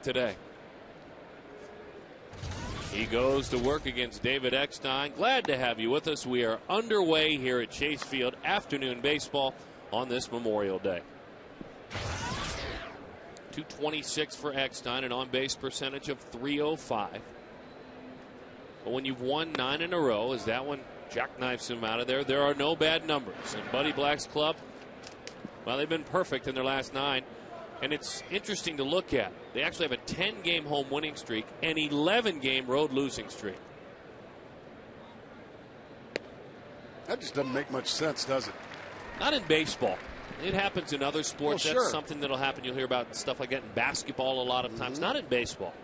today. He goes to work against David Eckstein. Glad to have you with us. We are underway here at Chase Field, afternoon baseball on this Memorial Day. 226 for Eckstein, an on-base percentage of .305. But when you've won 9 in a row, as that one jackknifes him out of there, there are no bad numbers. And Buddy Black's club, well, they've been perfect in their last 9. And it's interesting to look at. They actually have a 10-game home winning streak and 11-game road losing streak. That just doesn't make much sense, does it? Not in baseball. It happens in other sports. Well, That's sure. something that'll happen. You'll hear about stuff like that in basketball a lot of times. Not in baseball.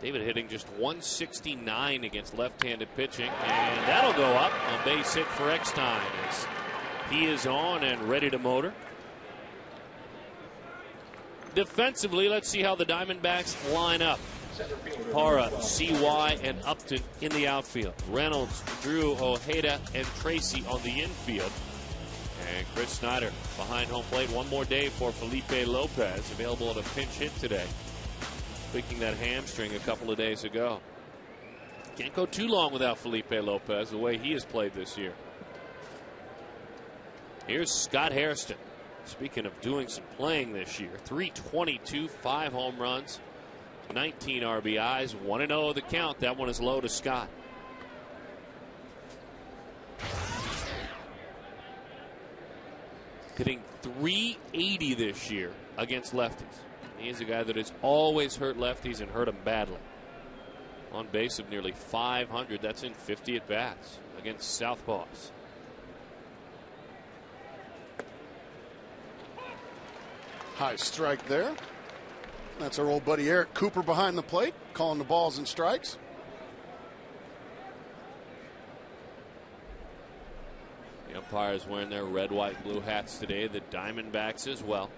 David hitting just 169 against left-handed pitching, and that'll go up. A base hit for Eckstein as he is on and ready to motor. Defensively, let's see how the Diamondbacks line up. Parra, CY, and Upton in the outfield. Reynolds, Drew, Ojeda, and Tracy on the infield. And Chris Snyder behind home plate. One more day for Felipe Lopez, available at a pinch hit today. Tweaking that hamstring a couple of days ago. Can't go too long without Felipe Lopez, the way he has played this year. Here's Scott Hairston. Speaking of doing some playing this year, 322, 5 home runs, 19 RBIs, 1-0 the count. That one is low to Scott. Hitting .380 this year against lefties. He's a guy that has always hurt lefties and hurt them badly. On base of nearly 500. That's in 50 at-bats against southpaws. High strike there. That's our old buddy Eric Cooper behind the plate, calling the balls and strikes. The umpires wearing their red, white, blue hats today. The Diamondbacks as well.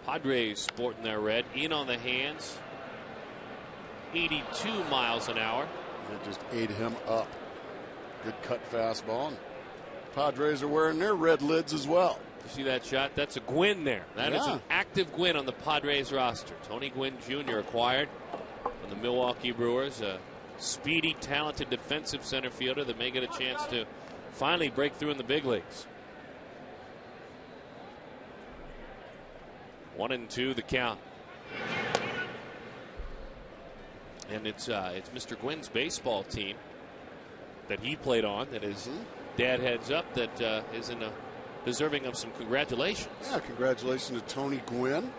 Padres sporting their red. In on the hands. 82 miles an hour. That just ate him up. Good cut fastball. And Padres are wearing their red lids as well. You see that shot? That's a Gwynn there. That is an active Gwynn on the Padres roster. Tony Gwynn Jr. acquired from the Milwaukee Brewers. A speedy, talented defensive center fielder that may get a chance to finally break through in the big leagues. 1-2 the count. And it's Mr. Gwynn's baseball team that he played on that his dad heads up that is deserving of some congratulations. Yeah, congratulations to Tony Gwynn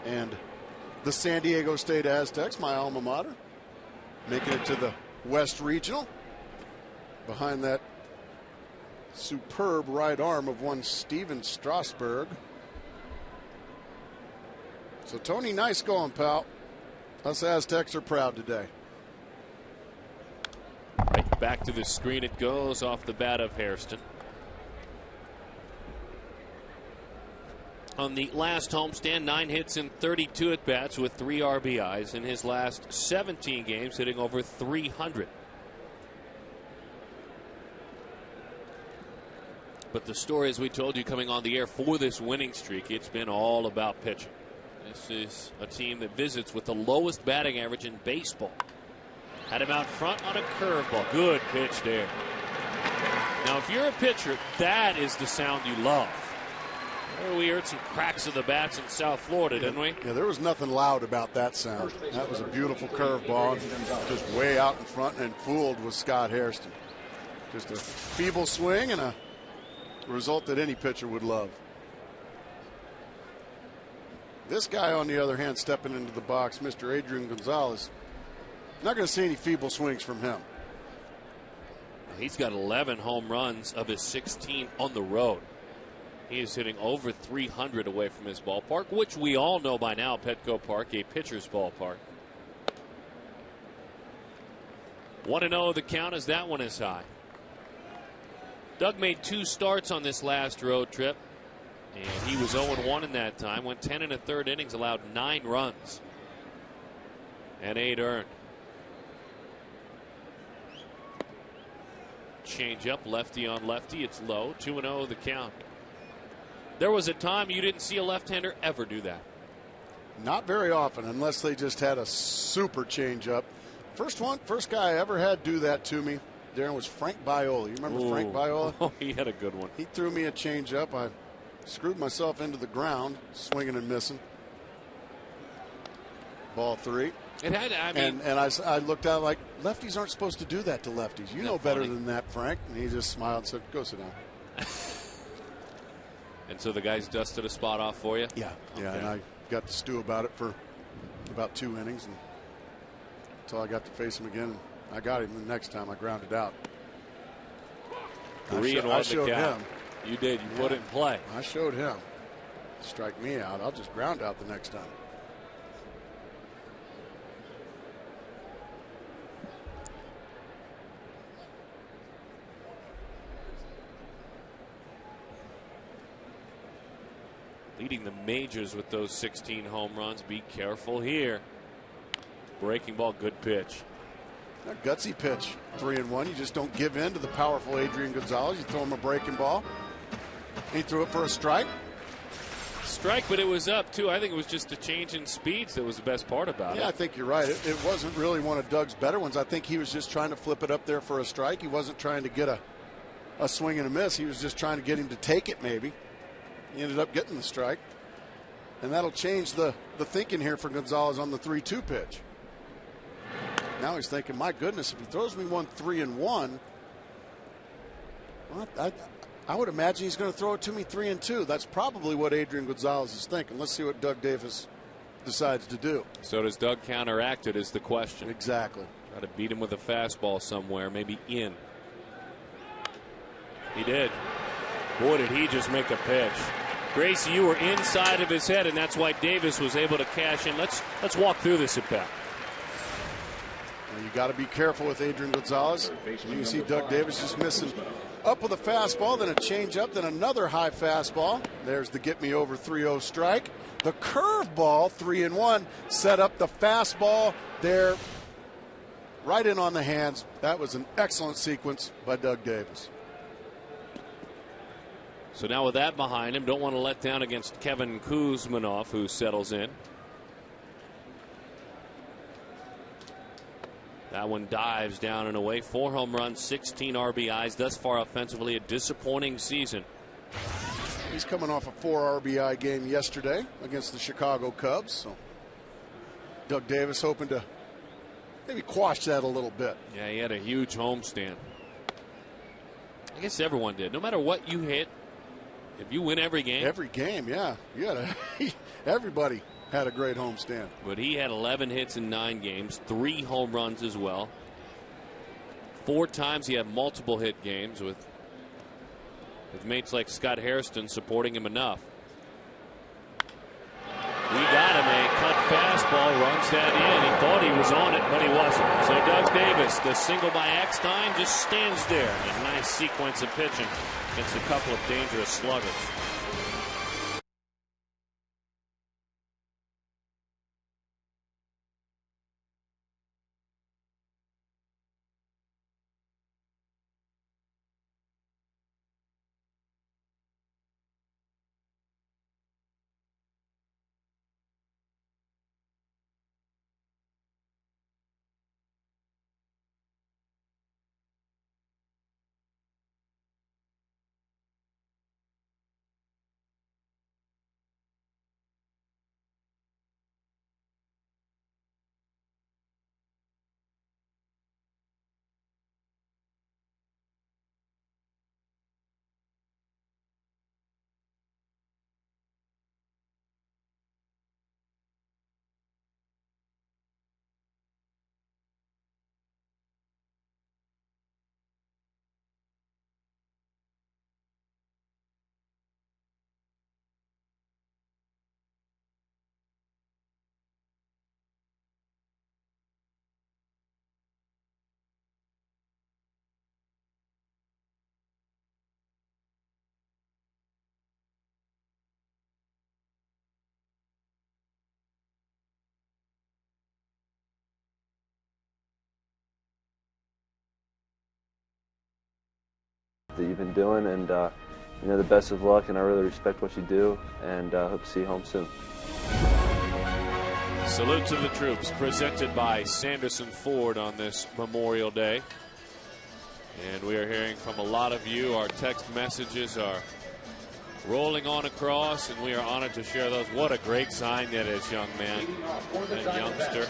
and the San Diego State Aztecs, my alma mater, making it to the West Regional behind that superb right arm of one Steven Strasburg. So Tony, nice going, pal. Us Aztecs are proud today. Right back to the screen it goes off the bat of Hairston. On the last homestand, 9 hits and 32 at-bats with 3 RBIs in his last 17 games, hitting over 300. But the story, as we told you coming on the air for this winning streak, it's been all about pitching. This is a team that visits with the lowest batting average in baseball. Had him out front on a curveball. Good pitch there. Now, if you're a pitcher, that is the sound you love. We heard some cracks of the bats in South Florida, didn't we? Yeah, there was nothing loud about that sound. That was a beautiful curveball, just way out in front, and fooled was Scott Hairston. Just a feeble swing and a result that any pitcher would love. This guy, on the other hand, stepping into the box, Mr. Adrian Gonzalez, not going to see any feeble swings from him. He's got 11 home runs of his 16 on the road. He is hitting over 300 away from his ballpark, which we all know by now, Petco Park, a pitcher's ballpark. 1-0 the count as that one is high. Doug made 2 starts on this last road trip, and he was 0-1 in that time. Went 10 1/3 innings, allowed 9 runs and 8 earned. Change up, lefty on lefty. It's low. 2-0 the count. There was a time you didn't see a left-hander ever do that. Not very often, unless they just had a super changeup. First guy I ever had do that to me, Darren, was Frank Viola. You remember Frank Viola? Oh, he had a good one. He threw me a changeup. I screwed myself into the ground, swinging and missing. Ball 3. It had, I mean, and I looked out like, lefties aren't supposed to do that to lefties. You know better funny? than that, Frank. And he just smiled and said, go sit down. And so the guys dusted a spot off for you? Yeah. Yeah, Okay. and I got to stew about it for about 2 innings and until I got to face him again. And I got him the next time I grounded out. 3-1 I the showed count. him. You did. You put it in play. I showed him. Strike me out. I'll just ground out the next time. Leading the majors with those 16 home runs. Be careful here. Breaking ball, good pitch. A gutsy pitch, 3-1. You just don't give in to the powerful Adrian Gonzalez. You throw him a breaking ball. He threw it for a strike. Strike, but it was up too. I think it was just a change in speeds that was the best part about it. Yeah, I think you're right. It wasn't really one of Doug's better ones. I think he was just trying to flip it up there for a strike. He wasn't trying to get a swing and a miss. He was just trying to get him to take it maybe. He ended up getting the strike. And that'll change the thinking here for Gonzalez on the 3-2 pitch. Now he's thinking, my goodness, if he throws me one 3-1, well, I would imagine he's going to throw it to me 3-2. That's probably what Adrian Gonzalez is thinking. Let's see what Doug Davis decides to do. So does Doug counteract it is the question. Exactly. Try to beat him with a fastball somewhere, maybe in. He did. Boy, did he just make a pitch. Gracie, you were inside of his head, and that's why Davis was able to cash in. Let's walk through this at bat. Well, you got to be careful with Adrian Gonzalez. You can see Doug Davis just missing up with a fastball, then a changeup, then another high fastball. There's the get me over 3-0 strike. The curveball, 3-1, set up the fastball there, right in on the hands. That was an excellent sequence by Doug Davis. So now with that behind him, don't want to let down against Kevin Kuzmanoff, who settles in. That one dives down and away. 4 home runs, 16 RBIs. Thus far offensively, a disappointing season. He's coming off a 4 RBI game yesterday against the Chicago Cubs. So Doug Davis hoping to maybe quash that a little bit. Yeah, he had a huge homestand. I guess everyone did. No matter what you hit, if you win every game. Every game, yeah. You gotta, everybody had a great homestand. But he had 11 hits in 9 games, 3 home runs as well. 4 times he had multiple hit games with mates like Scott Hairston supporting him enough. We got him a cut fastball, runs that in. He thought he was on it, but he wasn't. So Doug Davis, the single by Eckstein, just stands there. A nice sequence of pitching against a couple of dangerous sluggers. that you've been doing, and the best of luck, and I really respect what you do, and hope to see you home soon. Salute to the troops, presented by Sanderson Ford on this Memorial Day. And we are hearing from a lot of you. Our text messages are rolling on across, and we are honored to share those. What a great sign that is, young man and youngster.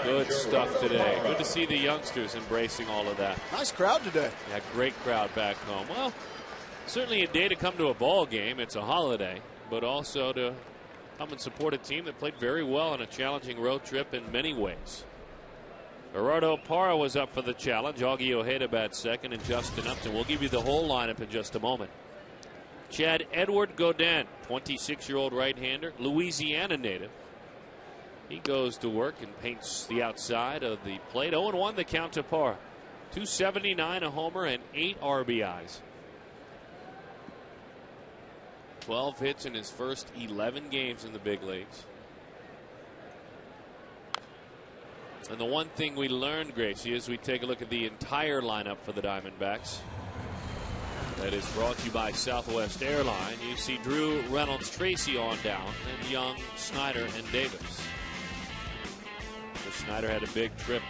Good stuff today. Good to see the youngsters embracing all of that. Nice crowd today. Yeah, great crowd back home. Well, certainly a day to come to a ball game. It's a holiday, but also to come and support a team that played very well on a challenging road trip in many ways. Gerardo Parra was up for the challenge. Augie Ojeda bats second, and Justin Upton. We'll give you the whole lineup in just a moment. Chad Edward Godin, 26-year-old right-hander, Louisiana native. He goes to work and paints the outside of the plate. 0-1 the count to Parra. 279, a homer, and 8 RBIs. 12 hits in his first 11 games in the big leagues. And the one thing we learned, Gracie, as we take a look at the entire lineup for the Diamondbacks, that is brought to you by Southwest Airline. You see Drew, Reynolds, Tracy on down, and Young, Snyder, and Davis. Snyder had a big trip.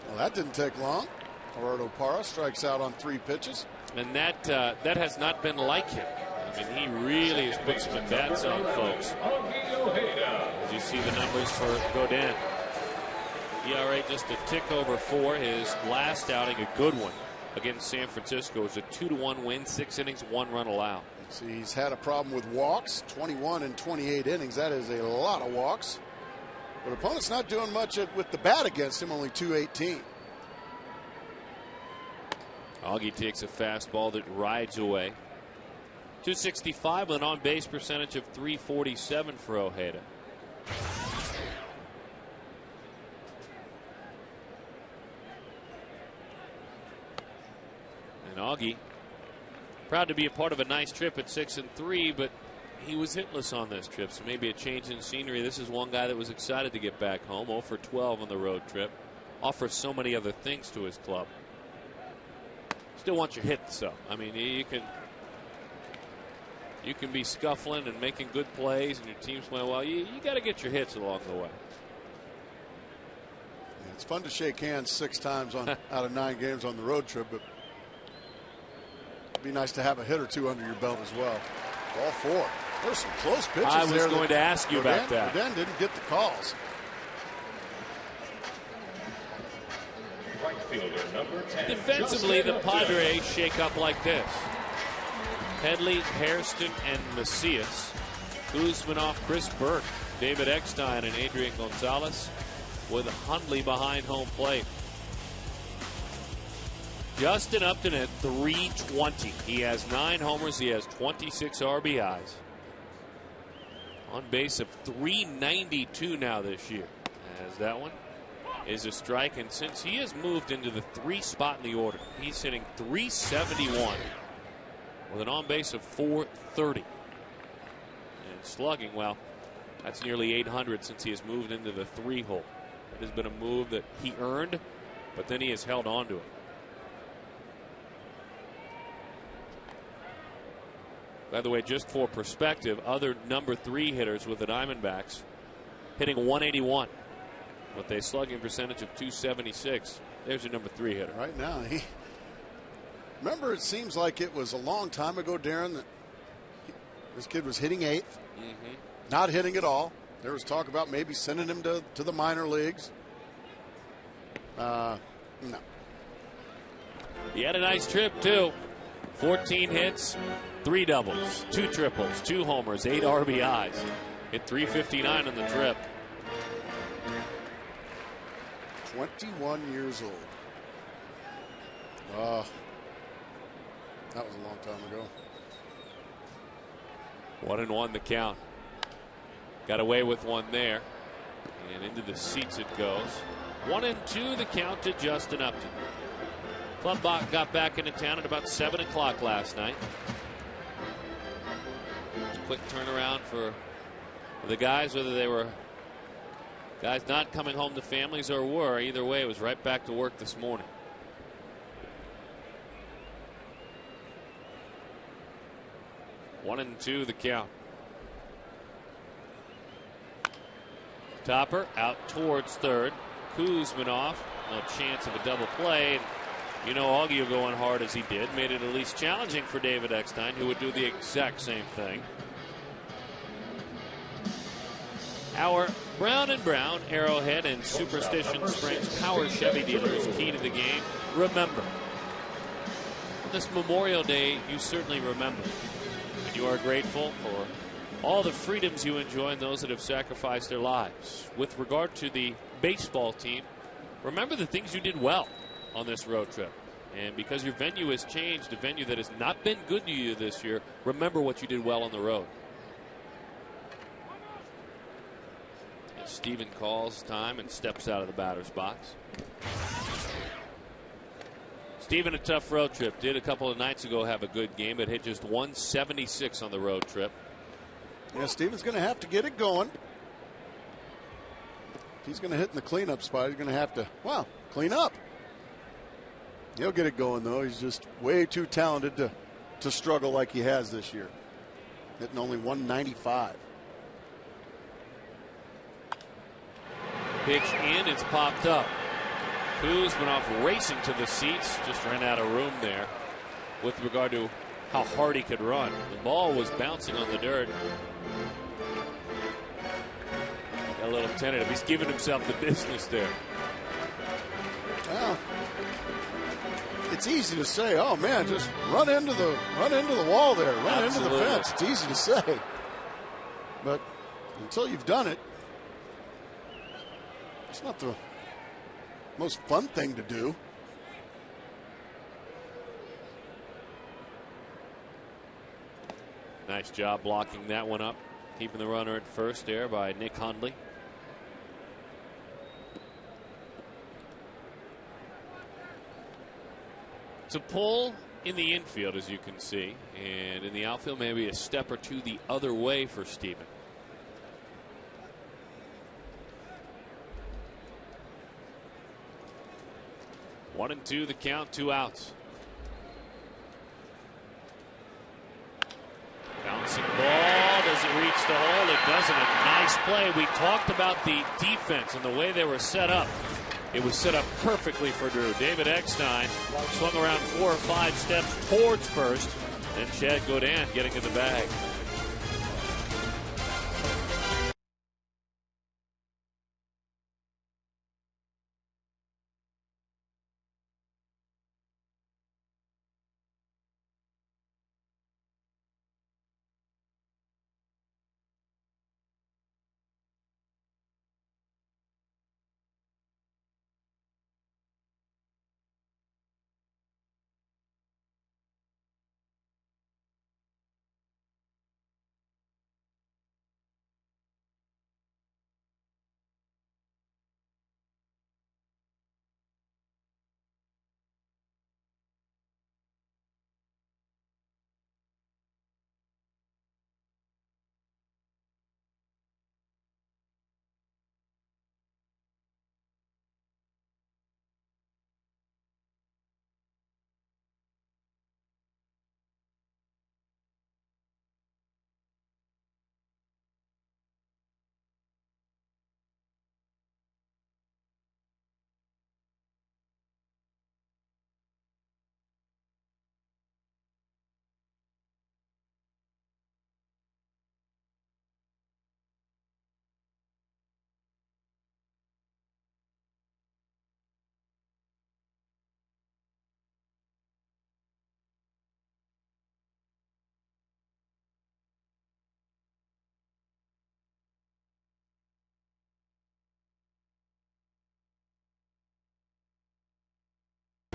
Well, that didn't take long. Gerardo Parra strikes out on 3 pitches. And that has not been like him. I mean, he really has put some bats on, folks. As you see the numbers for Godin. ERA just a tick over 4. His last outing, a good one against San Francisco, was a 2-1 win, 6 innings, 1 run allowed. See, he's had a problem with walks, 21 in 28 innings. That is a lot of walks. But opponent's not doing much with the bat against him, only 218. Augie takes a fastball that rides away. 265 with an on-base percentage of 347 for Ojeda. And Augie, proud to be a part of a nice trip at 6-3, but he was hitless on this trip, so maybe a change in scenery. This is one guy that was excited to get back home. 0 for 12 on the road trip. Offers so many other things to his club. Still want your hits, though. I mean, you can be scuffling and making good plays, and your team's playing well. You got to get your hits along the way. Yeah, it's fun to shake hands 6 times out of 9 games on the road trip, but it'd be nice to have a hit or 2 under your belt as well. All 4. There's some close pitches. I was going to ask you about that. Godin didn't get the calls. Defensively, the Padres shake up like this. Headley, Hairston, and Macias. Guzman off Chris Burke, David Eckstein, and Adrian Gonzalez, with Hundley behind home plate. Justin Upton at 320. He has 9 homers. He has 26 RBIs. On base of 392 now this year. As that one is a strike, and since he has moved into the 3 spot in the order, he's hitting 371 with an on base of 430. And slugging, well, that's nearly 800 since he has moved into the 3 hole. It has been a move that he earned, but then he has held on to it. By the way, just for perspective, other number 3 hitters with the Diamondbacks hitting 181 with a slugging percentage of 276. There's your number 3 hitter. Right now, remember, it seems like it was a long time ago, Darren, that this kid was hitting 8th, not hitting at all. There was talk about maybe sending him to the minor leagues. No. He had a nice trip, too. 14 hits, 3 doubles, 2 triples, 2 homers, 8 RBIs. Hit 359 on the trip. 21 years old. That was a long time ago. 1-1 the count. Got away with one there. And into the seats it goes. 1-2 the count to Justin Upton. Club got back into town at about 7 o'clock last night. Quick turnaround for the guys, whether they were Guys not coming home to families or were. Either way, it was right back to work this morning. One and two the count. Topper out towards third. Kuzminov, no chance of a double play. You know, Augie going hard as he did made it at least challenging for David Eckstein, who would do the exact same thing. Our Brown & Brown, Arrowhead, and Superstition Springs Power Chevy dealers, key to the game. Remember, this Memorial Day, you certainly remember. And you are grateful for all the freedoms you enjoy and those that have sacrificed their lives. With regard to the baseball team, remember the things you did well on this road trip. And because your venue has changed, a venue that has not been good to you this year, remember what you did well on the road. And Steven calls time and steps out of the batter's box. Steven, a tough road trip. Did a couple of nights ago have a good game, but hit just 176 on the road trip. Yeah, Steven's going to have to get it going. If he's going to hit in the cleanup spot, he's going to have to, well, clean up. He'll get it going, though. He's just way too talented to struggle like he has this year. Hitting only 195. Pitch in, it's popped up. Kuzminov racing to the seats, just ran out of room there with regard to how hard he could run. The ball was bouncing on the dirt. Got a little tentative. He's giving himself the business there. Well, it's easy to say, oh man, just run into the wall there, run Absolutely. into the fence. It's easy to say, but until you've done it, it's not the most fun thing to do. Nice job blocking that one up, keeping the runner at first there by Nick Hundley. It's a pull in the infield, as you can see, and in the outfield maybe a step or two the other way for Steven. One and two the count, 2 outs. Bouncing ball, does it reach the hole? It doesn't. A nice play. We talked about the defense and the way they were set up. It was set up perfectly for Drew. David Eckstein swung around 4 or 5 steps towards first. Then Chad Godin getting in the bag.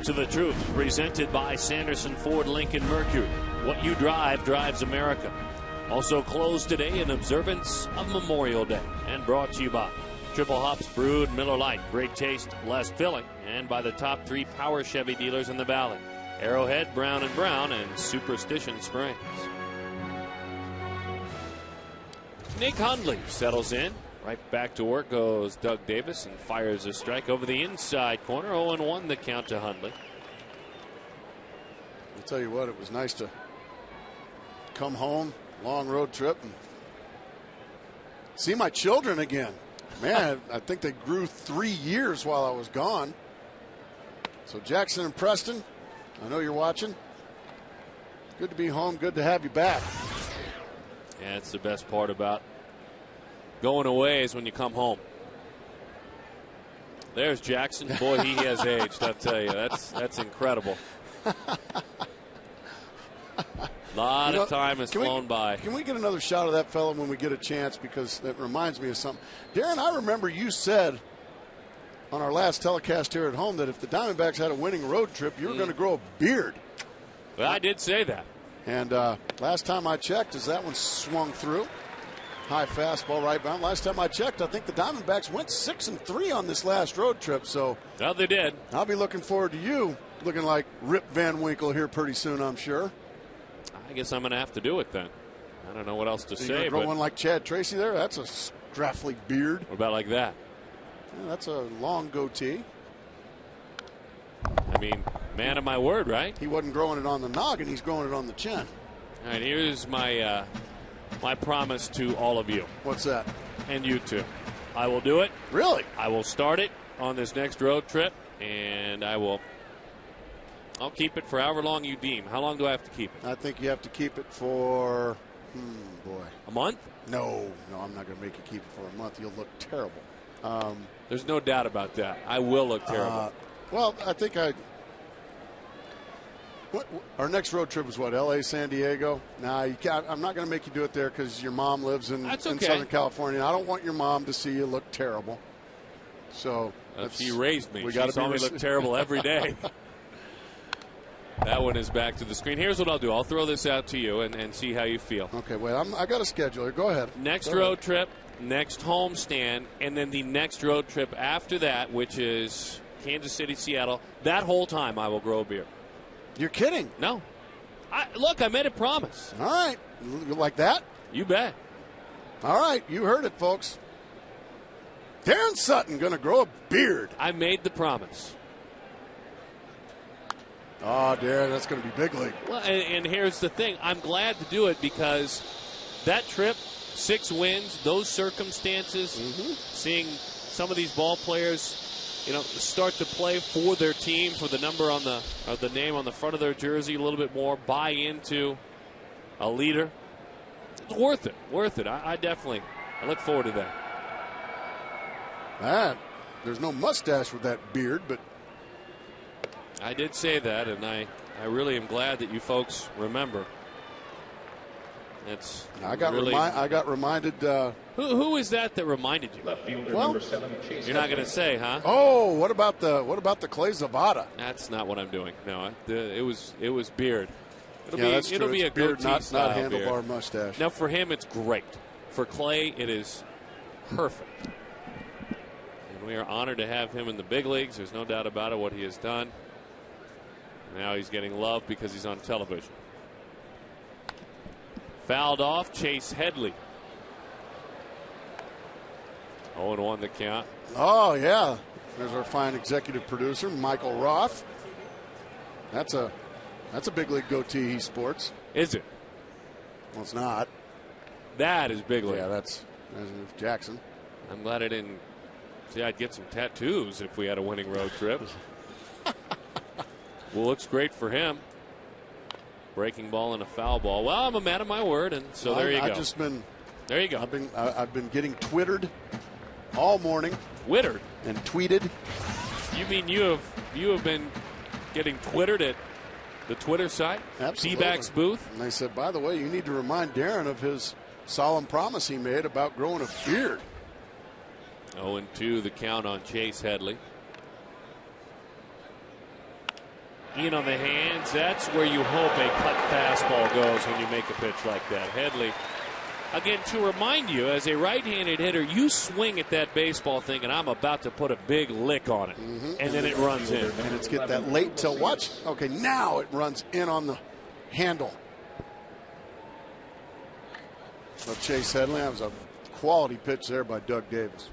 To the Truth, presented by Sanderson Ford Lincoln Mercury. What you drive drives America. Also closed today in observance of Memorial Day, and brought to you by Triple Hops Brewed Miller Lite, great taste, less filling, and by the top 3 Power Chevy dealers in the Valley: Arrowhead, Brown & Brown, and Superstition Springs. Nick Hundley settles in. Right back to work goes Doug Davis and fires a strike over the inside corner. 0-1 the count to Hundley. I'll tell you what, it was nice to come home, long road trip, and see my children again. Man, I think they grew 3 years while I was gone. So Jackson and Preston, I know you're watching. Good to be home. Good to have you back. Yeah, it's the best part about going away is when you come home. There's Jackson. Boy, he has aged, I'll tell you. That's incredible. A lot of time has flown by. Can we get another shot of that fellow when we get a chance? Because that reminds me of something. Darren, I remember you said on our last telecast here at home that if the Diamondbacks had a winning road trip, you were going to grow a beard. Well, I did say that. And last time I checked, as that one swung through, high fastball right bound. Last time I checked, I think the Diamondbacks went 6-3 on this last road trip. So, well, they did. I'll be looking forward to you looking like Rip Van Winkle here pretty soon, I'm sure. I guess I'm going to have to do it then. I don't know what else to so say. You're grow one like Chad Tracy there? That's a scraffly beard. What about like that? Yeah, that's a long goatee. I mean, man of my word, right? He wasn't growing it on the noggin. He's growing it on the chin. All right, here's my my promise to all of you. What's that? And you too. I will do it. Really? I will start it on this next road trip, and I'll keep it for however long you deem. How long do I have to keep it? I think you have to keep it for, a month? No, I'm not going to make you keep it for a month. You'll look terrible. There's no doubt about that. I will look terrible. Well, I think our next road trip is what, L.A., San Diego? Nah, you can't, I'm not going to make you do it there because your mom lives in Southern California. I don't want your mom to see you look terrible. So she raised me. She saw me look terrible every day. That one is back to the screen. Here's what I'll do. I'll throw this out to you and see how you feel. Okay, wait. I got a schedule here. Go ahead. Next road trip, next homestand, and then the next road trip after that, which is Kansas City, Seattle. That whole time I will grow a beard. You're kidding? No. Look, I made a promise. All right. You like that? You bet. All right. You heard it, folks. Darren Sutton going to grow a beard. I made the promise. Oh, Darren, that's going to be big league. Well, and here's the thing. I'm glad to do it because that trip, 6 wins, those circumstances, seeing some of these ball players, start to play for their team, for the number on the name on the front of their jersey a little bit more, buy into a leader. It's worth it. Worth it. I look forward to that. There's no mustache with that beard, but I did say that, and I really am glad that you folks remember. I got reminded. Who is that reminded you? Well, you're not going to say, huh? Oh, what about the Clay Zavada? That's not what I'm doing. No, it was beard. It'll be a beard, goatee not style handlebar beard. mustache. Now for him, it's great. For Clay, it is perfect. And we are honored to have him in the big leagues. There's no doubt about it. What he has done. Now he's getting love because he's on television. Fouled off, Chase Headley. 0-1 the count. Oh, yeah. There's our fine executive producer, Michael Roth. That's a big league goatee he sports. Is it? Well, it's not. That is big league. Yeah, that's Jackson. I'm glad I didn't. See, I'd get some tattoos if we had a winning road trip. Well, looks great for him. Breaking ball and a foul ball. Well, I'm a man of my word, and so there you go. There you go. I've been getting twittered all morning. Twittered and tweeted. You mean you have been getting twittered at the Twitter site? Absolutely. D-backs booth. And they said, by the way, you need to remind Darren of his solemn promise he made about growing a beard. 0-2 the count on Chase Headley. In on the hands. That's where you hope a cut fastball goes when you make a pitch like that. Headley, again, to remind you, as a right-handed hitter, you swing at that baseball thinking, I'm about to put a big lick on it. And then it runs in. And it's get that late till watch. Okay, now it runs in on the handle. So Chase Headley, that was a quality pitch there by Doug Davis.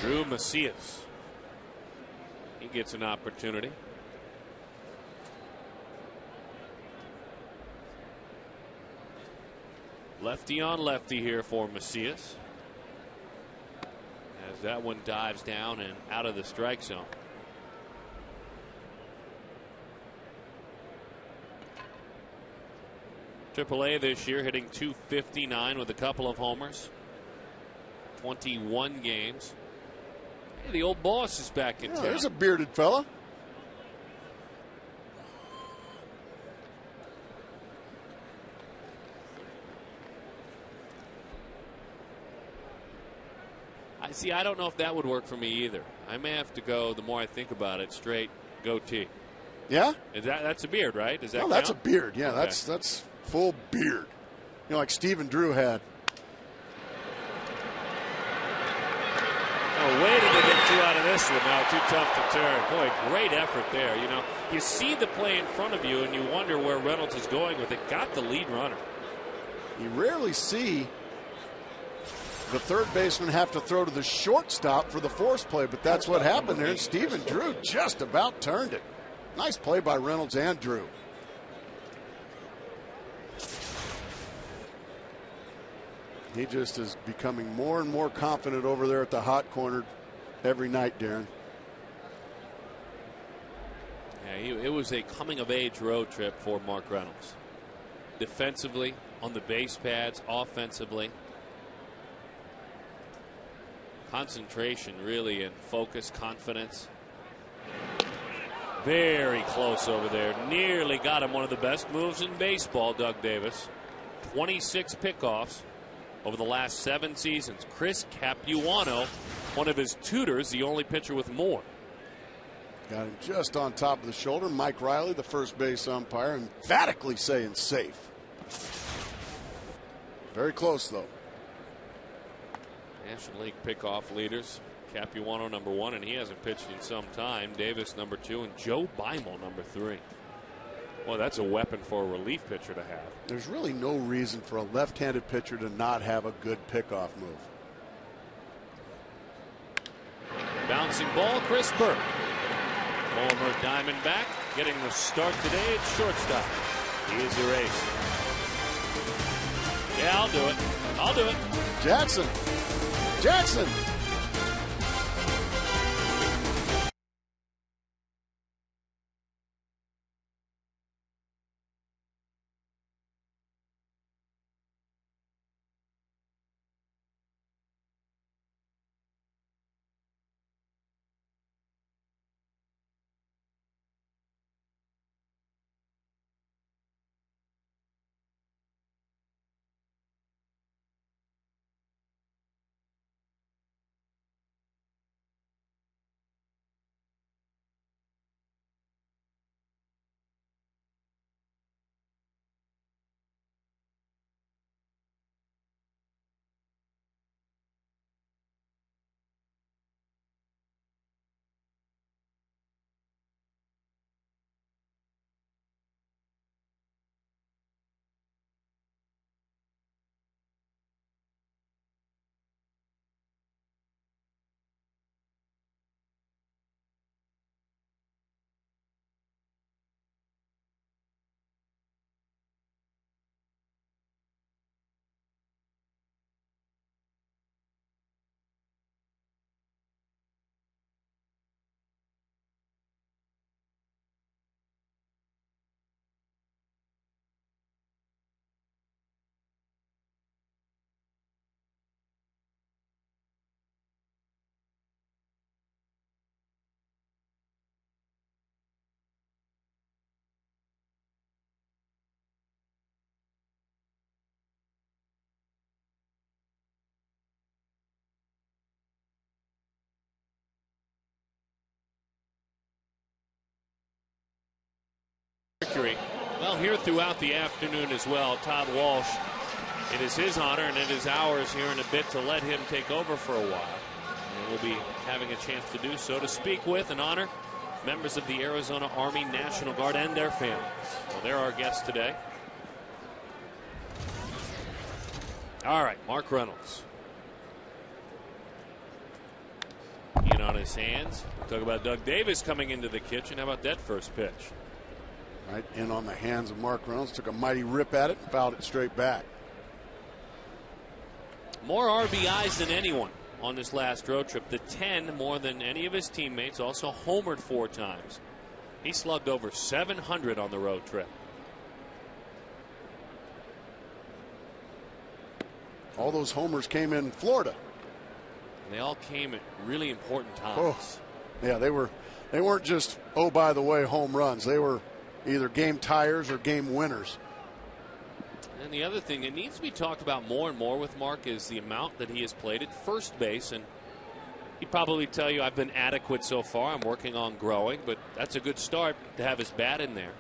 Drew Macias. He gets an opportunity. Lefty on lefty here for Macias, as that one dives down and out of the strike zone. AAA this year, hitting .259 with a couple of homers. 21 games. Hey, the old boss is back in town. There's a bearded fella. I don't know if that would work for me either. I may have to go, the more I think about it, straight goatee. Yeah? That's a beard, right? Does that count? That's a beard. Yeah, okay. That's full beard. You know, like Stephen Drew had. Oh, waited to get two out of this one now. Too tough to turn. Boy, great effort there. You know, you see the play in front of you and you wonder where Reynolds is going with it. Got the lead runner. You rarely see the third baseman have to throw to the shortstop for the force play, but that's what happened there. And Stephen Drew just about turned it. Nice play by Reynolds and Drew. He just is becoming more and more confident over there at the hot corner every night, Darren. Yeah, it was a coming-of-age road trip for Mark Reynolds. Defensively, on the base pads, offensively. Concentration really, and focus, confidence. Very close over there. Nearly got him one of the best moves in baseball, Doug Davis. 26 pickoffs over the last 7 seasons. Chris Capuano, one of his tutors, the only pitcher with more. Got him just on top of the shoulder. Mike Riley, the first base umpire, emphatically saying safe. Very close, though. National League pickoff leaders. Capuano number 1, and he hasn't pitched in some time. Davis number 2, and Joe Beimel number 3. Well, that's a weapon for a relief pitcher to have. There's really no reason for a left-handed pitcher to not have a good pickoff move. Bouncing ball, Chris Burke. Former Diamondback getting the start today at shortstop. He is your ace. Yeah, I'll do it. I'll do it. Jackson. Jackson. Well, here throughout the afternoon as well, Todd Walsh, it is his honor and it is ours here in a bit to let him take over for a while. And we'll be having a chance to do so, to speak with and honor members of the Arizona Army National Guard and their families. Well, they're our guests today. All right, Mark Reynolds. In on his hands. We'll talk about Doug Davis coming into the kitchen. How about that first pitch? Right in on the hands of Mark Reynolds. Took a mighty rip at it and fouled it straight back. More RBIs than anyone on this last road trip. The 10 more than any of his teammates. Also homered 4 times. He slugged over 700 on the road trip. All those homers came in Florida. And they all came at really important times. Oh, yeah, they weren't just, oh, by the way, home runs. They were either game tires or game winners. And the other thing that needs to be talked about more and more with Mark is the amount that he has played at first base. And he'd probably tell you I've been adequate so far. I'm working on growing, but that's a good start to have his bat in there.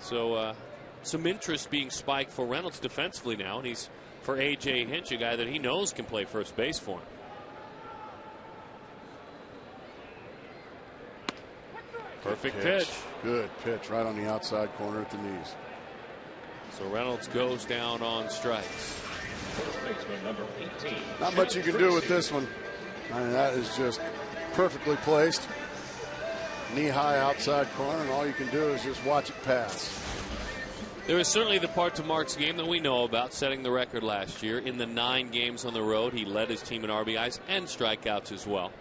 So some interest being spiked for Reynolds defensively now, and he's for A.J. Hinch, a guy that he knows can play first base for him. Perfect pitch. Good pitch right on the outside corner at the knees. So Reynolds goes down on strikes. Not much you can do with this one. I mean, that is just perfectly placed. Knee high outside corner, and all you can do is just watch it pass. There is certainly the part to Mark's game that we know about, setting the record last year. In the 9 games on the road, he led his team in RBIs and strikeouts as well.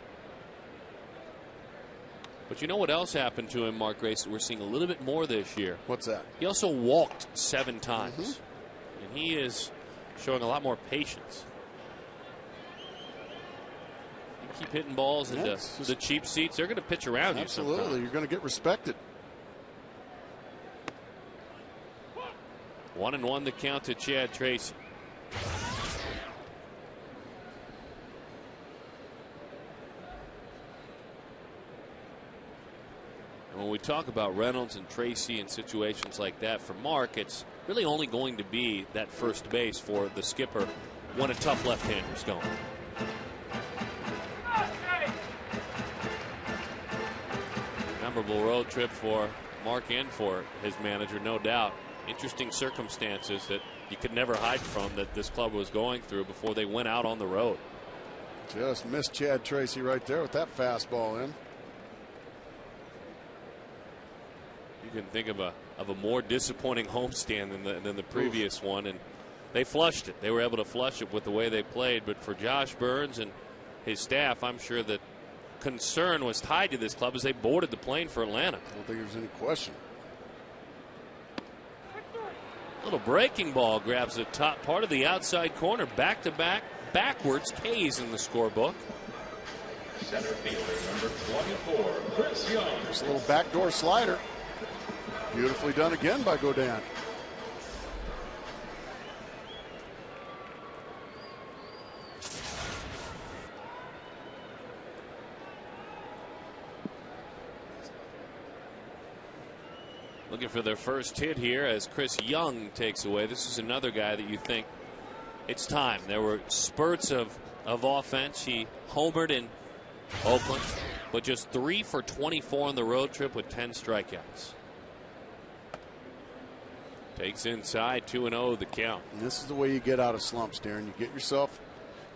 But you know what else happened to him, Mark Grace, that we're seeing a little bit more this year? What's that? He also walked 7 times. And he is showing a lot more patience. You keep hitting balls into the cheap seats, they're going to pitch around you sometimes. Absolutely, you're going to get respected. 1-1 the count to Chad Tracy. And when we talk about Reynolds and Tracy in situations like that, for Mark, it's really only going to be that first base for the skipper when a tough left-hander's going. Memorable road trip for Mark and for his manager, no doubt. Interesting circumstances that you could never hide from that this club was going through before they went out on the road. Just missed Chad Tracy right there with that fastball in. You can think of a more disappointing homestand than the previous one, and they flushed it. They were able to flush it with the way they played. But for Josh Burns and his staff, I'm sure that concern was tied to this club as they boarded the plane for Atlanta. I don't think there's any question. Little breaking ball grabs the top part of the outside corner. Back-to-back, backwards K's in the scorebook. Center fielder number 24, Chris Young. Just a little backdoor slider. Beautifully done again by Godin. Looking for their first hit here as Chris Young takes away. This is another guy that you think it's time. There were spurts of offense. He homered in Oakland, but just 3 for 24 on the road trip with 10 strikeouts. Takes inside, 2-0 the count. And this is the way you get out of slumps, Darren. You get yourself,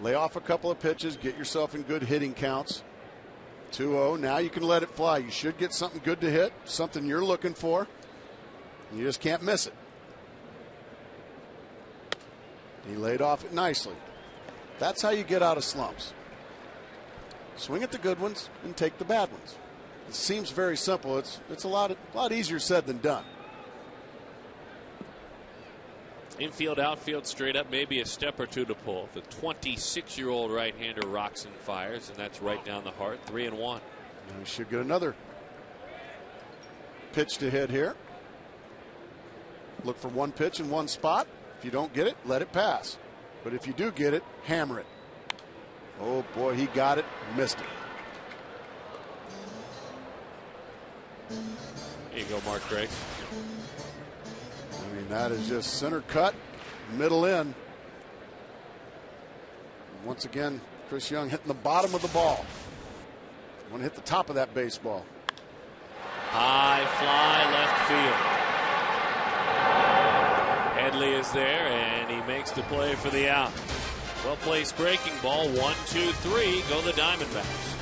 lay off a couple of pitches, get yourself in good hitting counts. 2-0. Now you can let it fly. You should get something good to hit, something you're looking for. You just can't miss it. He laid off it nicely. That's how you get out of slumps. Swing at the good ones and take the bad ones. It seems very simple. It's a lot easier said than done. Infield, outfield, straight up, maybe a step or two to pull. The 26-year-old right-hander rocks and fires, and that's right down the heart. 3-1. Now he should get another pitch to hit here. Look for one pitch in one spot. If you don't get it, let it pass. But if you do get it, hammer it. Oh boy, he got it, missed it. There you go, Mark Grace. I mean, that is just center cut, middle in. Once again, Chris Young hitting the bottom of the ball. Want to hit the top of that baseball. High fly left field. Headley is there, and he makes the play for the out. Well-placed breaking ball. 1-2-3. Go the Diamondbacks.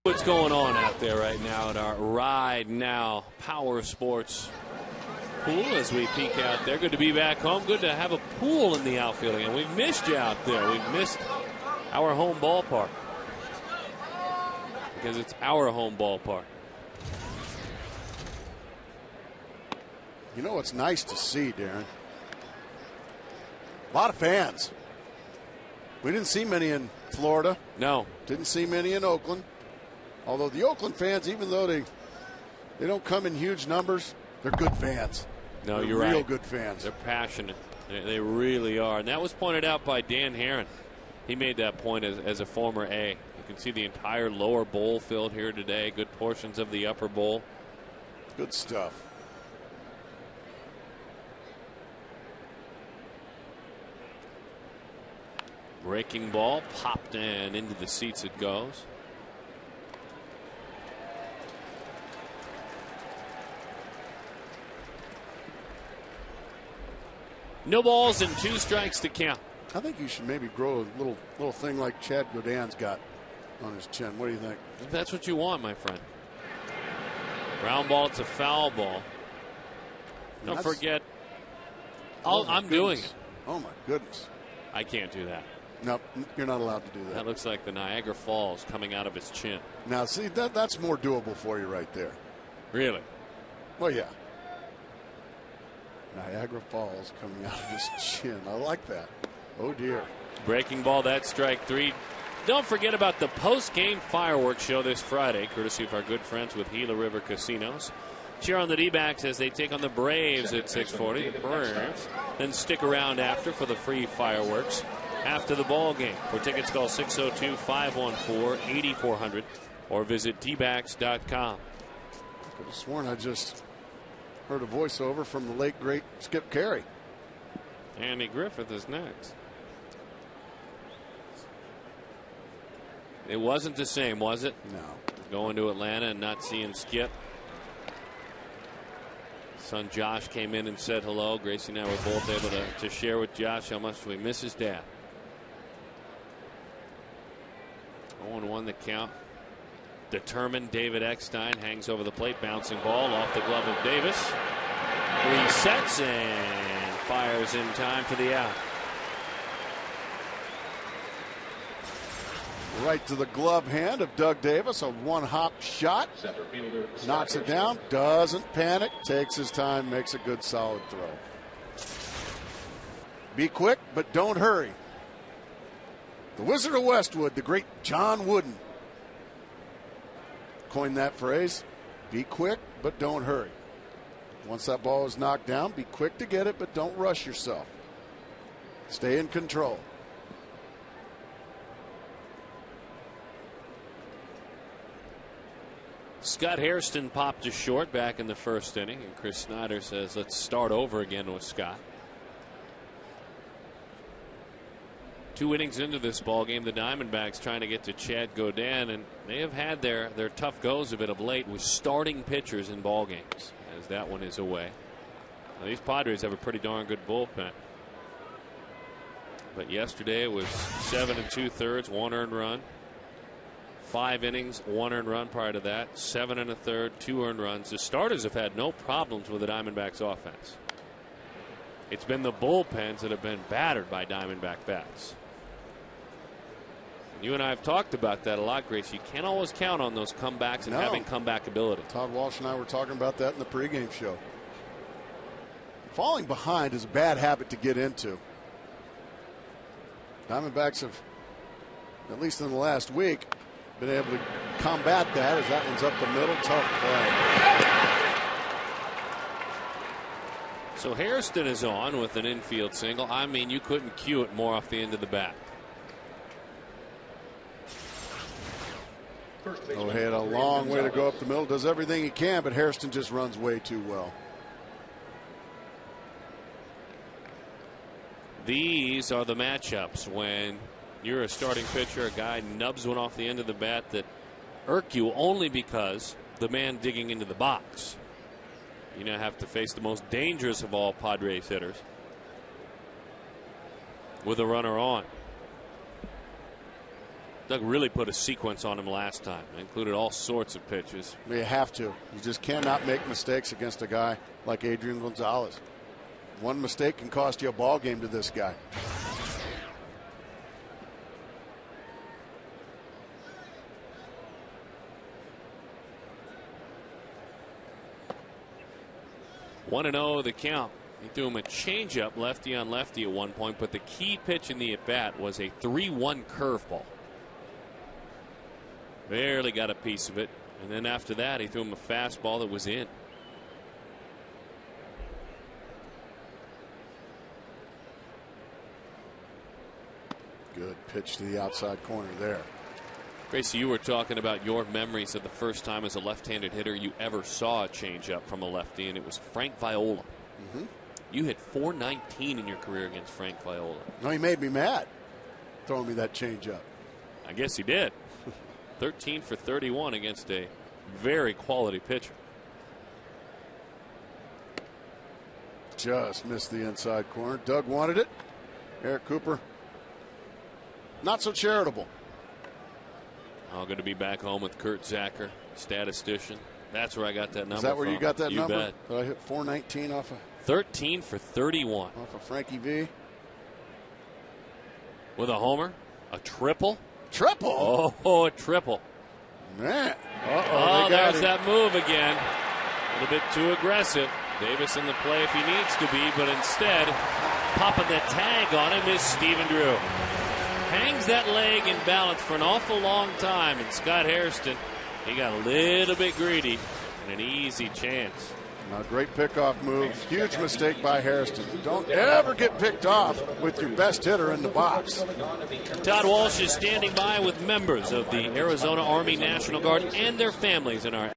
What's going on out there right now at our Ride Now Power Sports pool as we peek out there. Good to be back home. Good to have a pool in the outfield again. We've missed you out there. We've missed our home ballpark because it's our home ballpark. You know what's nice to see, Darren? A lot of fans. We didn't see many in Florida. No. Didn't see many in Oakland. Although the Oakland fans, even though they don't come in huge numbers, they're good fans. No, they're you're right. Real good fans. They're passionate. They really are. And that was pointed out by Dan Herron. He made that point as a former A. You can see the entire lower bowl filled here today. Good portions of the upper bowl. Good stuff. Breaking ball popped and into the seats it goes. No balls and 2 strikes to count. I think you should maybe grow a little thing like Chad Godin's got on his chin. What do you think? If that's what you want, my friend. Ground ball, it's a foul ball. Don't forget. I'm doing it. Oh my goodness. I can't do that. No, you're not allowed to do that. That looks like the Niagara Falls coming out of his chin. Now, see, that's more doable for you right there. Really? Well, yeah. Niagara Falls coming out of his chin. I like that. Oh, dear. Breaking ball, that's strike 3. Don't forget about the post-game fireworks show this Friday, courtesy of our good friends with Gila River Casinos. Cheer on the D-backs as they take on the Braves at 6:40. The Braves. Then stick around after for the free fireworks after the ball game. For tickets, call 602-514-8400 or visit dbacks.com. I could have sworn I just heard a voiceover from the late, great Skip Carey. Andy Griffith is next. It wasn't the same, was it? No. Going to Atlanta and not seeing Skip. Son Josh came in and said hello. Gracie and I were both able to share with Josh how much we miss his dad. 0-1 the count. Determined David Eckstein hangs over the plate. Bouncing ball off the glove of Davis. Resets and fires in time for the out. Right to the glove hand of Doug Davis. A one-hop shot. Knocks it down. Doesn't panic. Takes his time. Makes a good solid throw. Be quick, but don't hurry. The Wizard of Westwood, the great John Wooden, coined that phrase. Be quick, but don't hurry. Once that ball is knocked down, be quick to get it, but don't rush yourself. Stay in control. Scott Hairston popped to short back in the first inning, and Chris Snyder says let's start over again with Scott. 2 innings into this ball game, the Diamondbacks trying to get to Chad Godin, and they have had their tough goes of it of late with starting pitchers in ball games, as that one is away. Now, these Padres have a pretty darn good bullpen. But yesterday it was 7 2/3, 1 earned run. 5 innings, 1 earned run prior to that. 7 1/3, 2 earned runs. The starters have had no problems with the Diamondbacks offense. It's been the bullpens that have been battered by Diamondback bats. You and I have talked about that a lot, Grace. You can't always count on those comebacks and having comeback ability. Todd Walsh and I were talking about that in the pregame show. Falling behind is a bad habit to get into. Diamondbacks have, at least in the last week, been able to combat that as that one's up the middle. Tough play. So Hairston is on with an infield single. I mean, you couldn't cue it more off the end of the bat. Oh, he had a long way to go up the middle. Does everything he can, but Hairston just runs way too well. These are the matchups when you're a starting pitcher, a guy nubs one off the end of the bat that irk you only because the man digging into the box. You now have to face the most dangerous of all Padres hitters with a runner on. Doug really put a sequence on him last time. It included all sorts of pitches. You have to. You just cannot make mistakes against a guy like Adrian Gonzalez. One mistake can cost you a ball game to this guy. One and 0 the count. He threw him a changeup lefty on lefty at one point, but the key pitch in the at bat was a 3-1 curveball. Barely got a piece of it, and then after that he threw him a fastball that was in. Good pitch to the outside corner there. Gracie, you were talking about your memories of the first time as a left-handed hitter you ever saw a changeup from a lefty, and it was Frank Viola. You hit .419 in your career against Frank Viola. No, he made me mad throwing me that changeup. I guess he did. 13 for 31 against a very quality pitcher. Just missed the inside corner. Doug wanted it. Eric Cooper, not so charitable. I'm going to be back home with Kurt Zacher, statistician. That's where I got that number. Is that where from. you got that you number? Bet. I hit .419 off of 13 for 31. Off of Frankie V. With a homer, a triple. Triple? Oh, a triple. Man. Oh, there's that move again. A little bit too aggressive. Davis in the play if he needs to be, but instead, popping the tag on him is Stephen Drew. Hangs that leg in balance for an awful long time, and Scott Hairston, he got a little bit greedy and an easy chance. A great pickoff move. Huge mistake by Hairston. Don't ever get picked off with your best hitter in the box. Todd Walsh is standing by with members of the Arizona Army National Guard and their families in our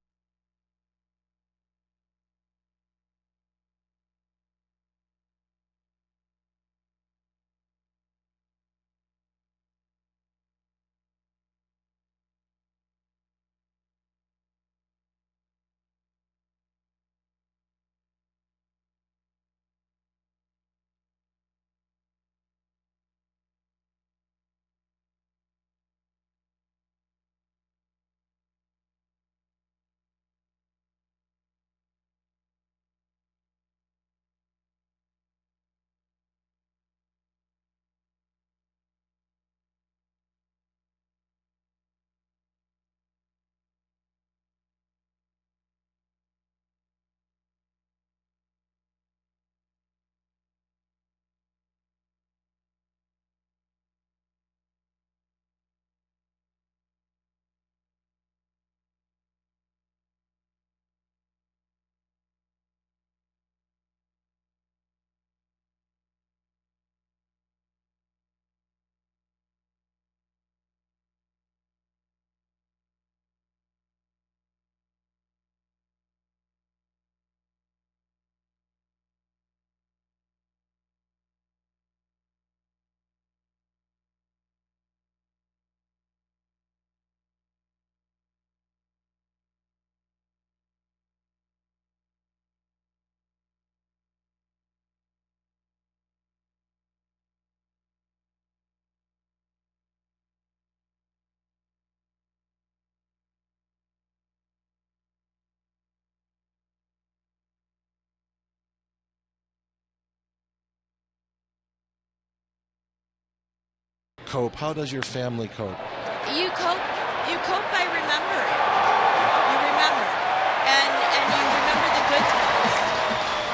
cope? How does your family cope? You cope by remembering. You remember. And you remember the good times.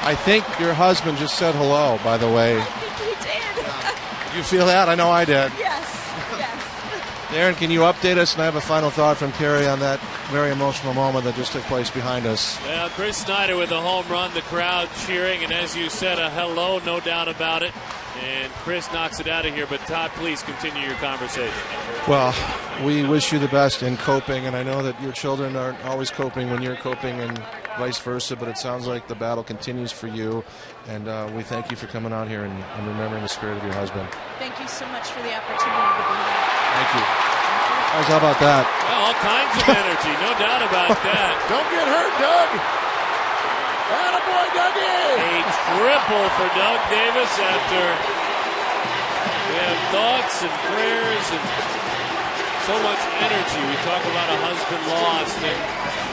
I think your husband just said hello, by the way. I think he did. Did you feel that? I know I did. Yes. Darren, can you update us? And I have a final thought from Carrie on that very emotional moment that just took place behind us. Well, Chris Snyder with a home run, the crowd cheering, and as you said, a hello, no doubt about it. And Chris knocks it out of here, but Todd, please continue your conversation. Well, we wish you the best in coping, and I know that your children aren't always coping when you're coping and vice versa, but it sounds like the battle continues for you, and we thank you for coming out here and remembering the spirit of your husband. Thank you so much for the opportunity to be here. Thank you. Guys, how about that? Well, all kinds of energy, no doubt about that. Don't get hurt, Doug. Attaboy, Dougie. A triple for Doug Davis after we have thoughts and prayers and so much energy. We talk about a husband lost and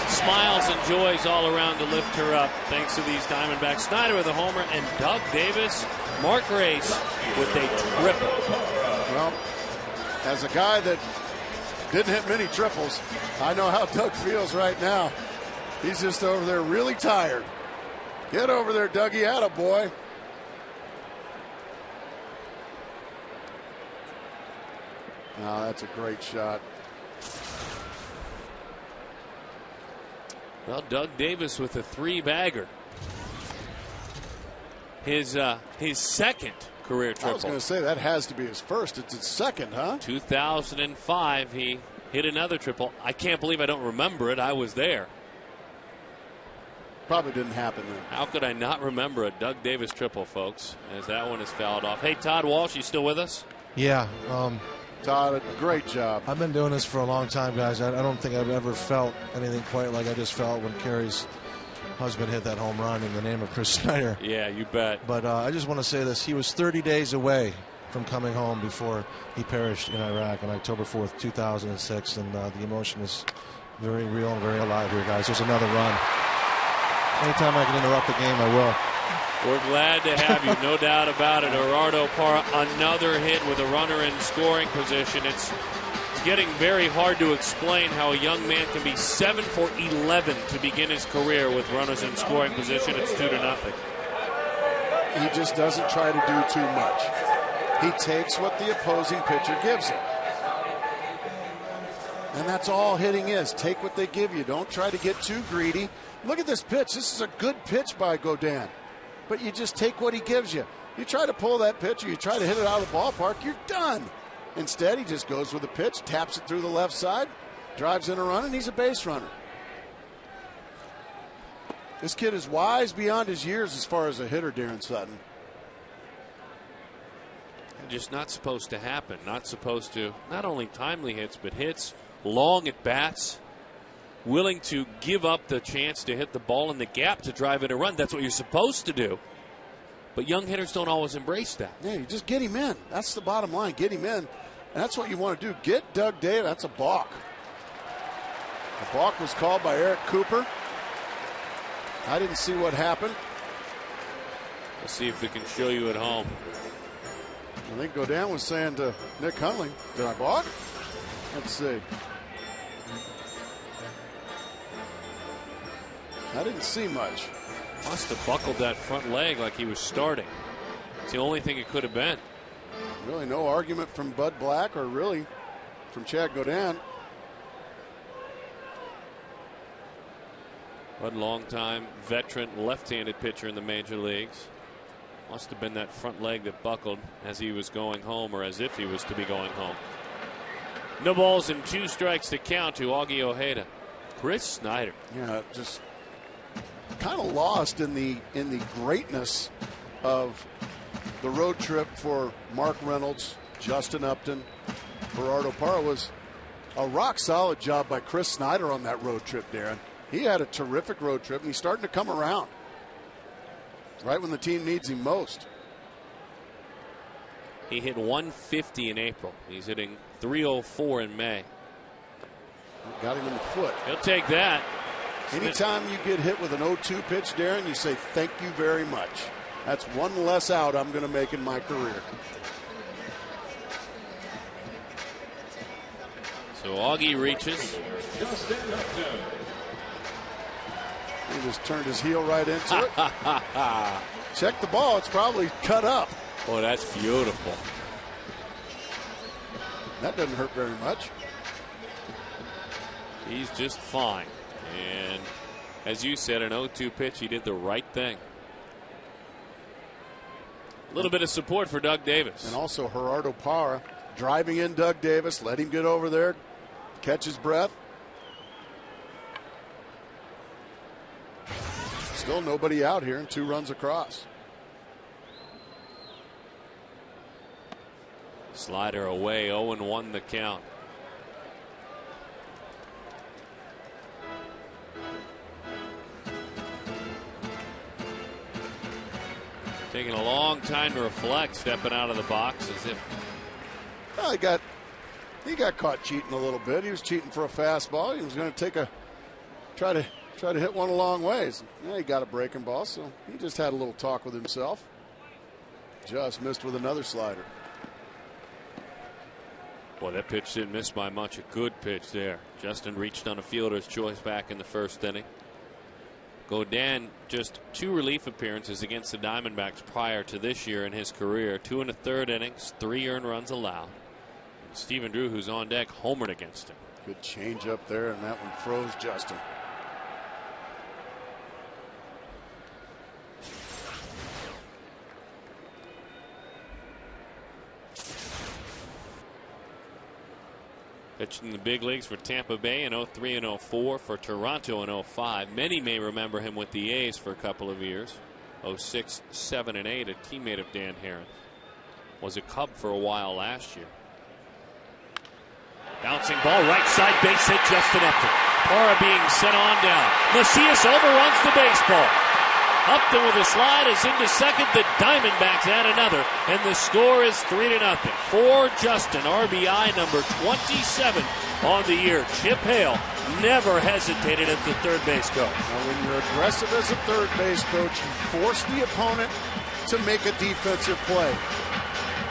smiles and joys all around to lift her up. Thanks to these Diamondbacks. Snyder with a homer and Doug Davis, Mark Race with a triple. Well, as a guy that didn't hit many triples, I know how Doug feels right now. He's just over there really tired. Get over there, Dougie. Attaboy. Oh, that's a great shot. Well, Doug Davis with a three-bagger. His second career triple. I was going to say that has to be his first. It's his second, huh? 2005, he hit another triple. I can't believe I don't remember it. I was there. Probably didn't happen then. How could I not remember a Doug Davis triple, folks, as that one is fouled off. Hey, Todd Walsh, you still with us? Yeah. Todd, great job. I've been doing this for a long time, guys. I don't think I've ever felt anything quite like I just felt when Carrie's husband hit that home run in the name of Chris Snyder. Yeah, you bet. But I just want to say this. He was 30 days away from coming home before he perished in Iraq on October 4th, 2006. And the emotion is very real and very alive here, guys. There's another run. Anytime I can interrupt the game, I will. We're glad to have you, no doubt about it. Gerardo Parra, another hit with a runner in scoring position. It's getting very hard to explain how a young man can be 7 for 11 to begin his career with runners in scoring position. It's 2-0. He just doesn't try to do too much. He takes what the opposing pitcher gives him. And that's all hitting is. Take what they give you. Don't try to get too greedy. Look at this pitch. This is a good pitch by Godin. But you just take what he gives you. You try to pull that pitch or you try to hit it out of the ballpark, you're done. Instead, he just goes with the pitch, taps it through the left side, drives in a run, and he's a base runner. This kid is wise beyond his years as far as a hitter, Darren Sutton. Just not supposed to happen. Not supposed to, not only timely hits, but hits, long at bats, willing to give up the chance to hit the ball in the gap to drive in a run. That's what you're supposed to do. But young hitters don't always embrace that. Yeah, you just get him in. That's the bottom line. Get him in. And that's what you want to do. Get Doug Davis. That's a balk. The balk was called by Eric Cooper. I didn't see what happened. Let's see if we can show you at home. I think Godin was saying to Nick Hundley, did I balk? Let's see. I didn't see much. Must have buckled that front leg like he was starting. It's the only thing it could have been. Really no argument from Bud Black or really from Chad Godin. Bud, longtime veteran left-handed pitcher in the major leagues. Must have been that front leg that buckled as he was going home, or as if he was to be going home. No balls and 2 strikes to count to Augie Ojeda. Chris Snyder. Yeah, just kind of lost in the greatness of the road trip for Mark Reynolds, Justin Upton, Gerardo Parra. Was a rock solid job by Chris Snyder on that road trip, Darren. He had a terrific road trip, and he's starting to come around right when the team needs him most. He hit 150 in April. He's hitting 304 in May. Got him in the foot. He'll take that. Anytime you get hit with an 0-2 pitch, Darren, you say thank you very much. That's one less out I'm going to make in my career. So Augie reaches. He just turned his heel right into it. Check the ball. It's probably cut up. Oh, that's beautiful. That doesn't hurt very much. He's just fine. And as you said, an 0-2 pitch, he did the right thing. A little bit of support for Doug Davis. And also Gerardo Parra driving in Doug Davis. Let him get over there, catch his breath. Still nobody out here and 2 runs across. Slider away, 0-1 the count. Taking a long time to reflect, stepping out of the box as if. Well, he got caught cheating a little bit. He was cheating for a fastball. He was going to try to hit one a long ways. Yeah, he got a breaking ball, so he just had a little talk with himself. Just missed with another slider. Boy, that pitch didn't miss by much. A good pitch there. Justin reached on a fielder's choice back in the first inning. Godin, just 2 relief appearances against the Diamondbacks prior to this year in his career. 2 1/3 innings, 3 earned runs allowed. And Stephen Drew, who's on deck, homered against him. Good change up there, and that one froze Justin. Pitched in the big leagues for Tampa Bay in 03 and 04, for Toronto in 05. Many may remember him with the A's for a couple of years. 06, 7, and 8, a teammate of Dan Herron. Was a Cub for a while last year. Bouncing ball, right side, base hit, Justin Upton. Parra being sent on down. Macias overruns the baseball. Upton with a slide is into second. The Diamondbacks add another, and the score is 3-0 for Justin. RBI number 27 on the year. Chip Hale never hesitated as the third base coach. Now, when you're aggressive as a third base coach, you force the opponent to make a defensive play.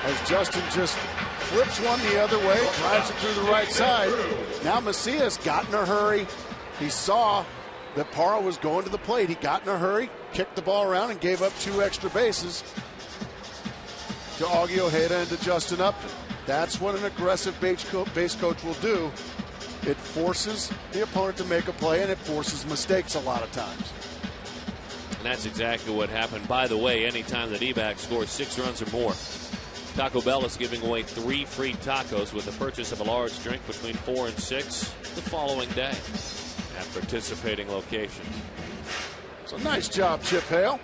As Justin just flips one the other way, drives it through the right side. Now Macias got in a hurry. He saw that Parra was going to the plate. He got in a hurry, kicked the ball around, and gave up 2 extra bases to Augie Ojeda and to Justin Upton. That's what an aggressive base coach will do. It forces the opponent to make a play, and it forces mistakes a lot of times. And that's exactly what happened. By the way, anytime the D-backs score 6 runs or more, Taco Bell is giving away 3 free tacos with the purchase of a large drink between 4 and 6 the following day at participating locations. So nice job, Chip Hale.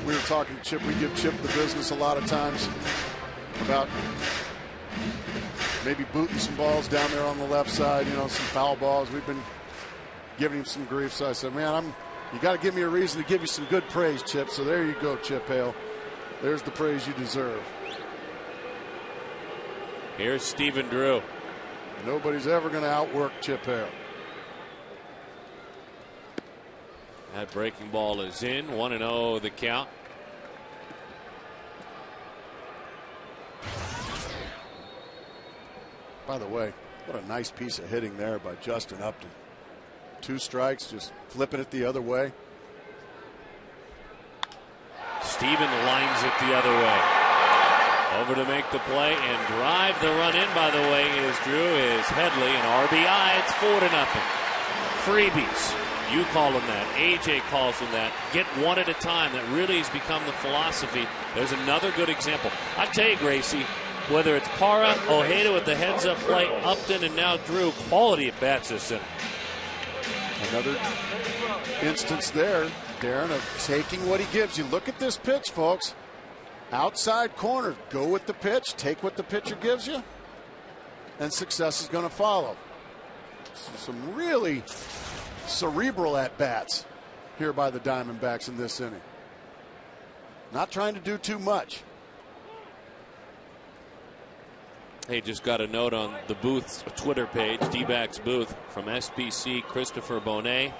We were talking to Chip. We give Chip the business a lot of times about maybe booting some balls down there on the left side, some foul balls. We've been giving him some grief. So I said, man, you got to give me a reason to give you some good praise, Chip. So there you go, Chip Hale. There's the praise you deserve. Here's Stephen Drew. Nobody's ever going to outwork Chip Hale. That breaking ball is in. 1-0 the count. By the way, what a nice piece of hitting there by Justin Upton. 2 strikes, just flipping it the other way. Steven lines it the other way. Over to make the play and drive the run in, by the way, is Headley, and RBI. It's 4-0. Freebies. You call them that. AJ calls them that. Get one at a time. That really has become the philosophy. There's another good example. I tell you, Gracie, whether it's Parra, Ojeda with the heads-up play, Upton, and now Drew, quality at bats this inning. Another instance there, Darren, of taking what he gives you. Look at this pitch, folks. Outside corner. Go with the pitch. Take what the pitcher gives you, and success is going to follow. Some really cerebral at-bats here by the Diamondbacks in this inning. Not trying to do too much. Hey, just got a note on the booth's Twitter page, D-backs booth, from SBC Christopher Bonet.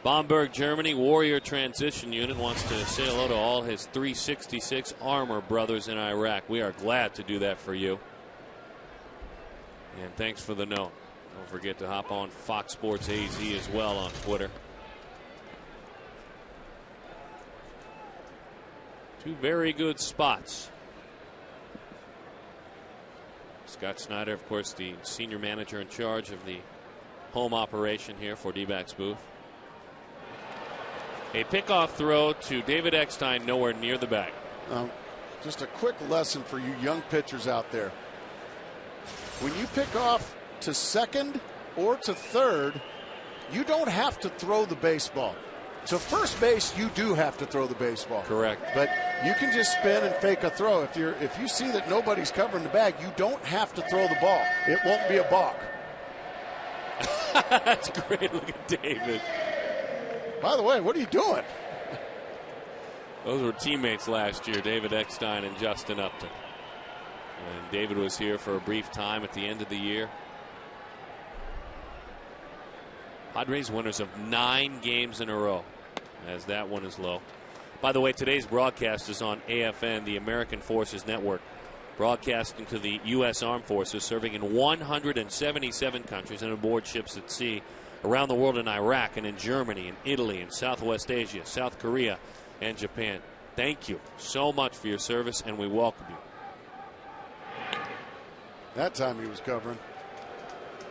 Bamberg, Germany, Warrior Transition Unit wants to say hello to all his 366 Armor brothers in Iraq. We are glad to do that for you. And thanks for the note. Don't forget to hop on Fox Sports AZ as well on Twitter. Two very good spots. Scott Snyder, of course, the senior manager in charge of the home operation here for D-backs booth. A pickoff throw to David Eckstein, nowhere near the bag. Just a quick lesson for you young pitchers out there. When you pick off to second or to third, you don't have to throw the baseball. To first base, you do have to throw the baseball. Correct. But you can just spin and fake a throw. If you see that nobody's covering the bag, you don't have to throw the ball. It won't be a balk. That's great. Look at David. By the way, what are you doing? Those were teammates last year, David Eckstein and Justin Upton. And David was here for a brief time at the end of the year. Padres winners of 9 games in a row, as that one is low. By the way, today's broadcast is on AFN, the American Forces Network, broadcasting to the U.S. Armed Forces, serving in 177 countries and aboard ships at sea around the world, in Iraq and in Germany and Italy and Southwest Asia, South Korea and Japan. Thank you so much for your service, and we welcome you. That time he was covering.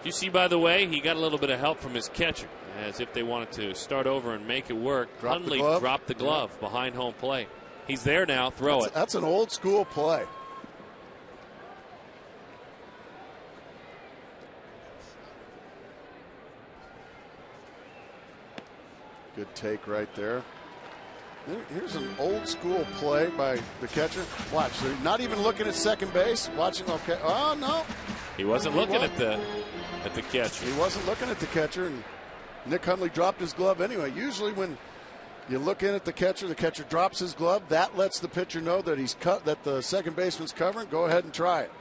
You see, by the way, he got a little bit of help from his catcher, as if they wanted to start over and make it work. Hundley dropped the glove behind home plate. He's there now. Throw it. That's an old school play. Good take right there. Here's an old school play by the catcher. Watch, they're not even looking at second base. Watching, okay. Oh, no. He wasn't looking at the catcher. He wasn't looking at the catcher, and Nick Hundley dropped his glove anyway. Usually when you look in at the catcher drops his glove. That lets the pitcher know that that the second baseman's covering. Go ahead and try it.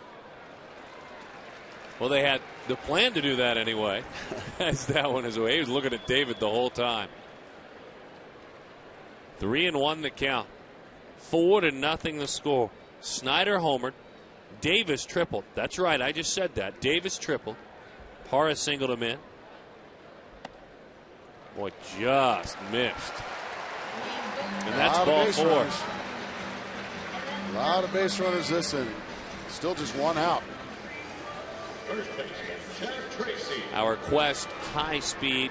Well, they had the plan to do that anyway. As that one is away. He was looking at David the whole time. 3-1 the count. 4-0 the score. Snyder homered. Davis tripled. That's right, I just said that. Davis tripled. Parra singled him in. Boy, just missed. And that's ball 4. A lot of base runners this inning. Still just one out. Our Quest high-speed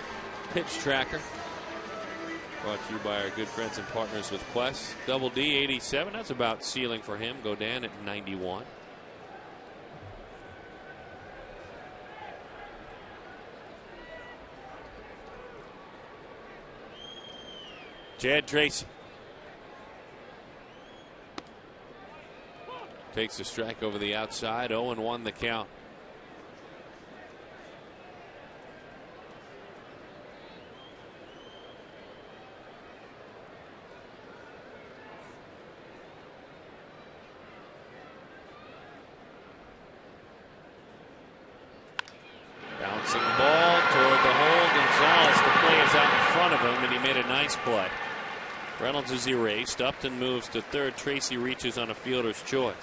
pitch tracker, brought to you by our good friends and partners with Quest. Double D 87. That's about ceiling for him. Godin at 91. Chad Tracy takes a strike over the outside. 0-1 the count. Bouncing ball toward the hole. Gonzalez, the play is out in front of him, and he made a nice play. Reynolds is erased. Upton moves to third. Tracy reaches on a fielder's choice.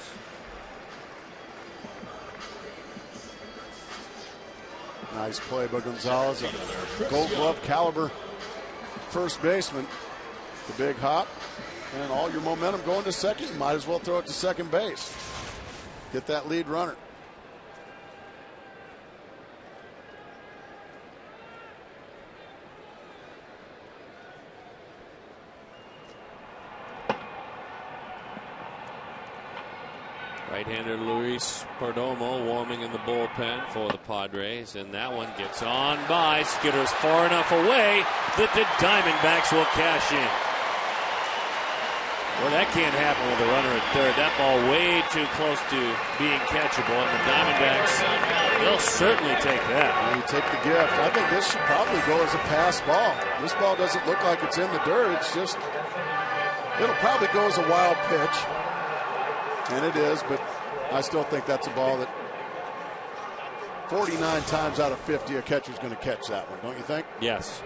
Nice play by Gonzalez. A Gold Glove caliber first baseman. The big hop. And all your momentum going to second. You might as well throw it to second base. Get that lead runner. Right-hander Luis Perdomo warming in the bullpen for the Padres, and that one gets on by. Skitters far enough away that the Diamondbacks will cash in. Well, that can't happen with a runner at third. That ball way too close to being catchable, and the Diamondbacks, they'll certainly take that. You take the gift. I think this should probably go as a pass ball. This ball doesn't look like it's in the dirt. It's just, it'll probably go as a wild pitch. And it is, but I still think that's a ball that 49 times out of 50 a catcher's going to catch that one, don't you think? Yes.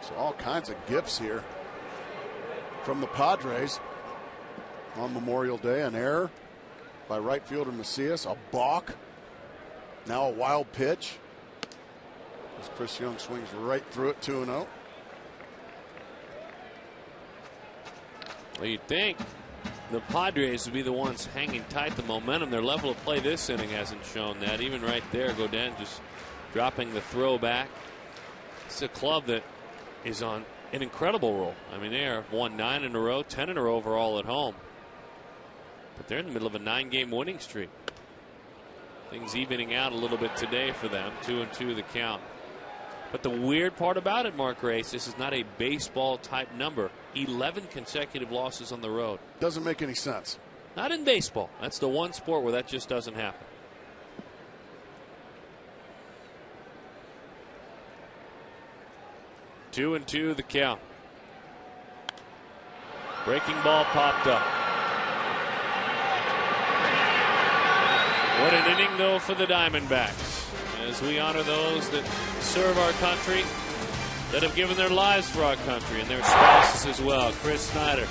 So all kinds of gifts here. from the Padres on Memorial Day. An error by right fielder Macias, a balk, now a wild pitch as Chris Young swings right through it. 2-0. Well, you'd think the Padres would be the ones hanging tight the momentum. Their level of play this inning hasn't shown that. Even right there, Godin just dropping the throw back. It's a club that is on an incredible roll. I mean, they have won 9 in a row, 10 in a row overall at home. But they're in the middle of a 9-game winning streak. Things evening out a little bit today for them. 2-2 the count. But the weird part about it, Mark Grace, this is not a baseball type number. 11 consecutive losses on the road. Doesn't make any sense. Not in baseball. That's the one sport where that just doesn't happen. Two and two the count. Breaking ball popped up. What an inning, though, for the Diamondbacks, as we honor those that serve our country, that have given their lives for our country, and their spouses as well. Chris Snyder,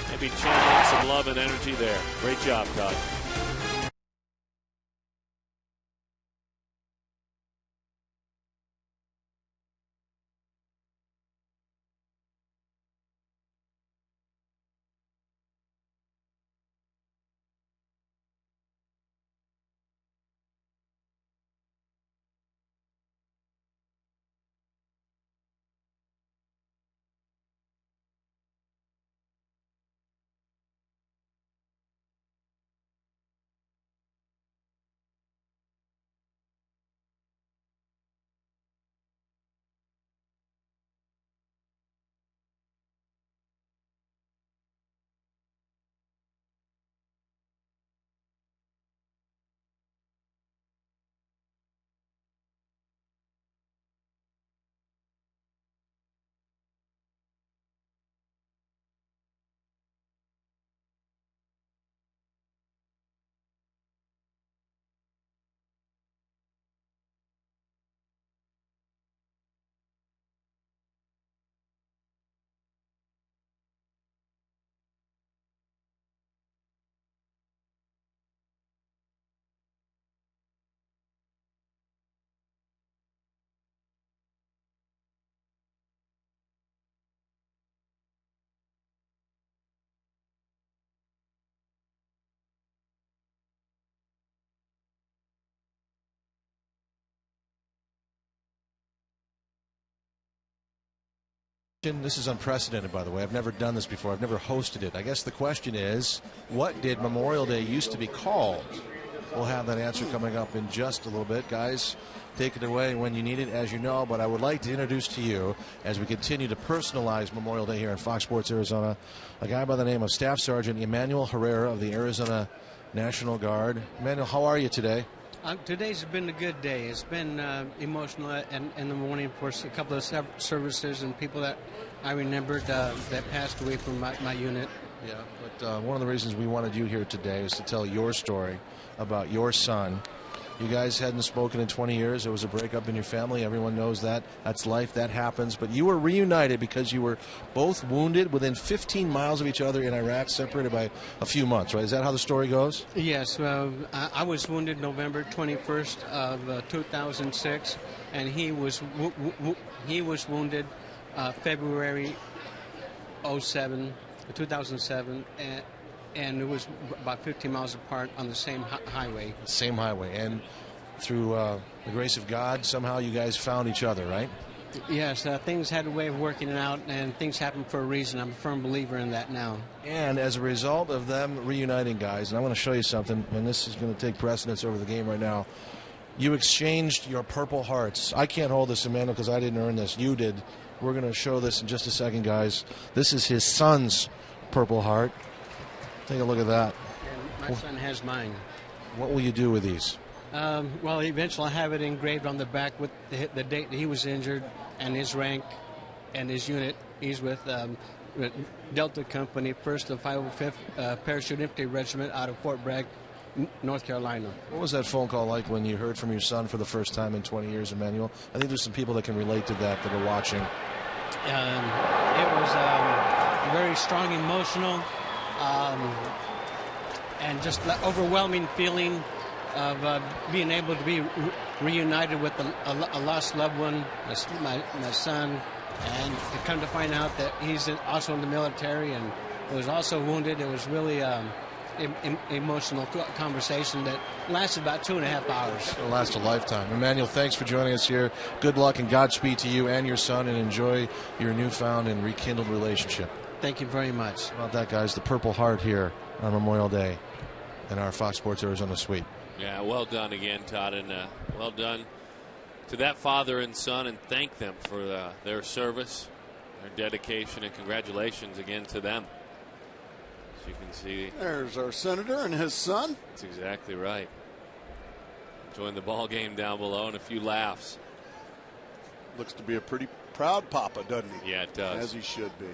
maybe channeling some love and energy there. Great job, Todd. This is unprecedented, by the way. I've never done this before. I've never hosted it. I guess the question is, what did Memorial Day used to be called? We'll have that answer coming up in just a little bit. Guys, take it away when you need it, as you know. But I would like to introduce to you, as we continue to personalize Memorial Day here in Fox Sports Arizona, a guy by the name of Staff Sergeant Emmanuel Herrera of the Arizona National Guard. Emmanuel, how are you today? Today's been a good day. It's been emotional in the morning for a couple of services and people that I remembered that passed away from my unit. Yeah, but one of the reasons we wanted you here today is to tell your story about your son. You guys hadn't spoken in 20 years. There was a breakup in your family. Everyone knows that. That's life. That happens. But you were reunited because you were both wounded within 15 miles of each other in Iraq, separated by a few months, right? Is that how the story goes? Yes. I was wounded November 21st of 2006, and he was wounded February 2007, and it was about 15 miles apart on the same highway. Same highway. And through the grace of God, somehow you guys found each other, right? Yes. Things had a way of working it out, and things happen for a reason. I'm a firm believer in that now. And as a result of them reuniting, guys, and I want to show you something, and this is going to take precedence over the game right now. You exchanged your Purple Hearts. I can't hold this, Emmanuel, because I didn't earn this. You did. We're going to show this in just a second, guys. This is his son's Purple Heart. Take a look at that. And my son has mine. What will you do with these? Well, eventually I'll have it engraved on the back with the date that he was injured and his rank and his unit. He's with Delta Company, 1st of 505th Parachute Infantry Regiment out of Fort Bragg, North Carolina. What was that phone call like when you heard from your son for the first time in 20 years, Emmanuel? I think there's some people that can relate to that are watching. It was very strong, emotional, and just overwhelming feeling of being able to be reunited with a lost loved one, my son, and to come to find out that he's also in the military and was also wounded. It was really emotional conversation that lasted about 2.5 hours. It'll last a lifetime. Emmanuel, thanks for joining us here. Good luck and Godspeed to you and your son, and enjoy your newfound and rekindled relationship. Thank you very much. How about that, guys? The Purple Heart here on Memorial Day in our Fox Sports Arizona suite. Yeah, well done again, Todd, and well done to that father and son, and thank them for their service, their dedication, and congratulations again to them. As you can see, there's our senator and his son. That's exactly right. Enjoying the ball game down below and a few laughs. Looks to be a pretty proud papa, doesn't he? Yeah, it does. As he should be.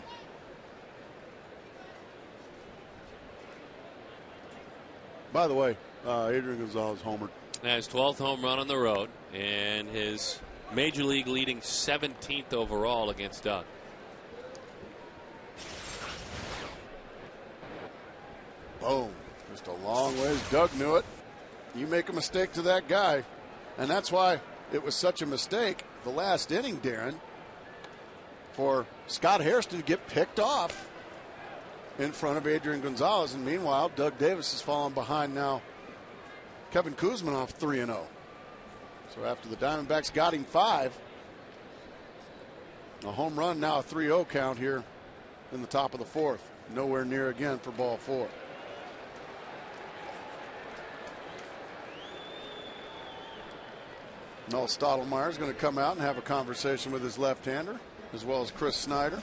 By the way, Adrian Gonzalez homered. His 12th home run on the road and his major league leading 17th overall against Doug. Boom. Just a long ways. Doug knew it. You make a mistake to that guy, and that's why it was such a mistake the last inning, Darren, for Scott Hairston to get picked off in front of Adrian Gonzalez. And meanwhile, Doug Davis has fallen behind now. Kevin Kuzminoff 3-0. So after the Diamondbacks got him 5, a home run, now a 3-0 count here in the top of the 4th. Nowhere near again for ball 4. Mel Stottlemyre is going to come out and have a conversation with his left-hander, as well as Chris Snyder.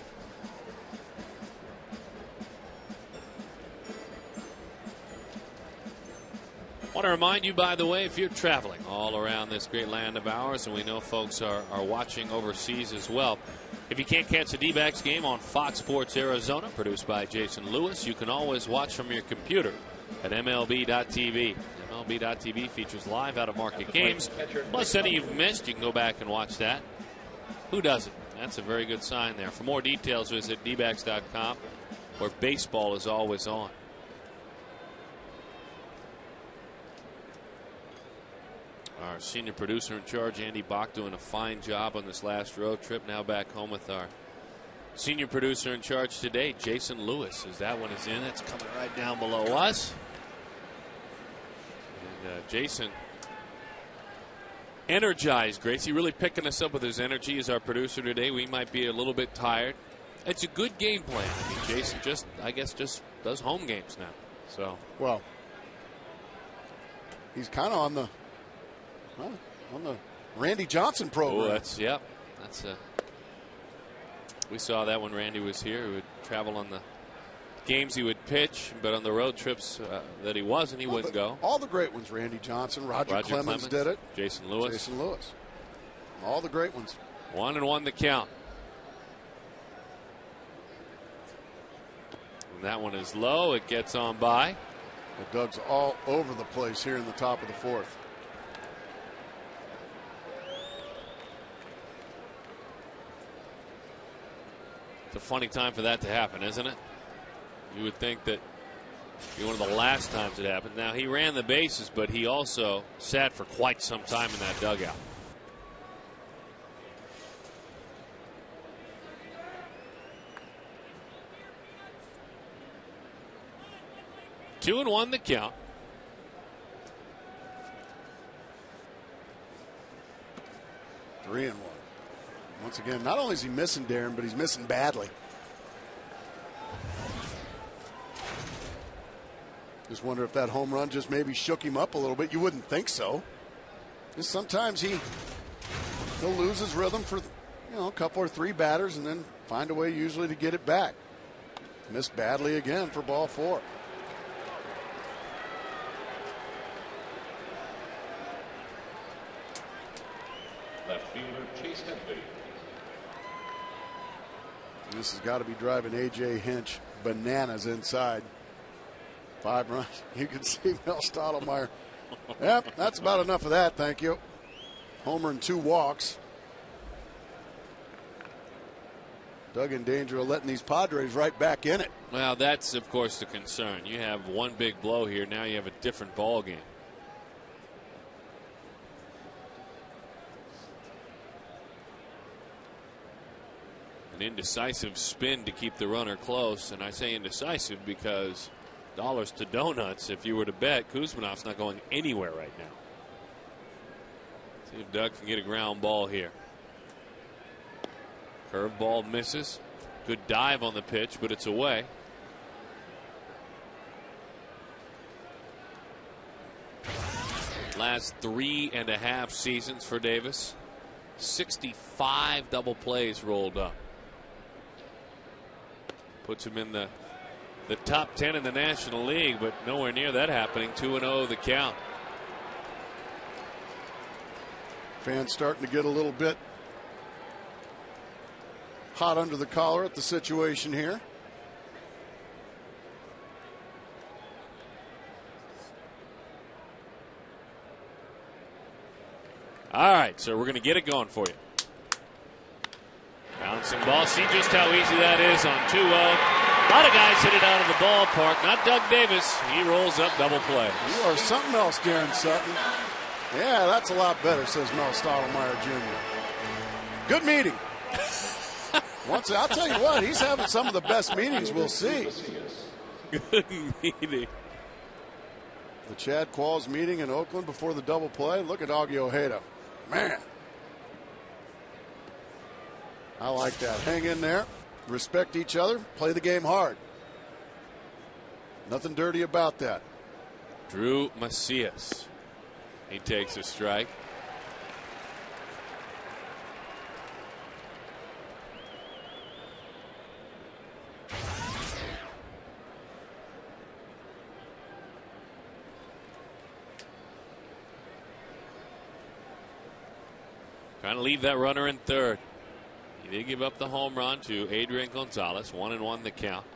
I want to remind you, by the way, if you're traveling all around this great land of ours, and we know folks are watching overseas as well, if you can't catch the D-backs game on Fox Sports Arizona, produced by Jason Lewis, you can always watch from your computer at MLB.tv. MLB.tv features live out-of-market games, plus any you've missed. You can go back and watch that. Who doesn't? That's a very good sign there. For more details, visit dbacks.com, where baseball is always on. Our senior producer in charge, Andy Bach, doing a fine job on this last road trip. Now back home with our senior producer in charge today, Jason Lewis. As that one is in, it's coming right down below us. And Jason, energized, Gracie, really picking us up with his energy as our producer today. We might be a little bit tired. It's a good game plan. I mean, Jason just does home games now. So, well, he's kind of on the Randy Johnson program. Oh, that's we saw that when Randy was here. He would travel on the games he would pitch, but on the road trips that he wasn't, he wouldn't go. All the great ones, Randy Johnson, Roger Clemens did it. Jason Lewis. All the great ones. 1-1 the count. And that one is low. It gets on by. Doug's all over the place here in the top of the 4th. It's a funny time for that to happen, isn't it? You would think that it'd be one of the last times it happened. Now, he ran the bases, but he also sat for quite some time in that dugout. Two and one the count. Three and one. Once again, not only is he missing Darren, but he's missing badly. Just wonder if that home run just maybe shook him up a little bit. You wouldn't think so. Just sometimes he'll lose his rhythm for a couple or 3 batters and then find a way usually to get it back. Missed badly again for ball 4. Left fielder Chase Headley. This has got to be driving A.J. Hinch bananas inside. 5 runs. You can see Mel Stottlemyre. Yep, that's about enough of that, thank you. Homer and 2 walks. Doug in danger of letting these Padres right back in it. Well, that's, of course, the concern. You have one big blow here. Now you have a different ball game. An indecisive spin to keep the runner close. And I say indecisive because dollars to donuts, if you were to bet, Kuzmanov's not going anywhere right now. See if Doug can get a ground ball here. Curveball misses. Good dive on the pitch, but it's away. Last 3.5 seasons for Davis. 65 double plays rolled up. Puts him in the top 10 in the National League, but nowhere near that happening. 2-0 the count. Fans starting to get a little bit hot under the collar at the situation here. All right, so we're going to get it going for you. Bouncing ball. See just how easy that is on 2-0. A lot of guys hit it out of the ballpark. Not Doug Davis. He rolls up double play. You are something else, Darren Sutton. Yeah, that's a lot better, says Mel Stottlemyre Jr. Good meeting. I'll tell you what, he's having some of the best meetings we'll see. Good meeting. The Chad Qualls meeting in Oakland before the double play. Look at Augie Ojeda. Man. I like that. Hang in there. Respect each other. Play the game hard. Nothing dirty about that. Drew Macias. He takes a strike. Trying to leave that runner in third. He did give up the home run to Adrian Gonzalez. 1-1 the count.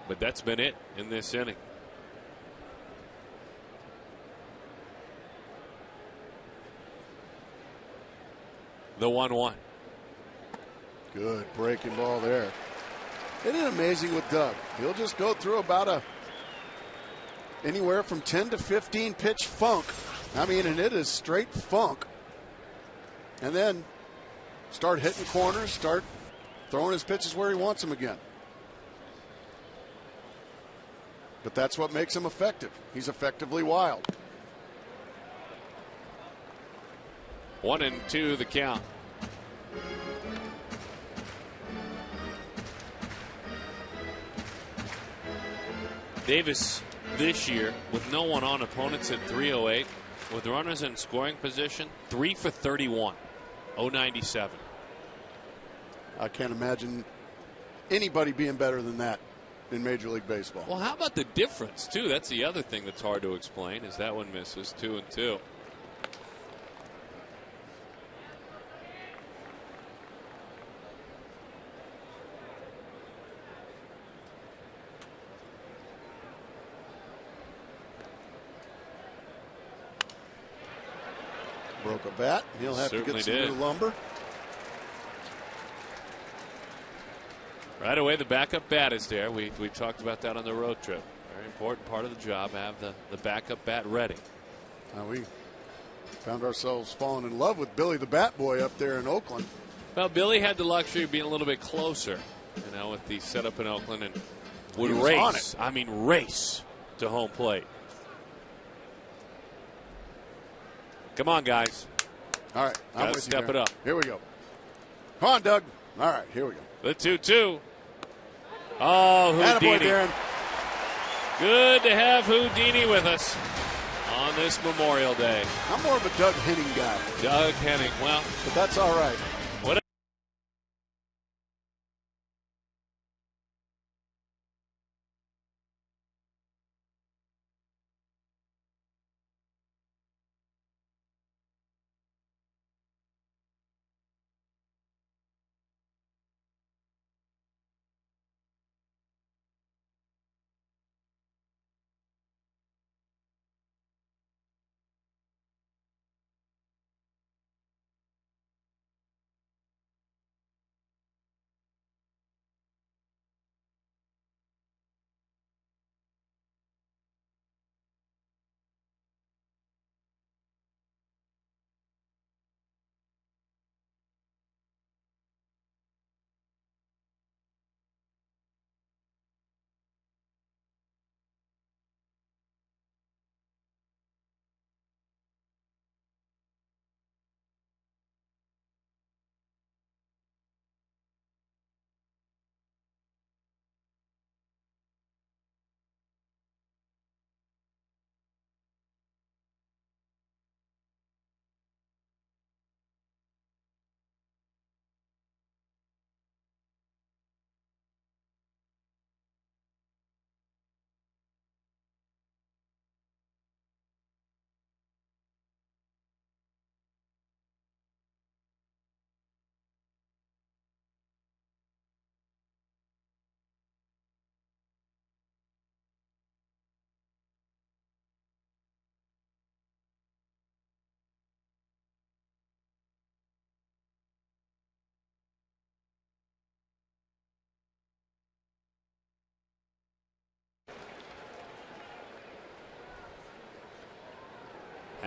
But that's been it in this inning. The 1-1. Good breaking ball there. Isn't it amazing with Doug? He'll just go through about anywhere from 10 to 15 pitch funk. I mean, and it is straight funk. And then start hitting corners, start throwing his pitches where he wants them again. But that's what makes him effective. He's effectively wild. 1-2 the count. Davis this year with no one on, opponents at 308, with runners in scoring position, 3 for 31, 097. I can't imagine anybody being better than that in Major League Baseball. Well, how about the difference too? That's the other thing that's hard to explain, is that one misses. 2-2. Broke a bat. He'll have to get some new lumber. Right away, the backup bat is there. We talked about that on the road trip. Very important part of the job, have the backup bat ready. We found ourselves falling in love with Billy the Bat Boy up there in Oakland. Well, Billy had the luxury of being a little bit closer, with the setup in Oakland, and would race. I mean, race to home plate. Come on, guys. All right. I'm with you. Step it up. Here we go. Come on, Doug. All right. Here we go. The 2-2. Oh, Houdini. Attaboy, Darren. Good to have Houdini with us on this Memorial Day. I'm more of a Doug Henning guy. Doug Henning. Well, but that's all right.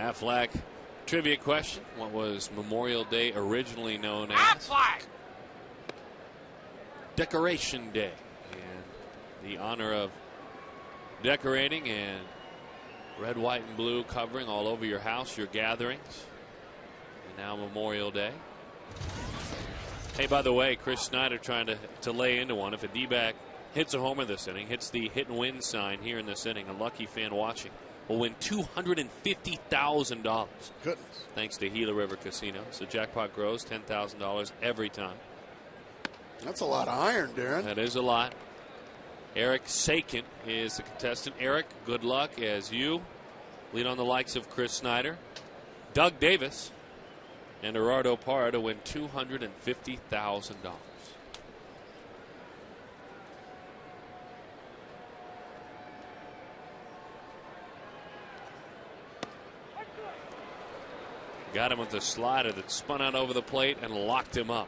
Aflac trivia question. What was Memorial Day originally known as? Aflac! Decoration Day. And the honor of decorating and red, white, and blue covering all over your house, your gatherings. And now Memorial Day. Hey, by the way, Chris Snyder trying to lay into one. If a D-back hits a homer this inning, hits the hit and win sign here in this inning, a lucky fan watching will win $250,000. Goodness. Thanks to Gila River Casino. So jackpot grows $10,000 every time. That's a lot of iron, Darren. That is a lot. Eric Sakin is the contestant. Eric, good luck as you lead on the likes of Chris Snyder, Doug Davis, and Gerardo Parra to win $250,000. Got him with the slider that spun out over the plate and locked him up.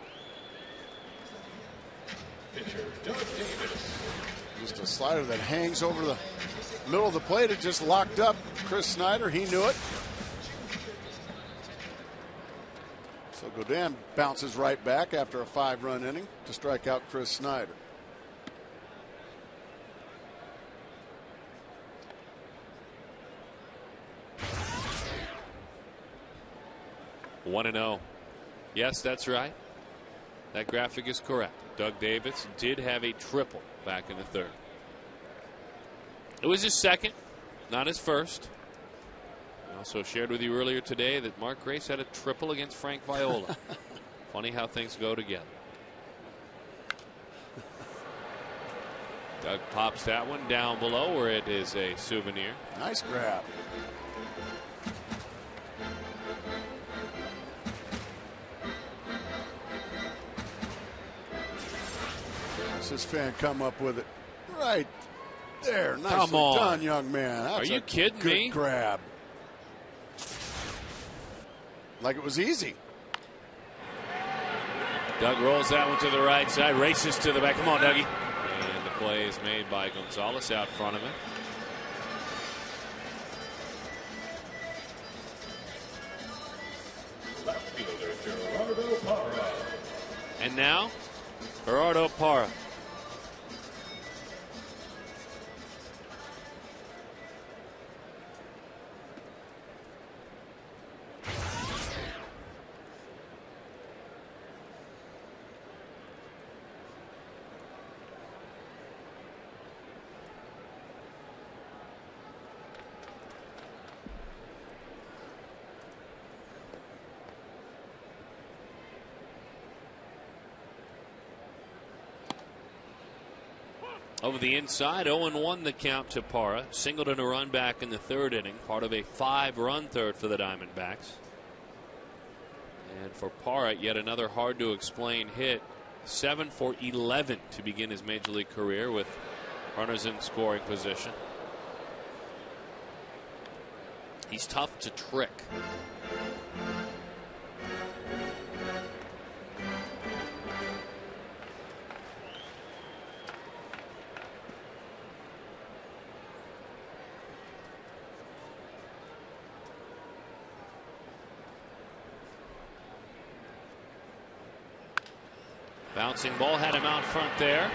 Pitcher Doug Davis. Just a slider that hangs over the middle of the plate. It just locked up Chris Snyder. He knew it. So Godin bounces right back after a 5-run inning to strike out Chris Snyder. One and 0. Yes, that's right. That graphic is correct. Doug Davis did have a triple back in the third. It was his second, not his first. I also shared with you earlier today that Mark Grace had a triple against Frank Viola. Funny how things go together. Doug pops that one down below where it is a souvenir. Nice grab. This fan come up with it right there. Nicely done, young man. That's Are you kidding me? Good grab. Like it was easy. Doug rolls that one to the right side, races to the back. Come on, Dougie. And the play is made by Gonzalez out front of him. Left fielder Gerardo Parra. And now, Gerardo Parra. Over the inside, 0-1 the count to Parra. Singled in a run back in the third inning, part of a 5-run third for the Diamondbacks. And for Parra, yet another hard to explain hit. 7 for 11 to begin his major league career with runners in scoring position. He's tough to trick. Bouncing ball had him out front there.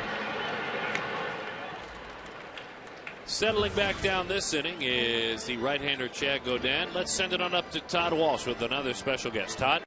Settling back down this inning is the right-hander Chad Godin. Let's send it on up to Todd Walsh with another special guest. Todd?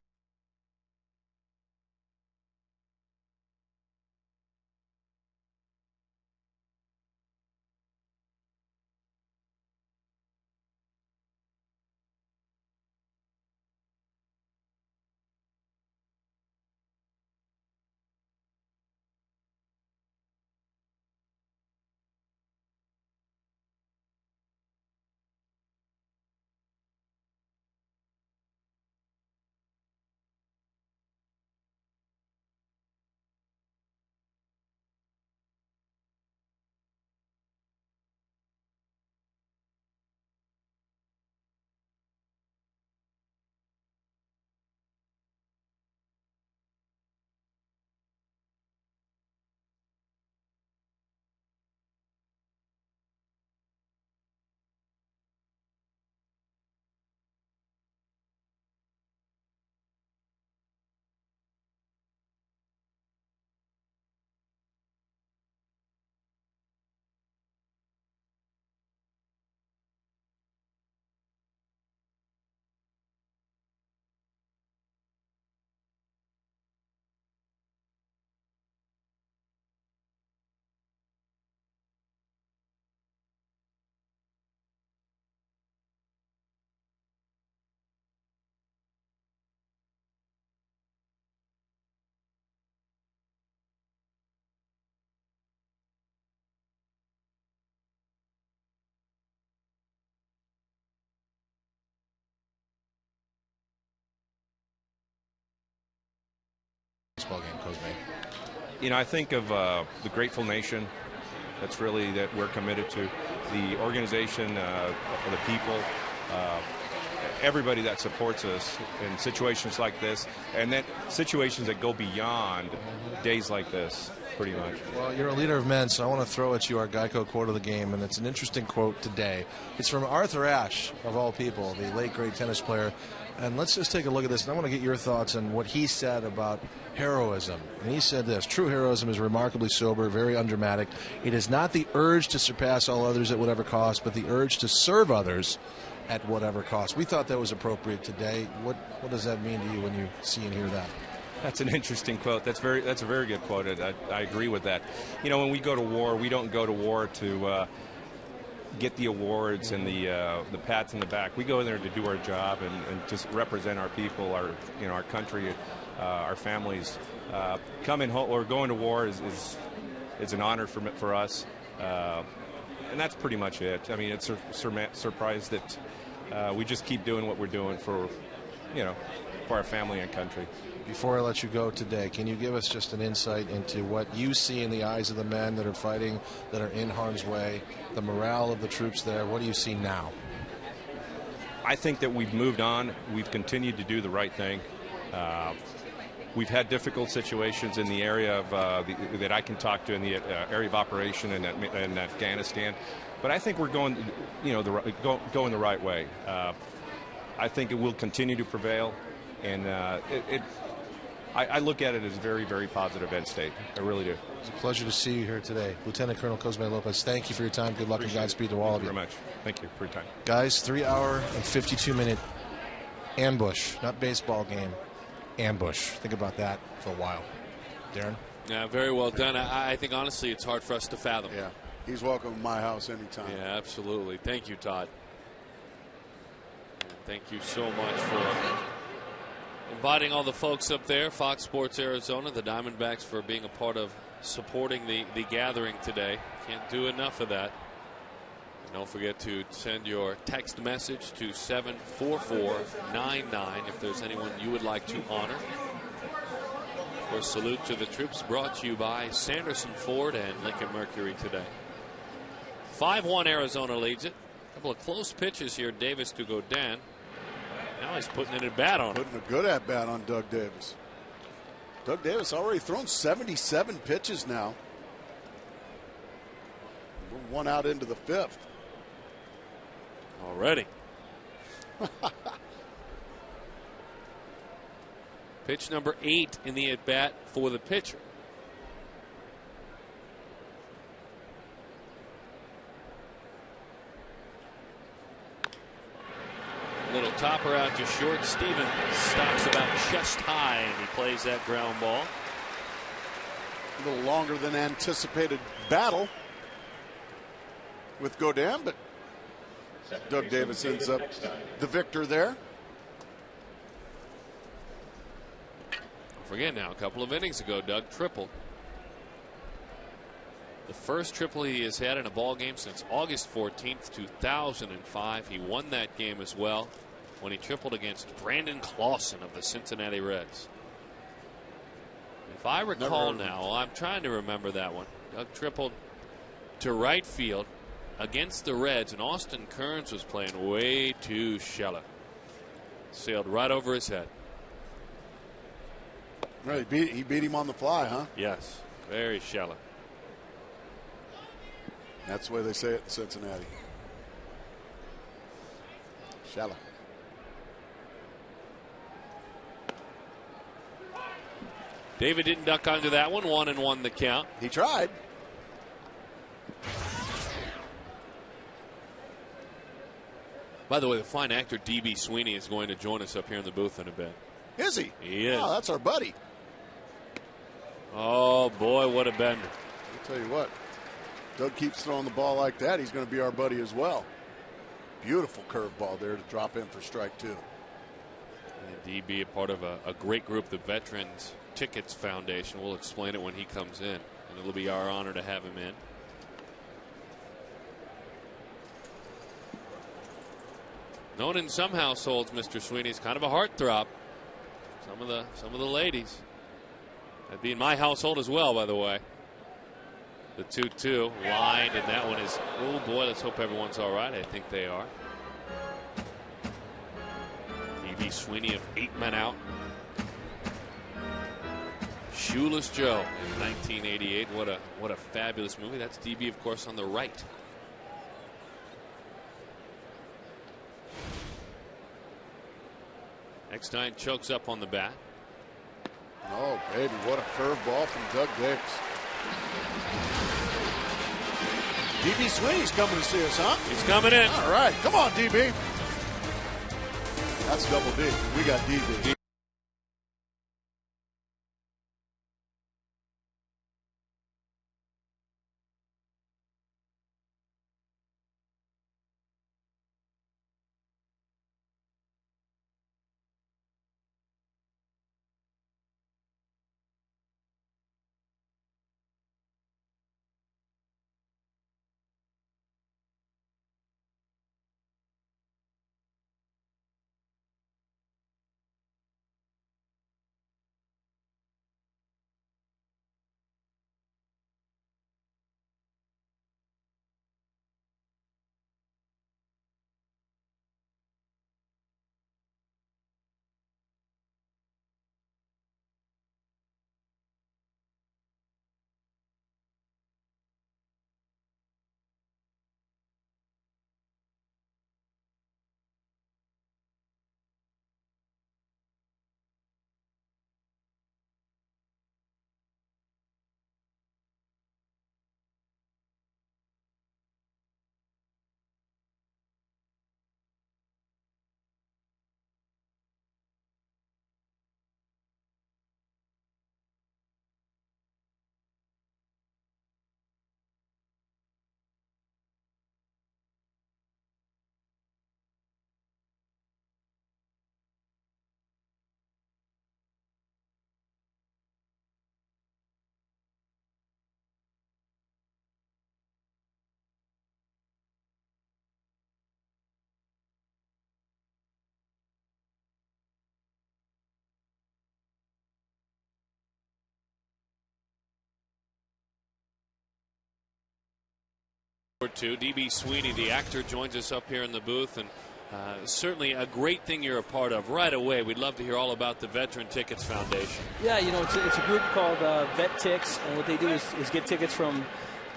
You know, I think of the Grateful Nation. That's really that we're committed to. The organization, for the people, everybody that supports us in situations like this, and then situations that go beyond days like this, pretty much. Well, you're a leader of men, so I want to throw at you our Geico quote of the game, and it's an interesting quote today. It's from Arthur Ashe, of all people, the late, great tennis player. And let's just take a look at this, and I want to get your thoughts on what he said about heroism. And he said this: true heroism is remarkably sober, very undramatic. It is not the urge to surpass all others at whatever cost, but the urge to serve others at whatever cost. We thought that was appropriate today. What does that mean to you when you see and hear that? That's an interesting quote. That's a very good quote. I agree with that. You know, when we go to war, we don't go to war to get the awards and the pats in the back. We go in there to do our job and just represent our people, our country, our families. Coming home or going to war is an honor for us, and that's pretty much it. I mean, it's surprised that we just keep doing what we're doing for our family and country. Before I let you go today, can you give us just an insight into what you see in the eyes of the men that are fighting, that are in harm's way, the morale of the troops there? What do you see now? I think that we've moved on. We've continued to do the right thing. We've had difficult situations in the area of that I can talk to in the area of operation in Afghanistan, but I think we're going, going the right way. I think it will continue to prevail, and I look at it as a very, very positive end state. I really do. It's a pleasure to see you here today. Lieutenant Colonel Cosme Lopez, thank you for your time. Good luck and Godspeed to all of you. Thank you very much. Thank you for your time. Guys, 3-hour and 52-minute ambush, not baseball game, ambush. Think about that for a while. Darren? Yeah, very well done. I think, honestly, it's hard for us to fathom. Yeah, he's welcome in my house anytime. Yeah, absolutely. Thank you, Todd. And thank you so much for inviting all the folks up there, Fox Sports Arizona, the Diamondbacks, for being a part of supporting the gathering today. Can't do enough of that. And don't forget to send your text message to 74499 if there's anyone you would like to honor. Of course, salute to the troops brought to you by Sanderson Ford and Lincoln Mercury today. 5-1 Arizona leads it. A couple of close pitches here. Davis to Godin. Now he's putting in a bat on him. Putting a good at bat on Doug Davis. Doug Davis already thrown 77 pitches now. We're one out into the fifth. Already. Pitch number 8 in the at bat for the pitcher. Little topper out to short. Stevens stops about chest high, and he plays that ground ball. A little longer than anticipated battle with Godin, but Doug Davis ends up the victor there. Don't forget now, a couple of innings ago, Doug tripled. The first triple he has had in a ball game since August 14th, 2005. He won that game as well when he tripled against Brandon Clausen of the Cincinnati Reds. If I recall now, I'm trying to remember that one. Doug tripled to right field against the Reds, and Austin Kearns was playing way too shallow. Sailed right over his head. Right, he beat him on the fly, huh? Yes, very shallow. That's the way they say it in Cincinnati. Shallow. David didn't duck onto that one. 1-1 the count. He tried. By the way, the fine actor D.B. Sweeney is going to join us up here in the booth in a bit. Is he? He is. Oh, that's our buddy. Oh, boy, what a bender. I'll tell you what. Doug keeps throwing the ball like that, he's going to be our buddy as well. Beautiful curveball there to drop in for strike 2. And DB, a part of a great group, the Veterans Tickets Foundation. We'll explain it when he comes in, and it'll be our honor to have him in. Known in some households, Mr. Sweeney's kind of a heartthrob. Some of the ladies. That'd be in my household as well, by the way. The 2-2 line, and that one is, oh boy, let's hope everyone's all right. I think they are. D.B. Sweeney of 8 men out. Shoeless Joe in 1988. What a fabulous movie. That's DB, of course, on the right. X9 chokes up on the bat. Oh, baby, what a curveball from Doug Davis. DB Sweeney's coming to see us, huh? He's coming in. All right, come on, DB. That's double D. We got DB. DB Sweeney, the actor, joins us up here in the booth, and certainly a great thing you're a part of. Right away, we'd love to hear all about the Veteran Tickets Foundation. Yeah, you know, it's a group called Vet Tix, and what they do is get tickets from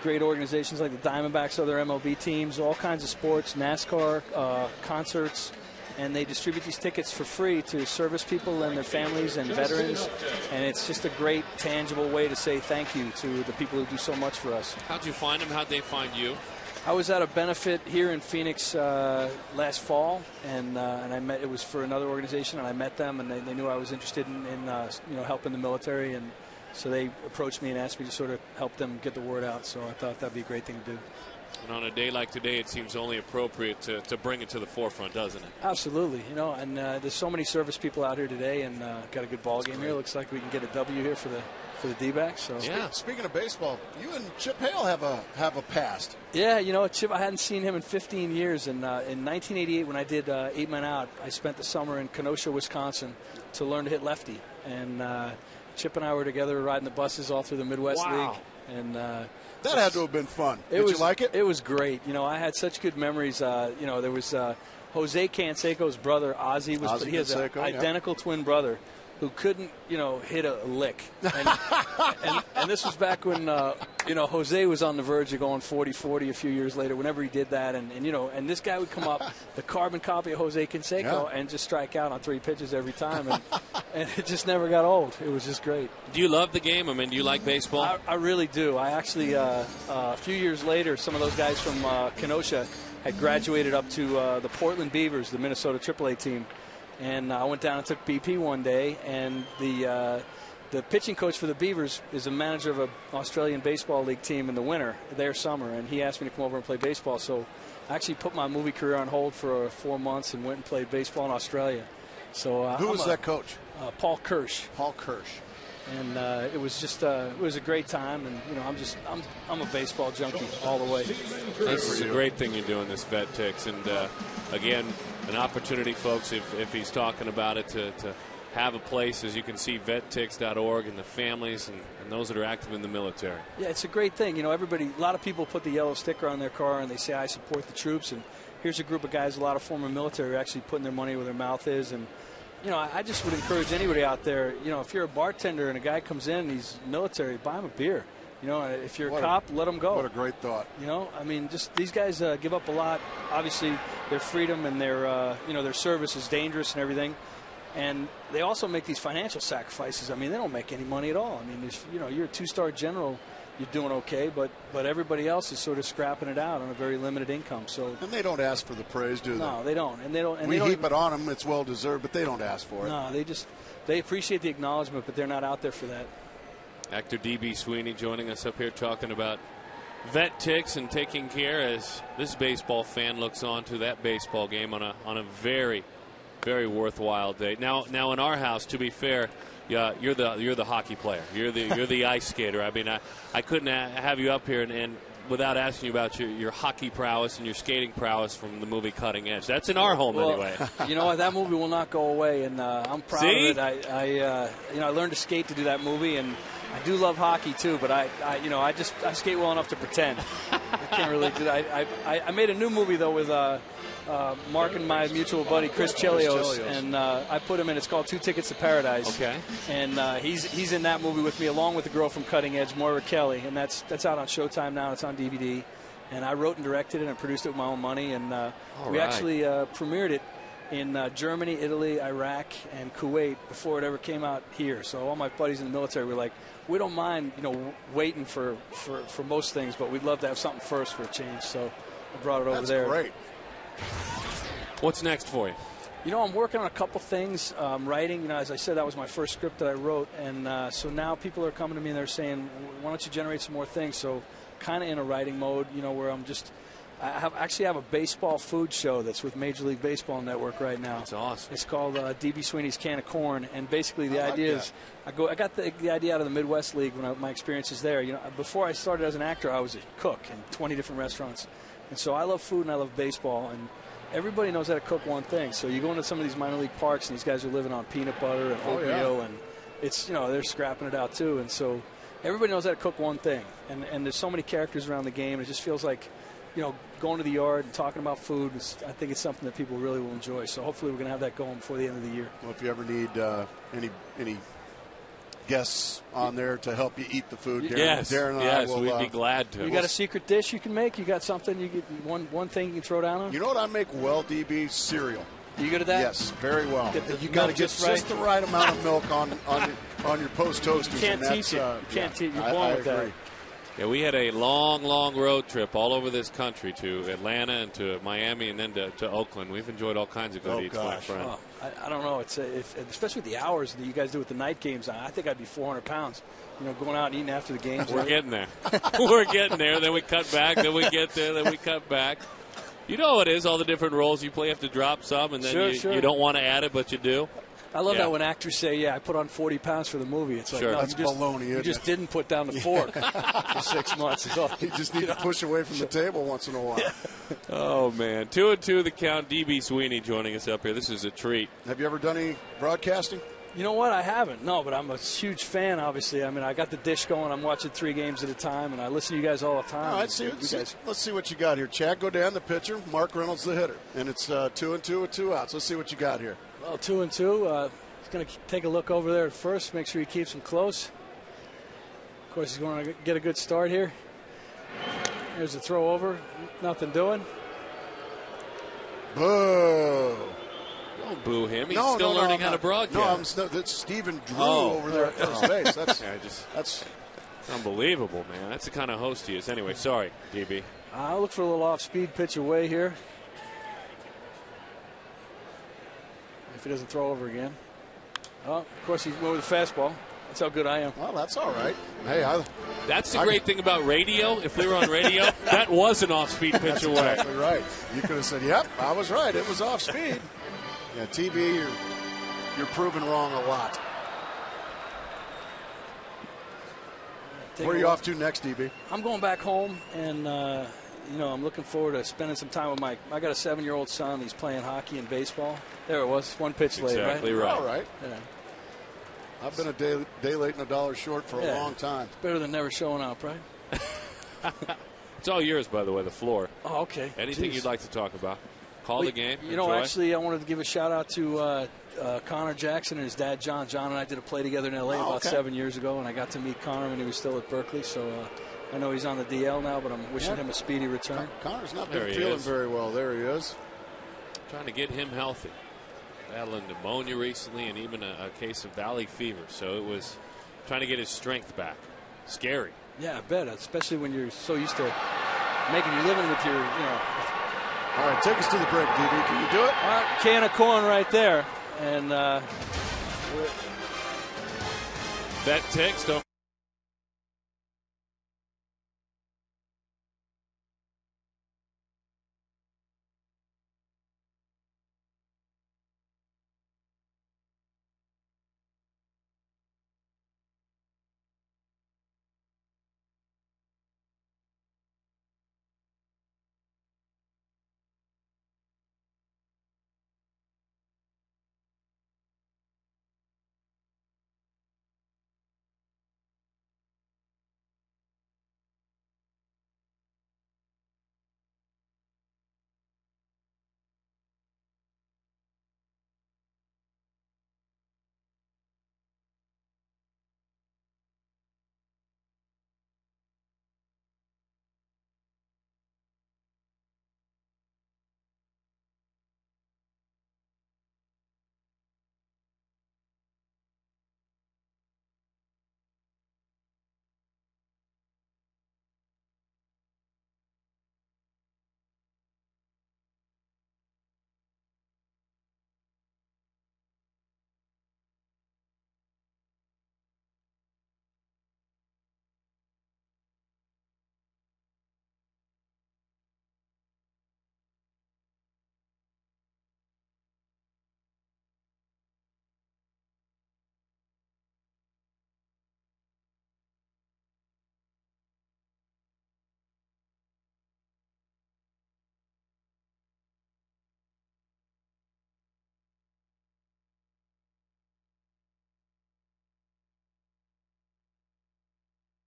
great organizations like the Diamondbacks, other MLB teams, all kinds of sports, NASCAR, concerts, and they distribute these tickets for free to service people and their families and veterans, and it's just a great, tangible way to say thank you to the people who do so much for us. How'd you find them? How'd they find you? I was at a benefit here in Phoenix last fall, and I met. It was for another organization, and I met them, and they knew I was interested in you know, helping the military, and so they approached me and asked me to sort of help them get the word out. So I thought that'd be a great thing to do. And on a day like today, it seems only appropriate to bring it to the forefront, doesn't it? Absolutely. You know, and there's so many service people out here today, and got a good ball game here. Looks like we can get a W here for the D-backs. So yeah. Speaking of baseball, you and Chip Hale have a past. Yeah, you know, Chip, I hadn't seen him in 15 years, and in 1988 when I did 8 Men Out, I spent the summer in Kenosha, Wisconsin, to learn to hit lefty, and Chip and I were together riding the buses all through the Midwest League, and that had to have been fun. Did you like it? It was great. You know, I had such good memories. You know, there was Jose Canseco's brother, Ozzie. He has an identical twin brother who couldn't, you know, hit a lick. And this was back when, you know, Jose was on the verge of going 40-40 a few years later, whenever he did that. And you know, and this guy would come up, the carbon copy of Jose Canseco, and just strike out on 3 pitches every time. And it just never got old. It was just great. Do you love the game? I mean, do you like baseball? I really do. I actually, a few years later, some of those guys from Kenosha had graduated up to the Portland Beavers, the Minnesota AAA team. And I went down and took BP one day, and the pitching coach for the Beavers is a manager of an Australian baseball league team in the winter, their summer, and he asked me to come over and play baseball. So I actually put my movie career on hold for 4 months and went and played baseball in Australia. So who was that coach? Paul Kirsch. Paul Kirsch. And it was just it was a great time, and you know, I'm a baseball junkie all the way. This is a great thing you're doing, this Vet Tix, and again, an opportunity, folks, if he's talking about it, to have a place, as you can see, vettix.org, and the families and those that are active in the military. Yeah, it's a great thing. You know, a lot of people put the yellow sticker on their car and they say, I support the troops. And here's a group of guys, a lot of former military, are actually putting their money where their mouth is. And, you know, I just would encourage anybody out there, you know, if you're a bartender and a guy comes in and he's military, buy him a beer. You know, if you're a cop, let them go. What a great thought. You know, I mean, just these guys give up a lot. Obviously, their freedom and their, you know, their service is dangerous and everything. And they also make these financial sacrifices. I mean, they don't make any money at all. I mean, if, you know, you're a 2-star general, you're doing okay, but everybody else is sort of scrapping it out on a very limited income. So, and they don't ask for the praise, do they? No, they don't. And they don't. And we they don't heap it on them; it's well deserved, but they don't ask for it. No, they appreciate the acknowledgement, but they're not out there for that. Actor D.B. Sweeney joining us up here talking about VetTix and taking care as this baseball fan looks on to that baseball game on a very, very worthwhile day. Now in our house, to be fair, yeah, you're the hockey player. You're the ice skater. I mean, I couldn't have you up here and without asking you about your hockey prowess and your skating prowess from the movie Cutting Edge. That's in our home anyway. You know what? That movie will not go away, and I'm proud of it. I learned to skate to do that movie, and I do love hockey too. But I skate well enough to pretend. I can't really do that. I made a new movie though with Mark and my mutual buddy Chris Chelios, and I put him in. It's called 2 Tickets to Paradise. Okay. And he's in that movie with me, along with the girl from Cutting Edge, Moira Kelly, and that's out on Showtime now. It's on DVD, and I wrote and directed it and produced it with my own money, and we actually premiered it in Germany, Italy, Iraq, and Kuwait before it ever came out here. So all my buddies in the military were like, we don't mind, waiting for most things, but we'd love to have something first for a change. So I brought it over there. That's great. What's next for you? I'm working on a couple things. Writing, as I said, that was my first script that I wrote. And so now people are coming to me and they're saying, why don't you generate some more things? So kind of in a writing mode, where I actually have a baseball food show that's with Major League Baseball Network right now. That's awesome. It's called D.B. Sweeney's Can of Corn. And basically the idea is I got the idea out of the Midwest League when my experiences there. Before I started as an actor, I was a cook in 20 different restaurants. And so I love food and I love baseball, and everybody knows how to cook one thing. So you go into some of these minor league parks and these guys are living on peanut butter and oatmeal, and it's, they're scrapping it out too. And so everybody knows how to cook one thing. And there's so many characters around the game. It just feels like, going to the yard and talking about food, I think it's something that people really will enjoy. So hopefully we're going to have that going before the end of the year. Well, if you ever need any guests on there to help you eat the food, Darren and I will, we'd be glad to. You got a secret dish you can make? You got something you get one thing you can throw down on? You know what I make well, DB? Cereal. You good at that? Yes, very well. You got to get just the right amount of milk on your post toasters. You can't teach it. You can't teach. You're born with that. Yeah, we had a long, long road trip all over this country to Atlanta and to Miami and then to Oakland. We've enjoyed all kinds of good eats, my friend. Oh, I don't know. It's especially with the hours that you guys do with the night games. I think I'd be 400 pounds. Going out and eating after the games. We're getting there. We're getting there. Then we cut back. Then we get there. Then we cut back. You know how it is. All the different roles you play, you have to drop some, and then you don't want to add it, but you do. I love that when actors say, I put on 40 pounds for the movie. It's like, no, that's baloney. You just didn't put down the fork for 6 months. You just need to push away from the table once in a while. Oh, man. 2-2 the count. D.B. Sweeney joining us up here. This is a treat. Have you ever done any broadcasting? You know what? I haven't. No, but I'm a huge fan, obviously. I mean, I got the dish going. I'm watching 3 games at a time, and I listen to you guys all the time. All right, let's see what you got here. Chad Godin, the pitcher. Mark Reynolds, the hitter. And it's 2-2 with 2 outs. Let's see what you got here. Well, 2-2. He's going to take a look over there at first, make sure he keeps him close. Of course, he's going to get a good start here. Here's a throw over. Nothing doing. Boo. Don't boo him. He's still learning how to broadcast. No, that's Stephen Drew over there at first base. That's unbelievable, man. That's the kind of host he is. Anyway, sorry, DB. I'll look for a little off-speed pitch away here. If he doesn't throw over again. Oh, of course, he's going with a fastball. That's how good I am. Well, that's all right. Hey, that's the great thing about radio. If we were on radio, that was an off-speed pitch that's away. Exactly right. You could have said, yep, I was right. It was off-speed. Yeah, TB, you're proven wrong a lot. Where are you off to next, DB? I'm going back home, and I'm looking forward to spending some time with I got a 7-year-old son. He's playing hockey and baseball. There it was, one pitch later. Exactly right. All right. Yeah. I've been a day late and a dollar short for a long time. It's better than never showing up, right? It's all yours, by the way, the floor. Oh, okay. Anything you'd like to talk about? Call the game. You know, actually, I wanted to give a shout-out to Connor Jackson and his dad, John. John and I did a play together in L.A. about 7 years ago, and I got to meet Connor when he was still at Berkeley. So I know he's on the DL now, but I'm wishing him a speedy return. Connor's not been feeling very well. There he is. Trying to get him healthy. Battling pneumonia recently and even a case of valley fever. So it was trying to get his strength back. Scary. Yeah, I bet, especially when you're so used to making your living with your, All right, take us to the break, DB. Can you do it? All right, can of corn right there. And Bet ticks. Don't.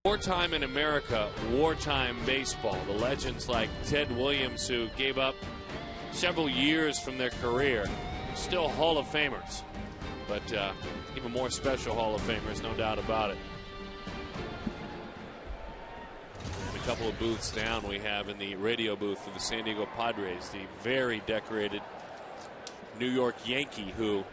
Wartime in America, wartime baseball. The legends like Ted Williams, who gave up several years from their career, still Hall of Famers. But even more special Hall of Famers, no doubt about it. And a couple of booths down, we have in the radio booth for the San Diego Padres, the very decorated New York Yankee who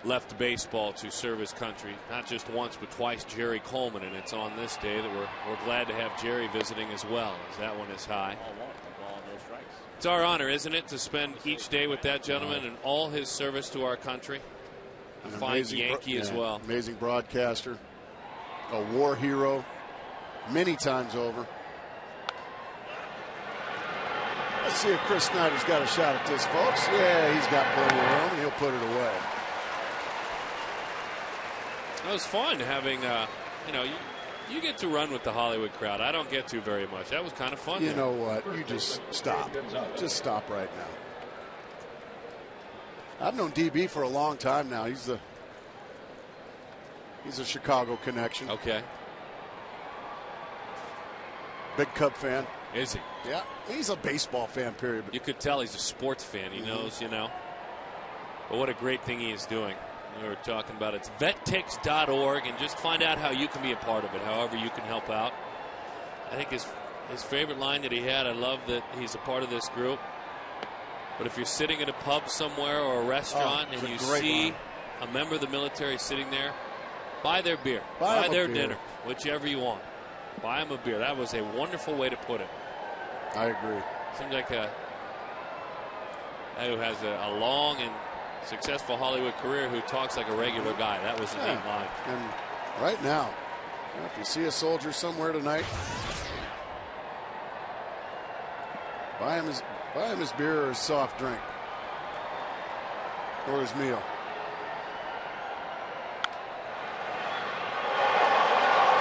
left baseball to serve his country, not just once but twice, Jerry Coleman, and it's on this day that we're glad to have Jerry visiting as well, as that one is high. It's our honor, isn't it, to spend each day with that gentleman and all his service to our country. A fine Yankee as well. Amazing broadcaster, a war hero, many times over. Let's see if Chris Snyder's got a shot at this, folks. Yeah, he's got plenty of room, and he'll put it away. It was fun having, you get to run with the Hollywood crowd. I don't get to very much. That was kind of fun. You know what? You just stop. Just stop right now. I've known DB for a long time now. He's a Chicago connection. Okay. Big Cub fan. Is he? Yeah. He's a baseball fan, period. You could tell he's a sports fan. He knows, But what a great thing he is doing. We were talking about it's vettix.org, and just find out how you can be a part of it, however you can help out. I think his favorite line that he had, I love that he's a part of this group. But if you're sitting at a pub somewhere or a restaurant and you see a member of the military sitting there, buy their beer, buy their dinner, whichever you want. Buy them a beer. That was a wonderful way to put it. I agree. Seems like a guy who has a long and successful Hollywood career who talks like a regular guy. That was a neat line. And right now, if you see a soldier somewhere tonight, buy him his beer or his soft drink or his meal.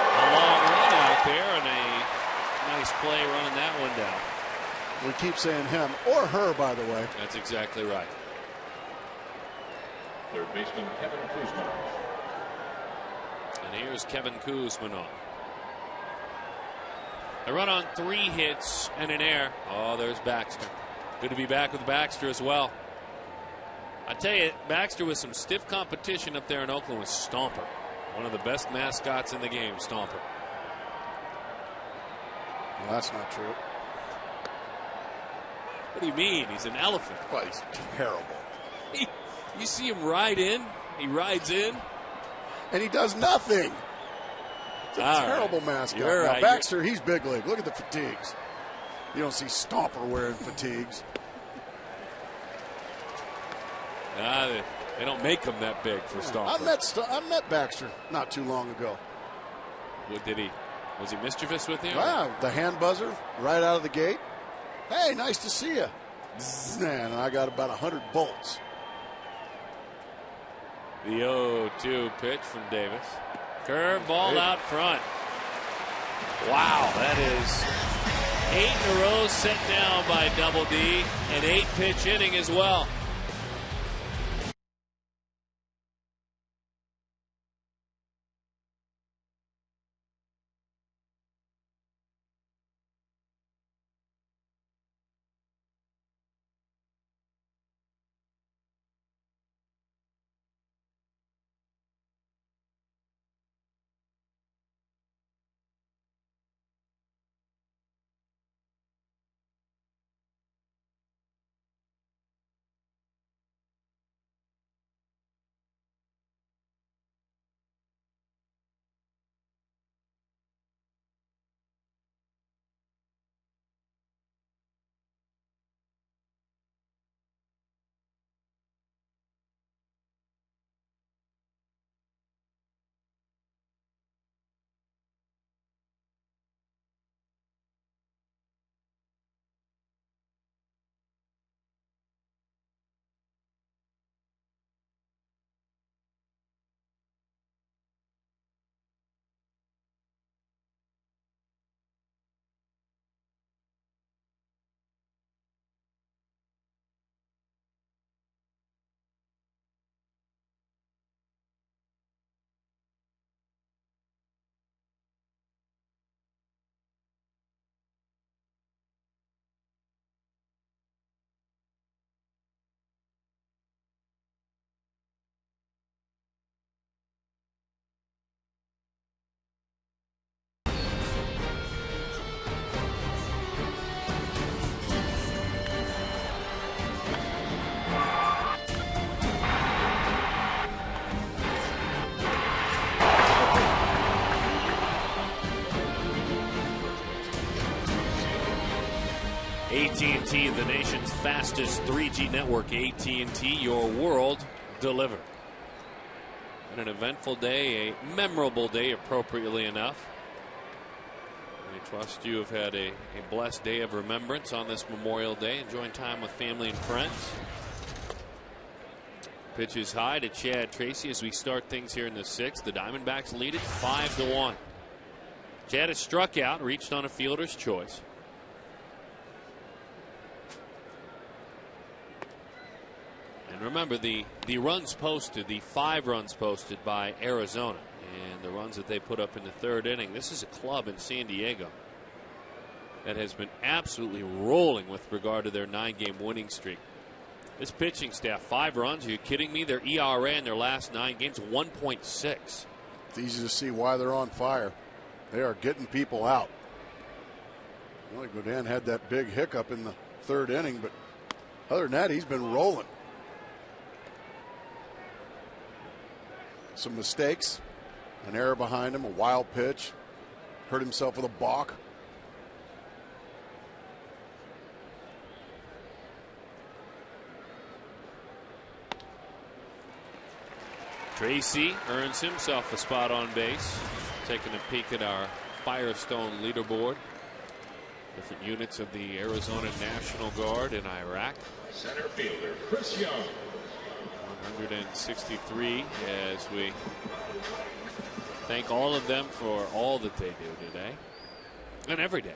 A long run out there and a nice play running that one down. We keep saying him or her, by the way. That's exactly right. Third baseman Kevin Kuzma. And here's Kevin Kuzmanov. A run on 3 hits and an error. Oh, there's Baxter. Good to be back with Baxter as well. I tell you, Baxter with some stiff competition up there in Oakland with Stomper. One of the best mascots in the game, Stomper. Well, that's not true. What do you mean? He's an elephant. Well, he's terrible. You see him ride in. He rides in. And he does nothing. It's a terrible right. mascot. You're Now, right. Baxter, he's big league. Look at the fatigues. You don't see Stomper wearing fatigues. They don't make him that big for Stomper. I met Baxter not too long ago. What did he? Was he mischievous with you? Wow, the hand buzzer right out of the gate. Hey, nice to see you. Man, and I got about 100 bolts. The 0-2 pitch from Davis. Curveball out front. Wow, that is 8 in a row set down by Double D. An 8-pitch inning as well. AT&T, the nation's fastest 3G network. AT&T, your world delivered. And an eventful day, a memorable day, appropriately enough. I trust you have had a blessed day of remembrance on this Memorial Day, enjoying time with family and friends. Pitch is high to Chad Tracy as we start things here in the 6th. The Diamondbacks lead it 5-1. Chad has struck out, reached on a fielder's choice. And remember, the runs posted, the 5 runs posted by Arizona, and the runs that they put up in the 3rd inning. This is a club in San Diego that has been absolutely rolling with regard to their 9-game winning streak. This pitching staff, 5 runs. Are you kidding me? Their ERA in their last 9 games, 1.6. It's easy to see why they're on fire. They are getting people out. Well, Godin had that big hiccup in the 3rd inning, but other than that, he's been rolling. Some mistakes, an error behind him, a wild pitch, hurt himself with a balk. Tracy earns himself a spot on base. Taking a peek at our Firestone leaderboard. Different units of the Arizona National Guard in Iraq. Center fielder Chris Young. 163 as we thank all of them for all that they do today and every day.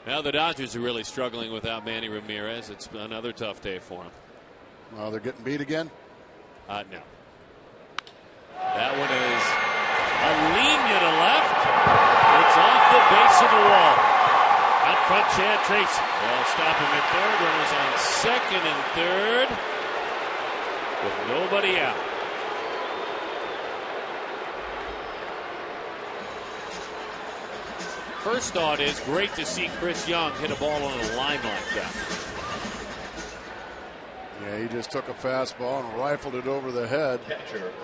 Now the Dodgers are really struggling without Manny Ramirez. It's another tough day for them. Well, they're getting beat again? No. front, Chad Tracy. They'll stop him at third. Runners on second and third with nobody out. First thought is great to see Chris Young hit a ball on a line like that. Yeah, he just took a fastball and rifled it over the head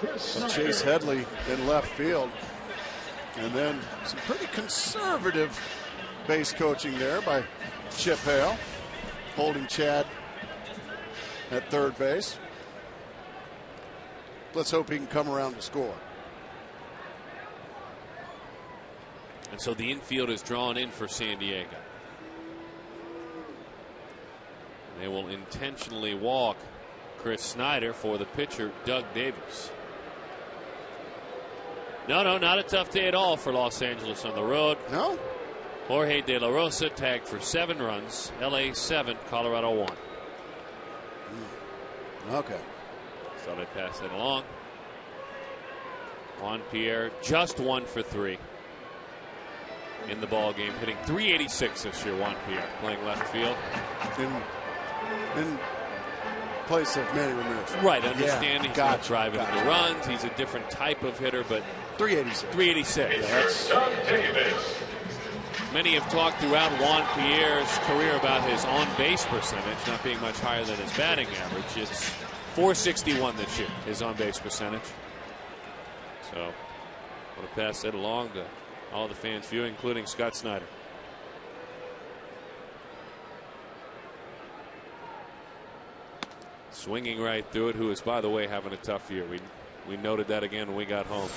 of Chase Headley in left field. And then some pretty conservative base coaching there by Chip Hale, holding Chad at third base. Let's hope he can come around to score. And so the infield is drawn in for San Diego. They will intentionally walk Chris Snyder for the pitcher, Doug Davis. No, not a tough day at all for Los Angeles on the road. No? Jorge De La Rosa tagged for 7 runs. LA 7, Colorado 1. Okay. So they pass that along. Juan Pierre just 1 for 3 in the ball game, hitting .386 this year. Juan Pierre playing left field in place of Manny Ramirez. Right, understanding he's not Gotcha. driving the runs. He's a different type of hitter, but 386. 386. That's, Doug Davis. many have talked throughout Juan Pierre's career about his on-base percentage not being much higher than his batting average. It's .461 this year, his on-base percentage. So, I want to pass that along to all the fans viewing, including Scott Snyder. Swinging right through it, who is, by the way, having a tough year. We noted that again when we got home.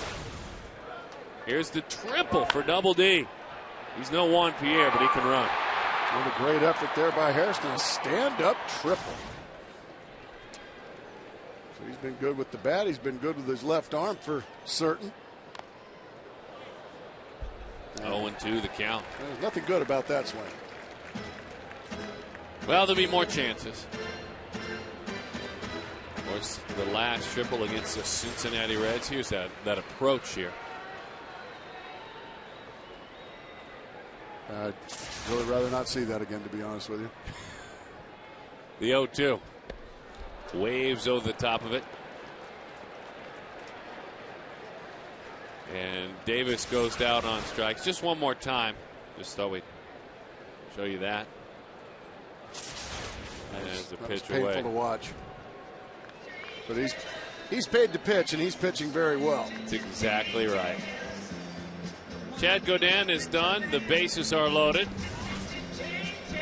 Here's the triple for Double D. He's no Juan Pierre, but he can run. What a great effort there by Hairston. A stand-up triple. So he's been good with the bat. He's been good with his left arm for certain. 0-2 the count. There's nothing good about that swing. Well, there'll be more chances. Of course, the last triple against the Cincinnati Reds. Here's that approach here. I'd really rather not see that again, to be honest with you. The 0-2. Waves over the top of it. And Davis goes down on strikes. Just one more time. Just thought we'd show you that. As the pitch painful away. to watch. But he's paid to pitch, and he's pitching very well. That's exactly right. Chad Godin is done. The bases are loaded.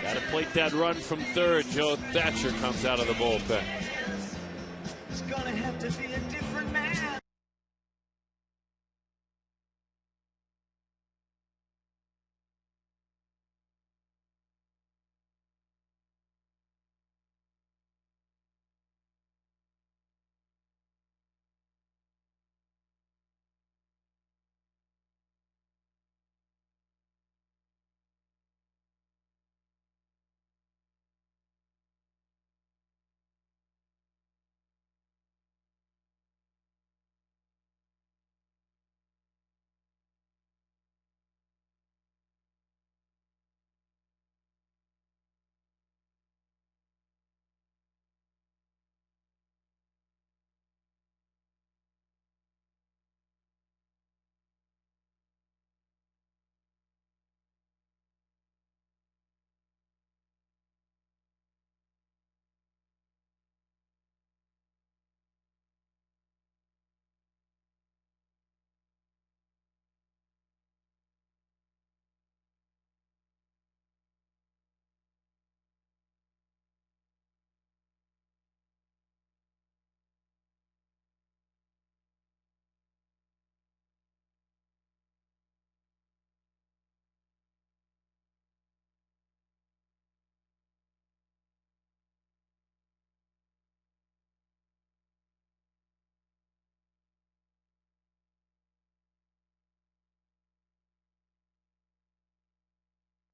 Got to plate that run from third. Joe Thatcher comes out of the bullpen. It's gonna have to be a different man.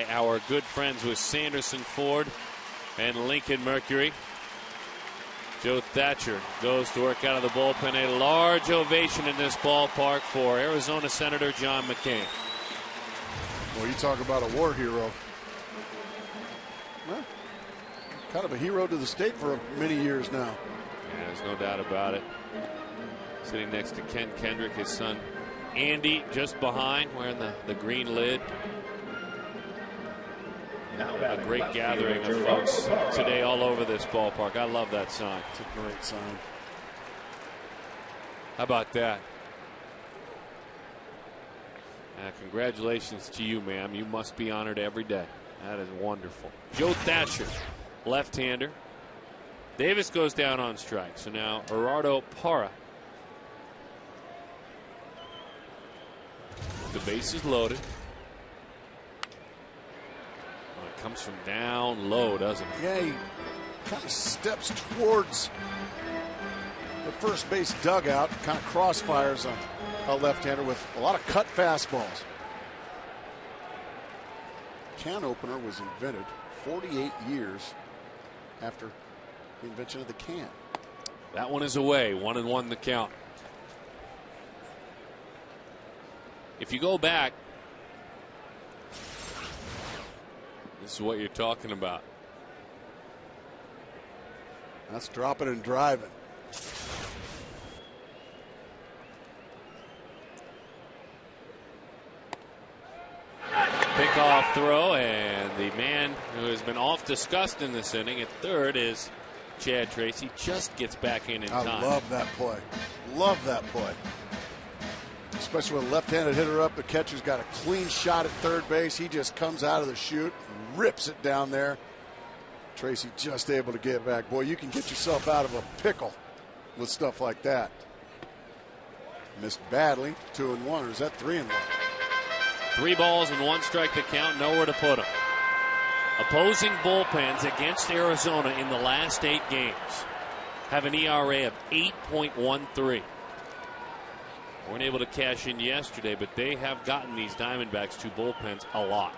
Our good friends with Sanderson Ford and Lincoln Mercury. Joe Thatcher goes to work out of the bullpen. A large ovation in this ballpark for Arizona Senator John McCain. Well, you talk about a war hero. Well, kind of a hero to the state for many years now. Yeah, there's no doubt about it. Sitting next to Ken Kendrick, his son Andy, just behind, wearing the green lid. A great gathering of folks today all over this ballpark. I love that sign. It's a great sign. How about that? Congratulations to you, ma'am. You must be honored every day. That is wonderful. Joe Thatcher, left-hander. Davis goes down on strike. So now Gerardo Parra. The base is loaded. Oh, it comes from down low, doesn't it? Yeah, he kind of steps towards the first base dugout, kind of crossfires a left-hander with a lot of cut fastballs. Can opener was invented 48 years after the invention of the can. That one is away. 1-1 the count. If you go back, this is what you're talking about. That's dropping and driving. Pickoff throw, and the man who has been off discussed in this inning at third is Chad Tracy. Just gets back in time. I love that play. Love that play. Especially with a left-handed hitter up, the catcher's got a clean shot at third base. He just comes out of the chute, rips it down there. Tracy just able to get back. Boy, you can get yourself out of a pickle with stuff like that. Missed badly. 2-1, or is that 3-1? 3 balls and 1 strike to count. Nowhere to put them. Opposing bullpens against Arizona in the last 8 games have an ERA of 8.13. Weren't able to cash in yesterday, but they have gotten these Diamondbacks to bullpens a lot.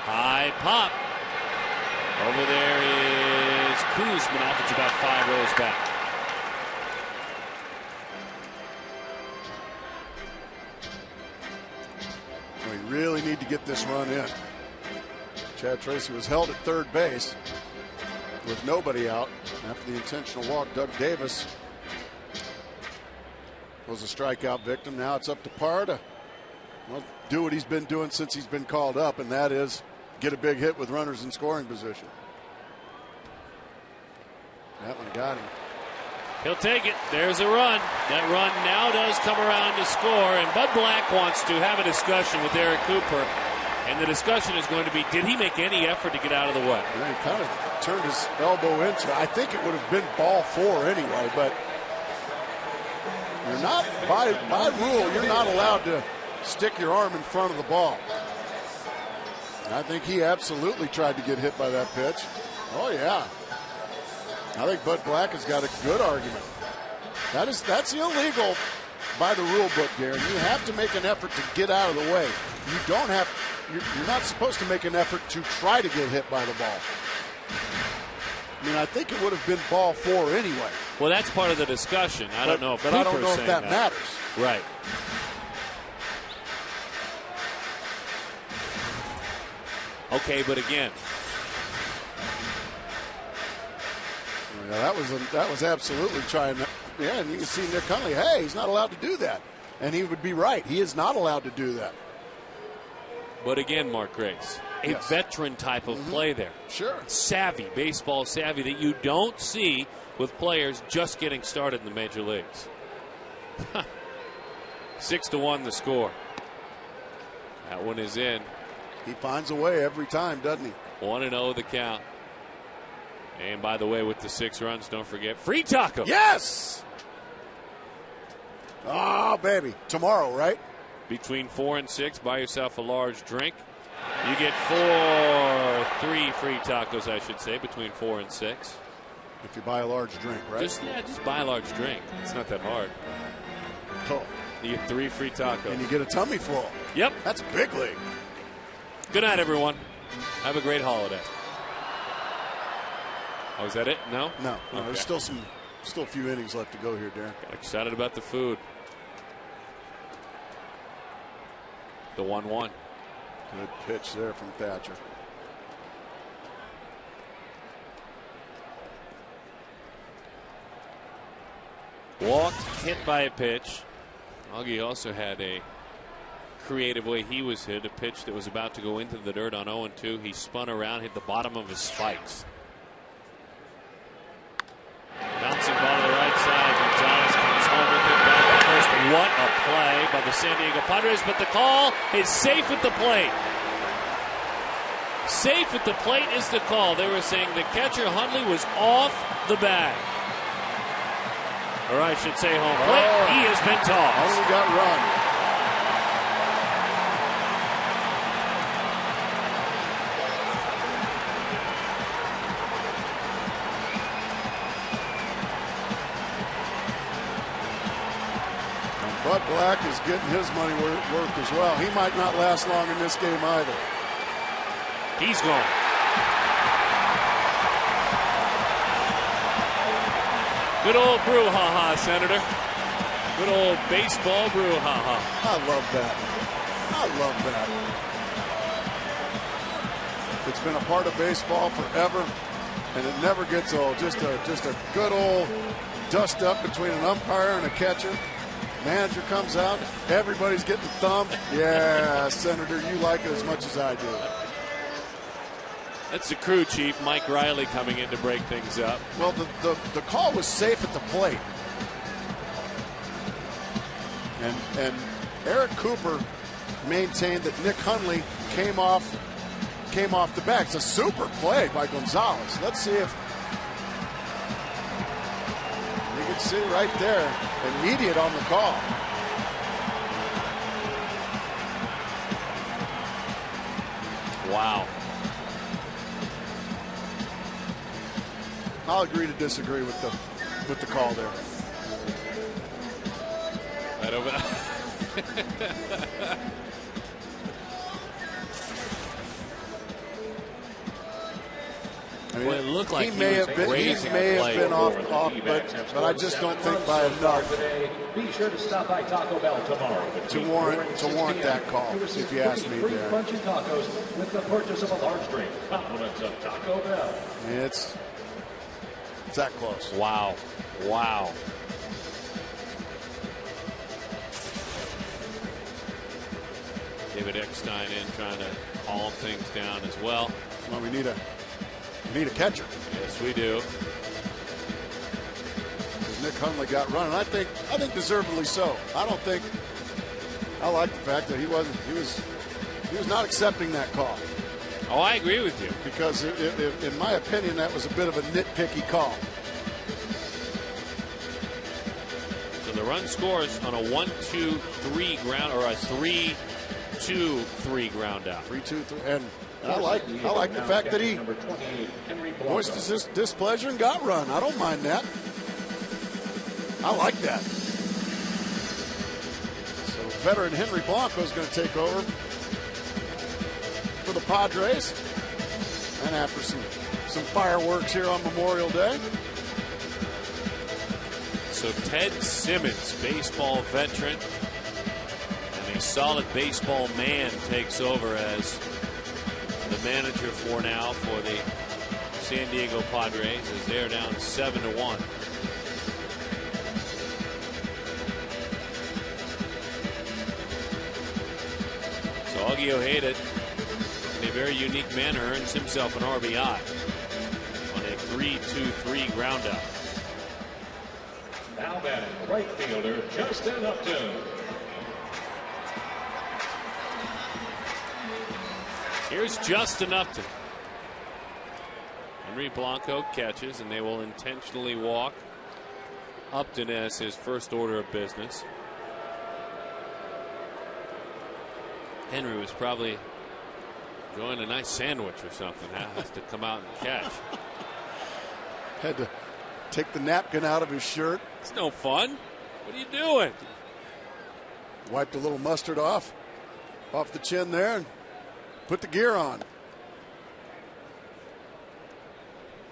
High pop. Over there is Kuzminoff. It's about 5 rows back. We really need to get this run in. Chad Tracy was held at third base with nobody out after the intentional walk. Doug Davis was a strikeout victim. Now it's up to Parra to do what he's been doing since he's been called up, and that is get a big hit with runners in scoring position. That one got him. He'll take it. There's a run. That run now does come around to score, and Bud Black wants to have a discussion with Eric Cooper, and the discussion is going to be, did he make any effort to get out of the way? Yeah, he kind of turned his elbow into it. I think it would have been ball 4 anyway, but you're not, by rule, you're not allowed to stick your arm in front of the ball. And I think he absolutely tried to get hit by that pitch. Oh, yeah. I think Bud Black has got a good argument. That's illegal by the rule book, Darren. You have to make an effort to get out of the way. You don't have. You're not supposed to make an effort to try to get hit by the ball. I mean, I think it would have been ball 4 anyway. Well, that's part of the discussion. I don't know if that matters. Right. Okay, but again. Yeah, that was absolutely trying to. Yeah, and you can see Nick Hundley. Hey, he's not allowed to do that, and he would be right. He is not allowed to do that. But again, Mark Grace, a veteran type of play there. Sure. Savvy, baseball savvy that you don't see with players just getting started in the major leagues. 6-1 the score. That one is in. He finds a way every time, doesn't he? 1-0 the count. And by the way, with the 6 runs, don't forget free taco. Yes! Oh, baby. Tomorrow, right? Between 4 and 6, buy yourself a large drink. You get 3 free tacos, I should say, between 4 and 6. If you buy a large drink, right? Just buy a large drink. It's not that hard. Oh. You get 3 free tacos. And you get a tummy full. Yep. That's big league. Good night, everyone. Have a great holiday. Oh, is that it? No? No. Okay. There's still a few innings left to go here, Darren. Got excited about the food. The 1-1. Good pitch there from Thatcher. Walked, hit by a pitch. Augie also had a creative way he was hit. A pitch that was about to go into the dirt on 0-2. He spun around, hit the bottom of his spikes. Bouncing ball to the right side. Gonzalez comes home with it back to first. What a play by the San Diego Padres, but the call is safe at the plate. Safe at the plate is the call. They were saying the catcher, Hundley, was off the bag. Or I should say home plate. He has been tossed. Hundley got run. Bud Black is getting his money worth as well. He might not last long in this game either. He's gone. Good old brouhaha, Senator. Good old baseball brouhaha. I love that. I love that. It's been a part of baseball forever, and it never gets old. Just a good old dust up between an umpire and a catcher. Manager comes out, everybody's getting thumped. Yeah, Senator, you like it as much as I do. That's the crew chief, Mike Riley, coming in to break things up. Well, the call was safe at the plate. And Eric Cooper maintained that Nick Hundley came off the bag. It's a super play by Gonzalez. Let's see if you can see right there, immediate on the call. Wow. I'll agree to disagree with the call there. Right over. I mean, well, it looked like he may have been off, but I just don't think by enough Be sure to stop by Taco Bell tomorrow to warrant that call, if you ask me, Darren. Crunchy tacos with the purchase of a large drink. Compliments of Taco Bell. It's that close. Wow. Wow. David Eckstein in trying to calm things down as well. Well, we need a catcher. Yes, we do. Nick Hundley got run, and I think deservedly so. I like the fact that he was not accepting that call. Oh, I agree with you. Because in my opinion, that was a bit of a nitpicky call. So the run scores on a 1-2-3 ground, or a 3-2-3 ground out. 3-2-3, and I like the fact that he voiced his displeasure and got run. I don't mind that. I like that. So veteran Henry Blanco is going to take over for the Padres, and after some fireworks here on Memorial Day. So Ted Simmons, baseball veteran and a solid baseball man, takes over as the manager for now for the San Diego Padres as they're down 7-1. So Augie Ojeda, in a very unique manner, earns himself an RBI on a 3-2-3 ground out. Now batting right fielder Justin Upton. Here's Justin Upton. Henry Blanco catches, and they will intentionally walk Upton as his first order of business. Henry was probably enjoying a nice sandwich or something. Has to come out and catch. Had to take the napkin out of his shirt. It's no fun. What are you doing? Wiped a little mustard off the chin there and put the gear on.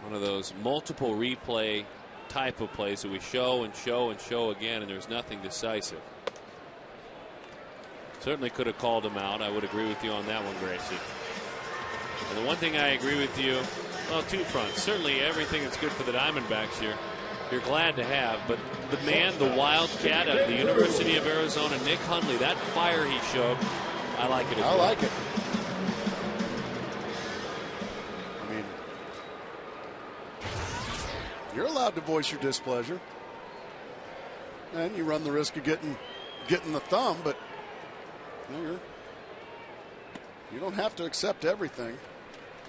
One of those multiple replay type of plays that we show and show and show again, and there's nothing decisive. Certainly could have called him out. I would agree with you on that one, Gracie. And the one thing I agree with you, well, two fronts. Certainly everything that's good for the Diamondbacks here, you're glad to have. But the man, the Wildcat of the University of Arizona, Nick Hundley, that fire he showed, I like it as well. I like it. I mean, you're allowed to voice your displeasure. And you run the risk of getting the thumb, but you don't have to accept everything.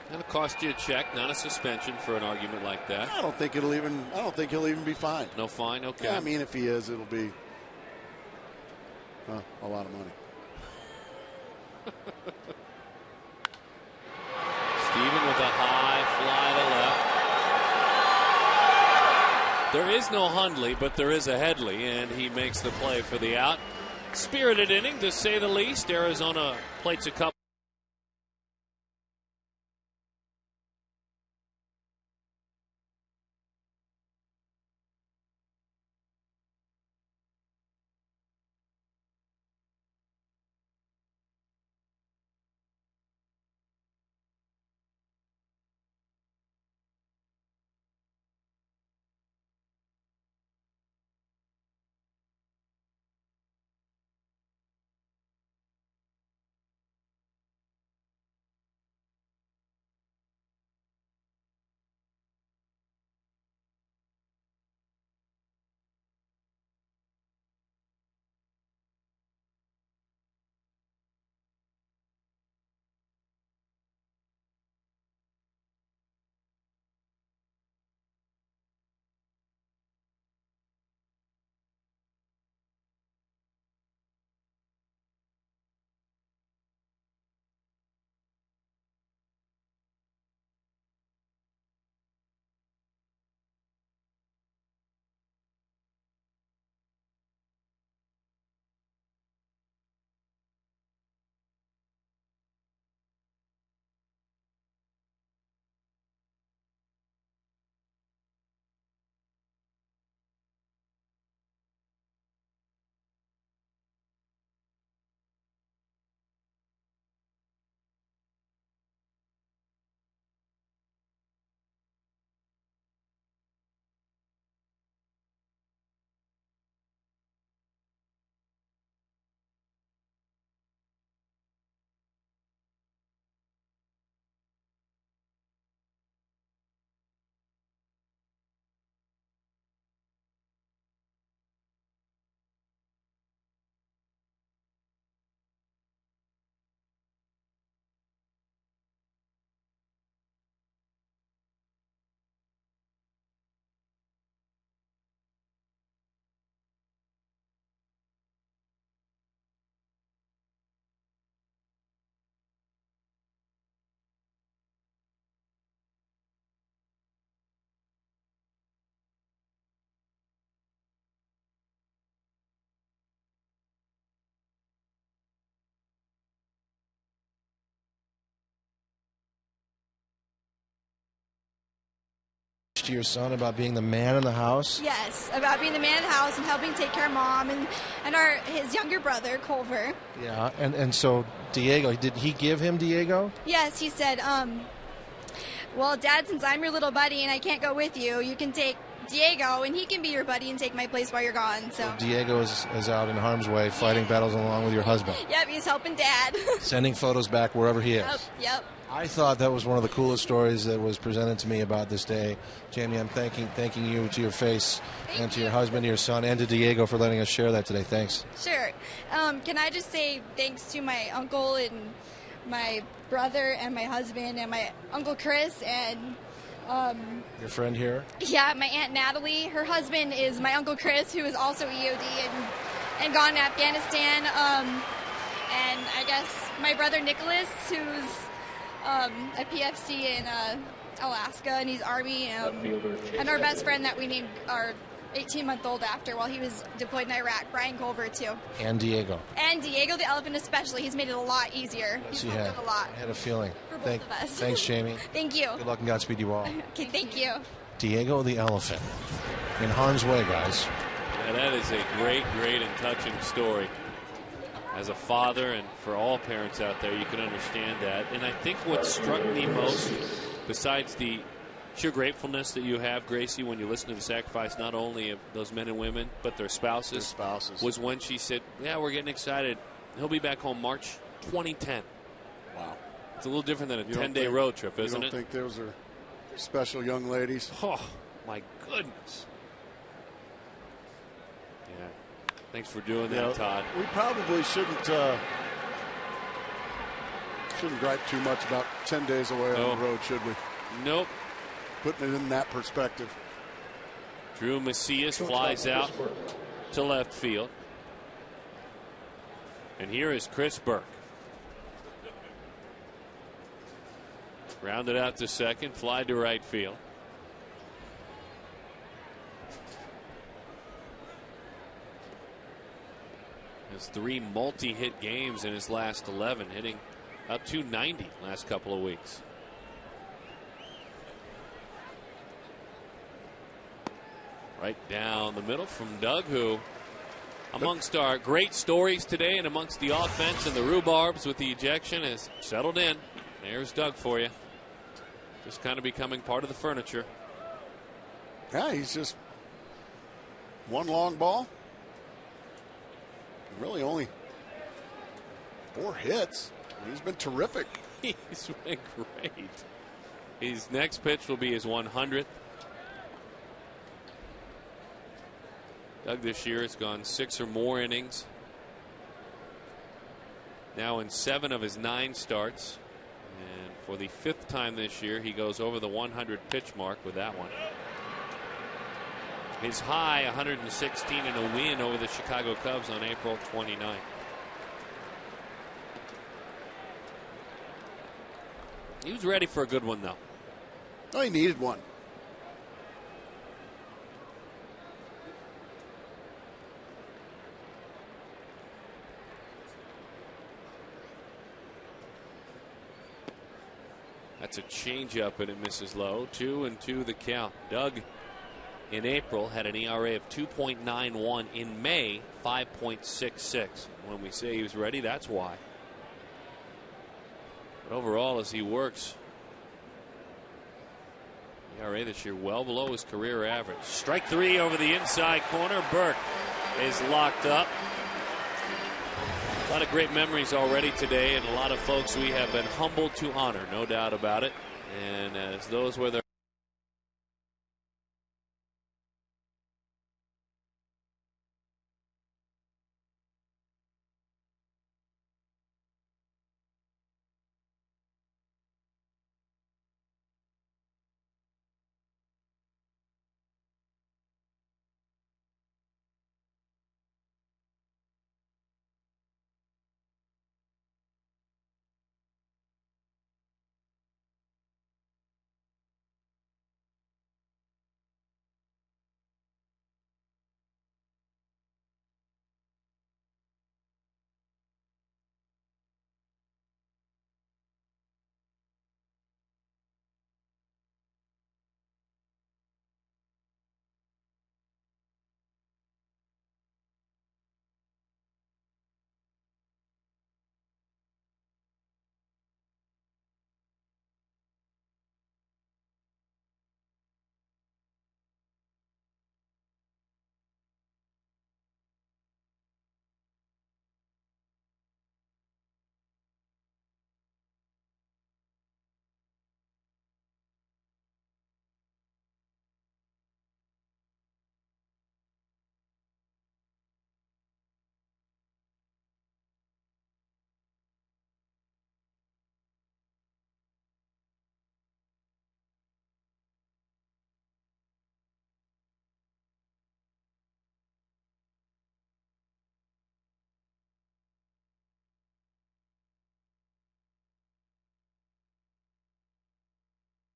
That'll cost you a check, not a suspension for an argument like that. I don't think he'll even be fined. No fine, okay. Yeah, I mean, if he is, it'll be a lot of money. Steven with a high fly to left. There is no Hundley, but there is a Headley, and he makes the play for the out. Spirited inning, to say the least. Arizona plates a couple. To your son about being the man in the house? Yes, about being the man of the house and helping take care of Mom and his younger brother, Culver. Yeah, and so Diego, did he give him Diego? Yes, he said, well, Dad, since I'm your little buddy and I can't go with you, you can take Diego and he can be your buddy and take my place while you're gone. So Diego is out in harm's way fighting battles along with your husband. Yep, he's helping Dad. Sending photos back wherever he is. Yep. I thought that was one of the coolest stories that was presented to me about this day. Jamie, I'm thanking you to your face and to your husband, to your son, and to Diego for letting us share that today. Thanks. Sure. Can I just say thanks to my uncle and my brother and my husband and my Uncle Chris and your friend here? Yeah, my Aunt Natalie. Her husband is my Uncle Chris, who is also EOD and gone to Afghanistan. And I guess my brother Nicholas, who's a PFC in Alaska, and he's Army. And our best friend that we named our 18-month-old after while he was deployed in Iraq, Brian Culver, too. And Diego. And Diego the elephant especially. He's made it a lot easier. Yes, he's helped a lot. I had a feeling. For both of us. Thanks, Jamie. Thank you. Good luck and Godspeed you all. Okay, thank you. Diego the elephant. In harm's way, guys. Yeah, that is a great and touching story. as a father, and for all parents out there, you can understand that. And I think what struck me most, besides the sheer gratefulness that you have, Gracie, when you listen to the sacrifice not only of those men and women, but their spouses, was when she said, yeah, we're getting excited. He'll be back home March 2010. Wow. It's a little different than a 10-day road trip, isn't it? You don't think those are special young ladies? Oh, my goodness. Yeah. Thanks for doing that, Todd. We probably shouldn't gripe too much about 10 days away on the road, should we? Nope. Putting it in that perspective. Drew Macias flies out to left field. And here is Chris Burke. Rounded out to second, fly to right field. Has 3 multi-hit games in his last 11, hitting up 290 last couple of weeks. Right down the middle from Doug, who amongst our great stories today and amongst the offense and the rhubarbs with the ejection has settled in. There's Doug for you. Just kind of becoming part of the furniture. Yeah, he's just one long ball. Really only 4 hits. He's been terrific. He's been great. His next pitch will be his 100th. Doug this year has gone 6 or more innings. Now in 7 of his 9 starts. And for the 5th time this year, he goes over the 100 pitch mark with that one. His high, 116 and a win over the Chicago Cubs on April 29th. He was ready for a good one, though. Oh, he needed one. That's a changeup, and it misses low. 2-2 the count. Doug in April had an ERA of 2.91. In May, 5.66. When we say he was ready, that's why. But overall, as he works, ERA this year well below his career average. Strike 3 over the inside corner. Burke is locked up. A lot of great memories already today, and a lot of folks we have been humbled to honor, no doubt about it. And as those were their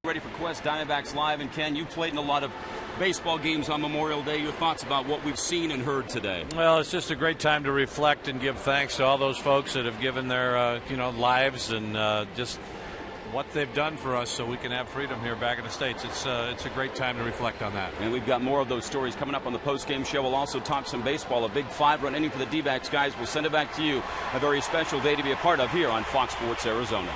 ready for Quest Diamondbacks Live. And Ken, you played in a lot of baseball games on Memorial Day. Your thoughts about what we've seen and heard today? Well, it's just a great time to reflect and give thanks to all those folks that have given their lives and just what they've done for us so we can have freedom here back in the States. It's a great time to reflect on that. And we've got more of those stories coming up on the post-game show. We'll also talk some baseball. A big 5-run inning for the D-backs, guys. We'll send it back to you. A very special day to be a part of here on Fox Sports Arizona.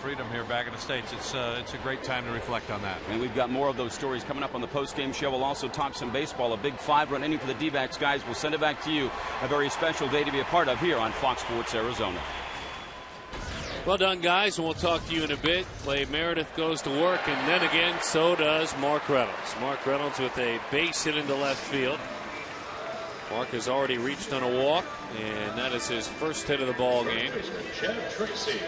Freedom here back in the States. It's a great time to reflect on that. And we've got more of those stories coming up on the post-game show. We'll also talk some baseball. A big 5-run inning for the D-backs, guys. We'll send it back to you. A very special day to be a part of here on Fox Sports Arizona. Well done, guys, and we'll talk to you in a bit. Clay Meredith goes to work, and then again, so does Mark Reynolds. Mark Reynolds with a base hit into left field. Mark has already reached on a walk, and that is his first hit of the ball game. Tracy.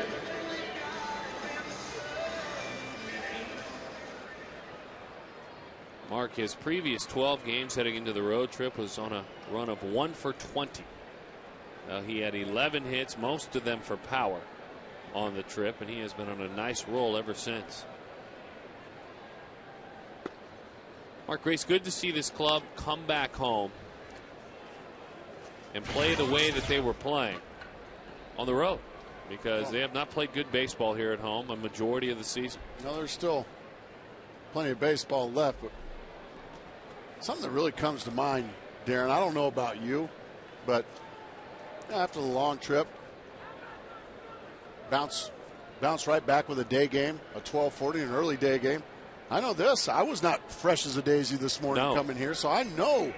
Mark, his previous 12 games heading into the road trip, was on a run of 1 for 20. He had 11 hits, most of them for power on the trip, and he has been on a nice roll ever since. Mark Grace, good to see this club come back home and play the way that they were playing on the road, because they have not played good baseball here at home a majority of the season. No, there's still plenty of baseball left, but something that really comes to mind, Darren, I don't know about you, but after the long trip, bounce right back with a day game, a 12:40, an early day game. I know this. I was not fresh as a daisy this morning coming here, so I know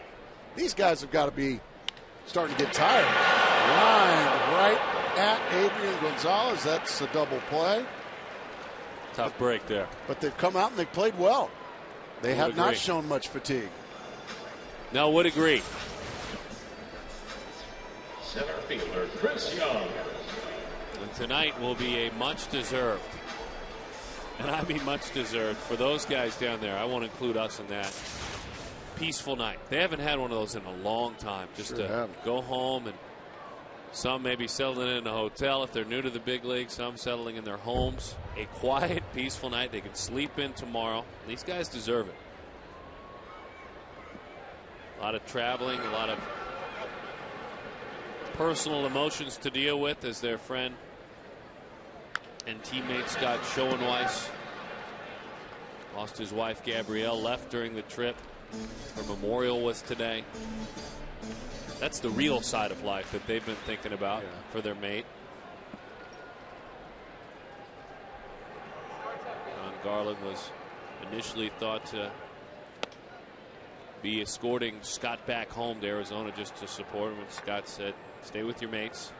these guys have got to be starting to get tired. Line right at Adrian Gonzalez. That's a double play. Tough break there. But they've come out and they've played well. They have not shown much fatigue. No, would agree. Center fielder Chris Young. And tonight will be a much deserved, and I mean much deserved, for those guys down there. I want to include us in that. Peaceful night. They haven't had one of those in a long time. Just to go home, and some maybe settling in a hotel if they're new to the big league, some settling in their homes. A quiet, peaceful night they can sleep in tomorrow. These guys deserve it. A lot of traveling, a lot of personal emotions to deal with as their friend and teammate Scott Schoenweiss lost his wife Gabrielle, left during the trip. Her memorial was today. That's the real side of life that they've been thinking about for their mate. John Garland was initially thought to be escorting Scott back home to Arizona just to support him, and Scott said, stay with your mates.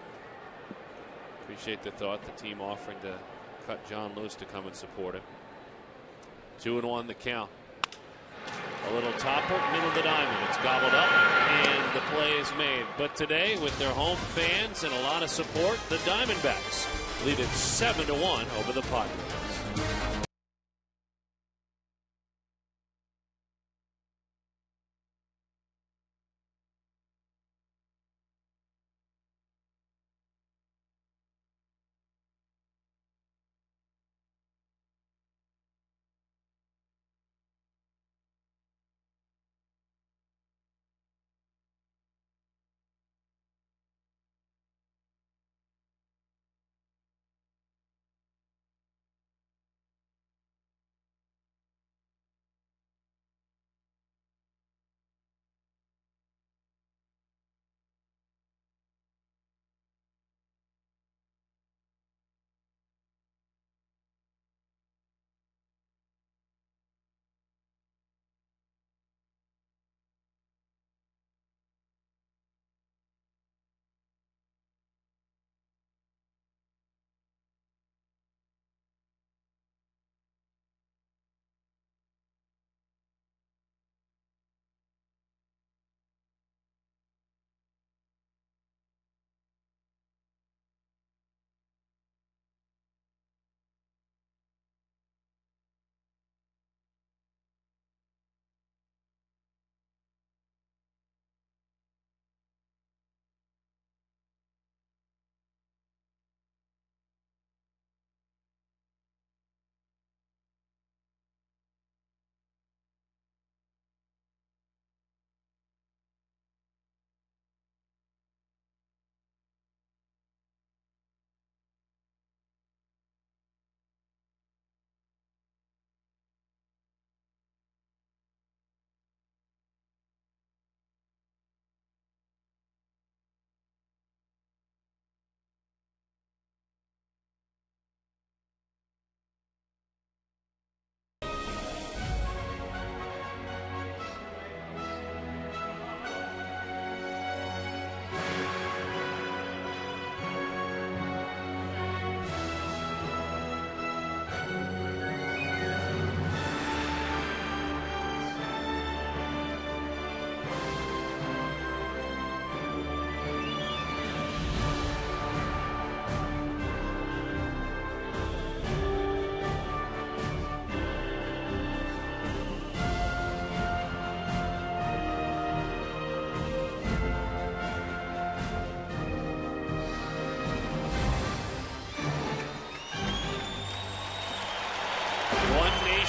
Appreciate the thought. The team offering to cut John loose to come and support him. 2-1 the count. A little topper, middle of the diamond. It's gobbled up, and the play is made. But today, with their home fans and a lot of support, the Diamondbacks lead it 7-1 over the Padres.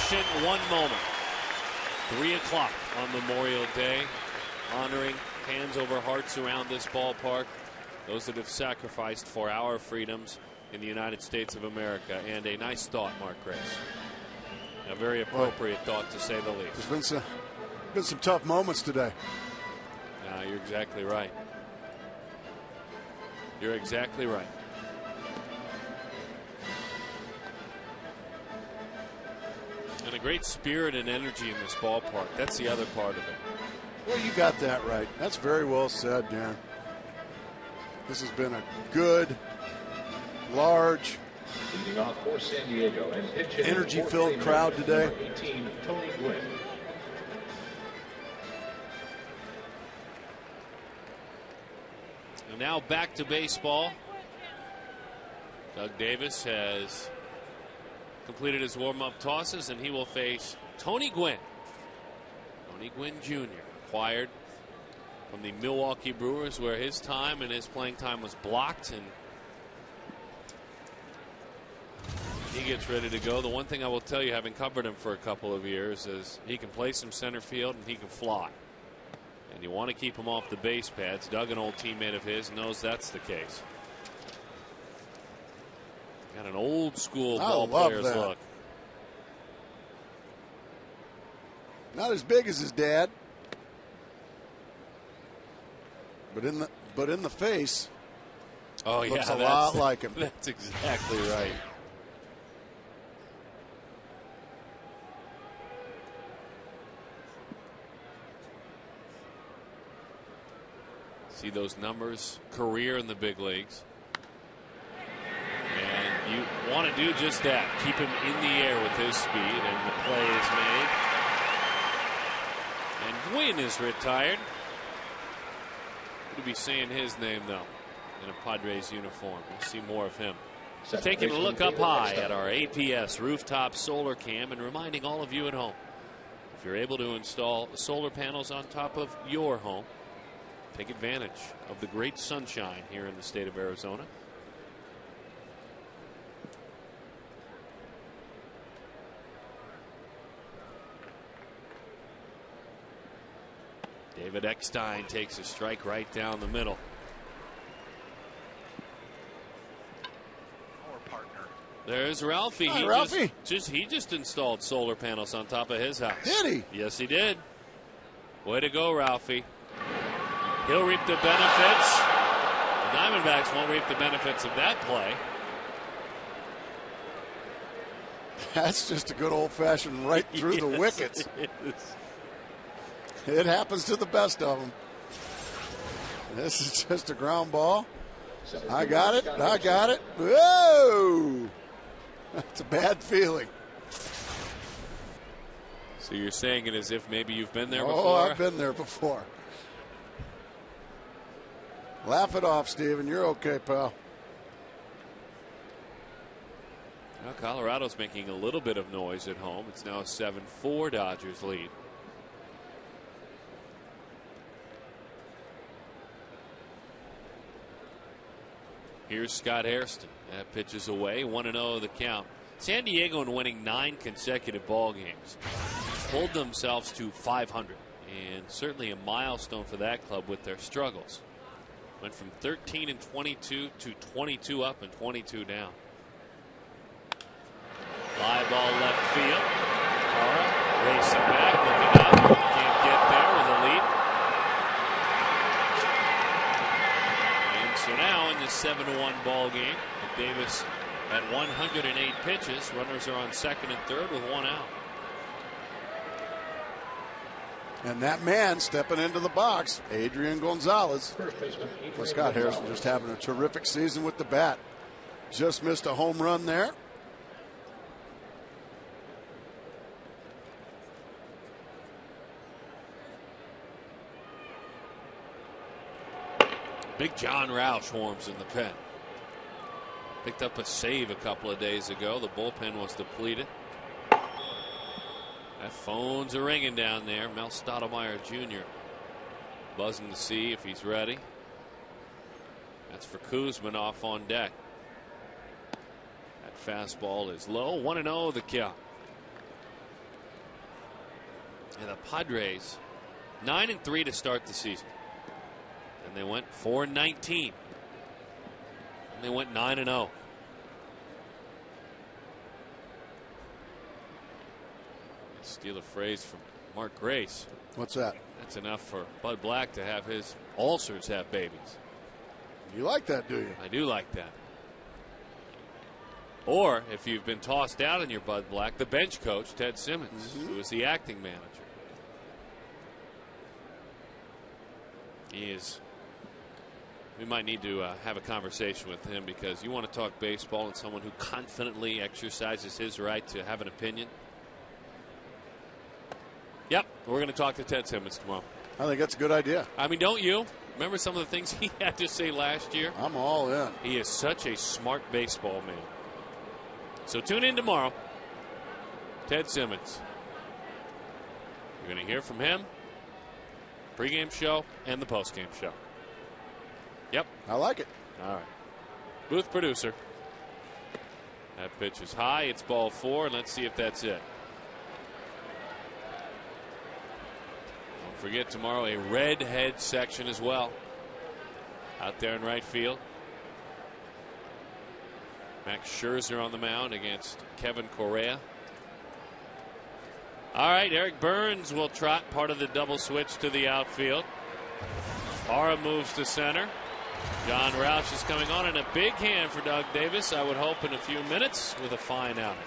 celebration, one moment. 3 o'clock on Memorial Day, honoring hands over hearts around this ballpark, those that have sacrificed for our freedoms in the United States of America. And a nice thought, Mark Grace. A very appropriate thought, to say the least. There's been some tough moments today. You're exactly right. You're exactly right. And a great spirit and energy in this ballpark. That's the other part of it. Well, you got that right. That's very well said, Darren. This has been a good, large, leading off for San Diego and pitching energy-filled crowd today. 18, Tony Gwynn. And now back to baseball. Doug Davis has completed his warm-up tosses, and he will face Tony Gwynn. Tony Gwynn Jr., acquired from the Milwaukee Brewers, where his time and his playing time was blocked, and he gets ready to go. The one thing I will tell you, having covered him for a couple of years, is he can play some center field and he can fly. And you want to keep him off the base pads. Doug, an old teammate of his, knows that's the case. Got an old school ball player's look. Not as big as his dad, but in the face. Oh yeah, looks a lot like him. That's exactly right. See those numbers, career in the big leagues. And you want to do just that. Keep him in the air with his speed, and the play is made. And Gwynn is retired. Going to be saying his name, though, in a Padres uniform. We'll see more of him. Taking a look up high at our APS rooftop solar cam and reminding all of you at home, if you're able to install solar panels on top of your home, take advantage of the great sunshine here in the state of Arizona. David Eckstein takes a strike right down the middle. There's Ralphie. Hi, Ralphie. He just installed solar panels on top of his house. Did he? Yes, he did. Way to go, Ralphie. He'll reap the benefits. The Diamondbacks won't reap the benefits of that play. That's just a good old-fashioned right through the wickets. It happens to the best of them. This is just a ground ball. I got it. I got it. Whoa! That's a bad feeling. So you're saying it as if maybe you've been there before? Oh, I've been there before. Laugh it off, Steven. You're okay, pal. Now Colorado's making a little bit of noise at home. It's now a 7-4 Dodgers lead. Here's Scott Hairston. That pitches away. 1-0 the count. San Diego, in winning 9 consecutive ball games, pulled themselves to 500, and certainly a milestone for that club with their struggles. Went from 13-22 to 22 up and 22 down. Fly ball left field. Parra racing back, looking up. Can't get there with a lead. And so now in the 7-1 ball game, Davis at 108 pitches. Runners are on second and third with 1 out. And that man stepping into the box, Adrian Gonzalez. For Scott Harrison, just having a terrific season with the bat. Just missed a home run there. Big John Roush warms in the pen. Picked up a save a couple of days ago. The bullpen was depleted. That phone's a ringing down there. Mel Stottlemyre Jr. buzzing to see if he's ready. That's for Kuzman off on deck. That fastball is low. 1-0 the count. And the Padres 9-3 to start the season. And they went 4-19. And they went 9-0. Steal a phrase from Mark Grace. What's that? That's enough for Bud Black to have his ulcers have babies. You like that, do you? I do like that. Or, if you've been tossed out in your Bud Black, the bench coach, Ted Simmons, who is the acting manager. We might need to have a conversation with him, because you want to talk baseball and someone who confidently exercises his right to have an opinion. Yep, we're going to talk to Ted Simmons tomorrow. I think that's a good idea. I mean, don't you? Remember some of the things he had to say last year? I'm all in. He is such a smart baseball man. So tune in tomorrow. Ted Simmons. You're going to hear from him. Pre-game show and the post-game show. Yep. I like it. All right. Booth producer. That pitch is high. It's ball 4. Let's see if that's it. Don't forget tomorrow a redhead section as well. Out there in right field. Max Scherzer on the mound against Kevin Correa. All right, Eric Burns will trot, part of the double switch to the outfield. Parra moves to center. John Roush is coming on, and a big hand for Doug Davis, I would hope, in a few minutes with a fine outing.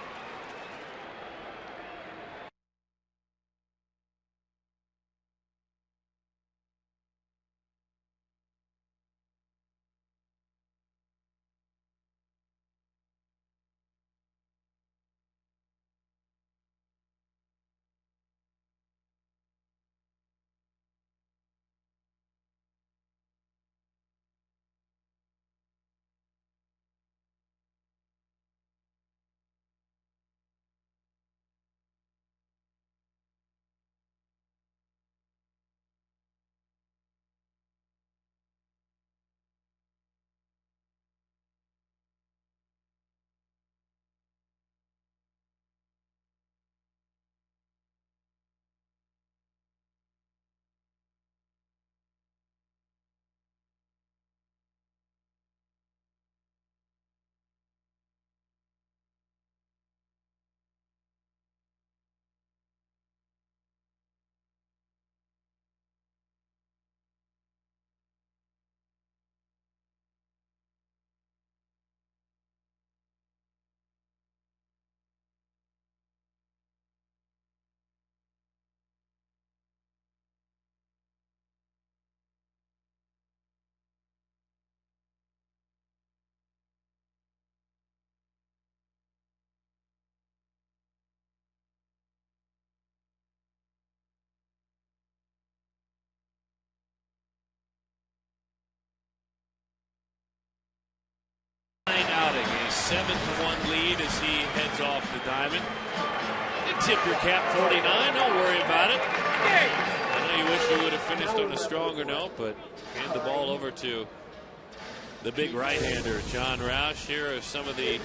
Outing, a 7-1 lead as he heads off the diamond. And tip your cap 49, don't worry about it. I know you wish you would have finished on a stronger note, but hand the ball over to the big right-hander, John Roush. Here are some of the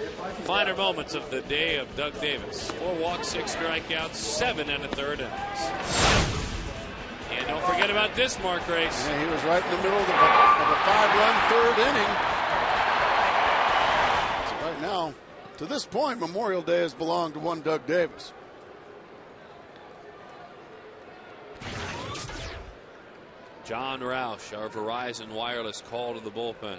finer moments of the day of Doug Davis. 4 walks, 6 strikeouts, 7 and a third innings. And don't forget about this, Mark Grace. Yeah, he was right in the middle of a 5-run third inning. Right now, to this point, Memorial Day has belonged to one Doug Davis. John Roush, our Verizon Wireless call to the bullpen.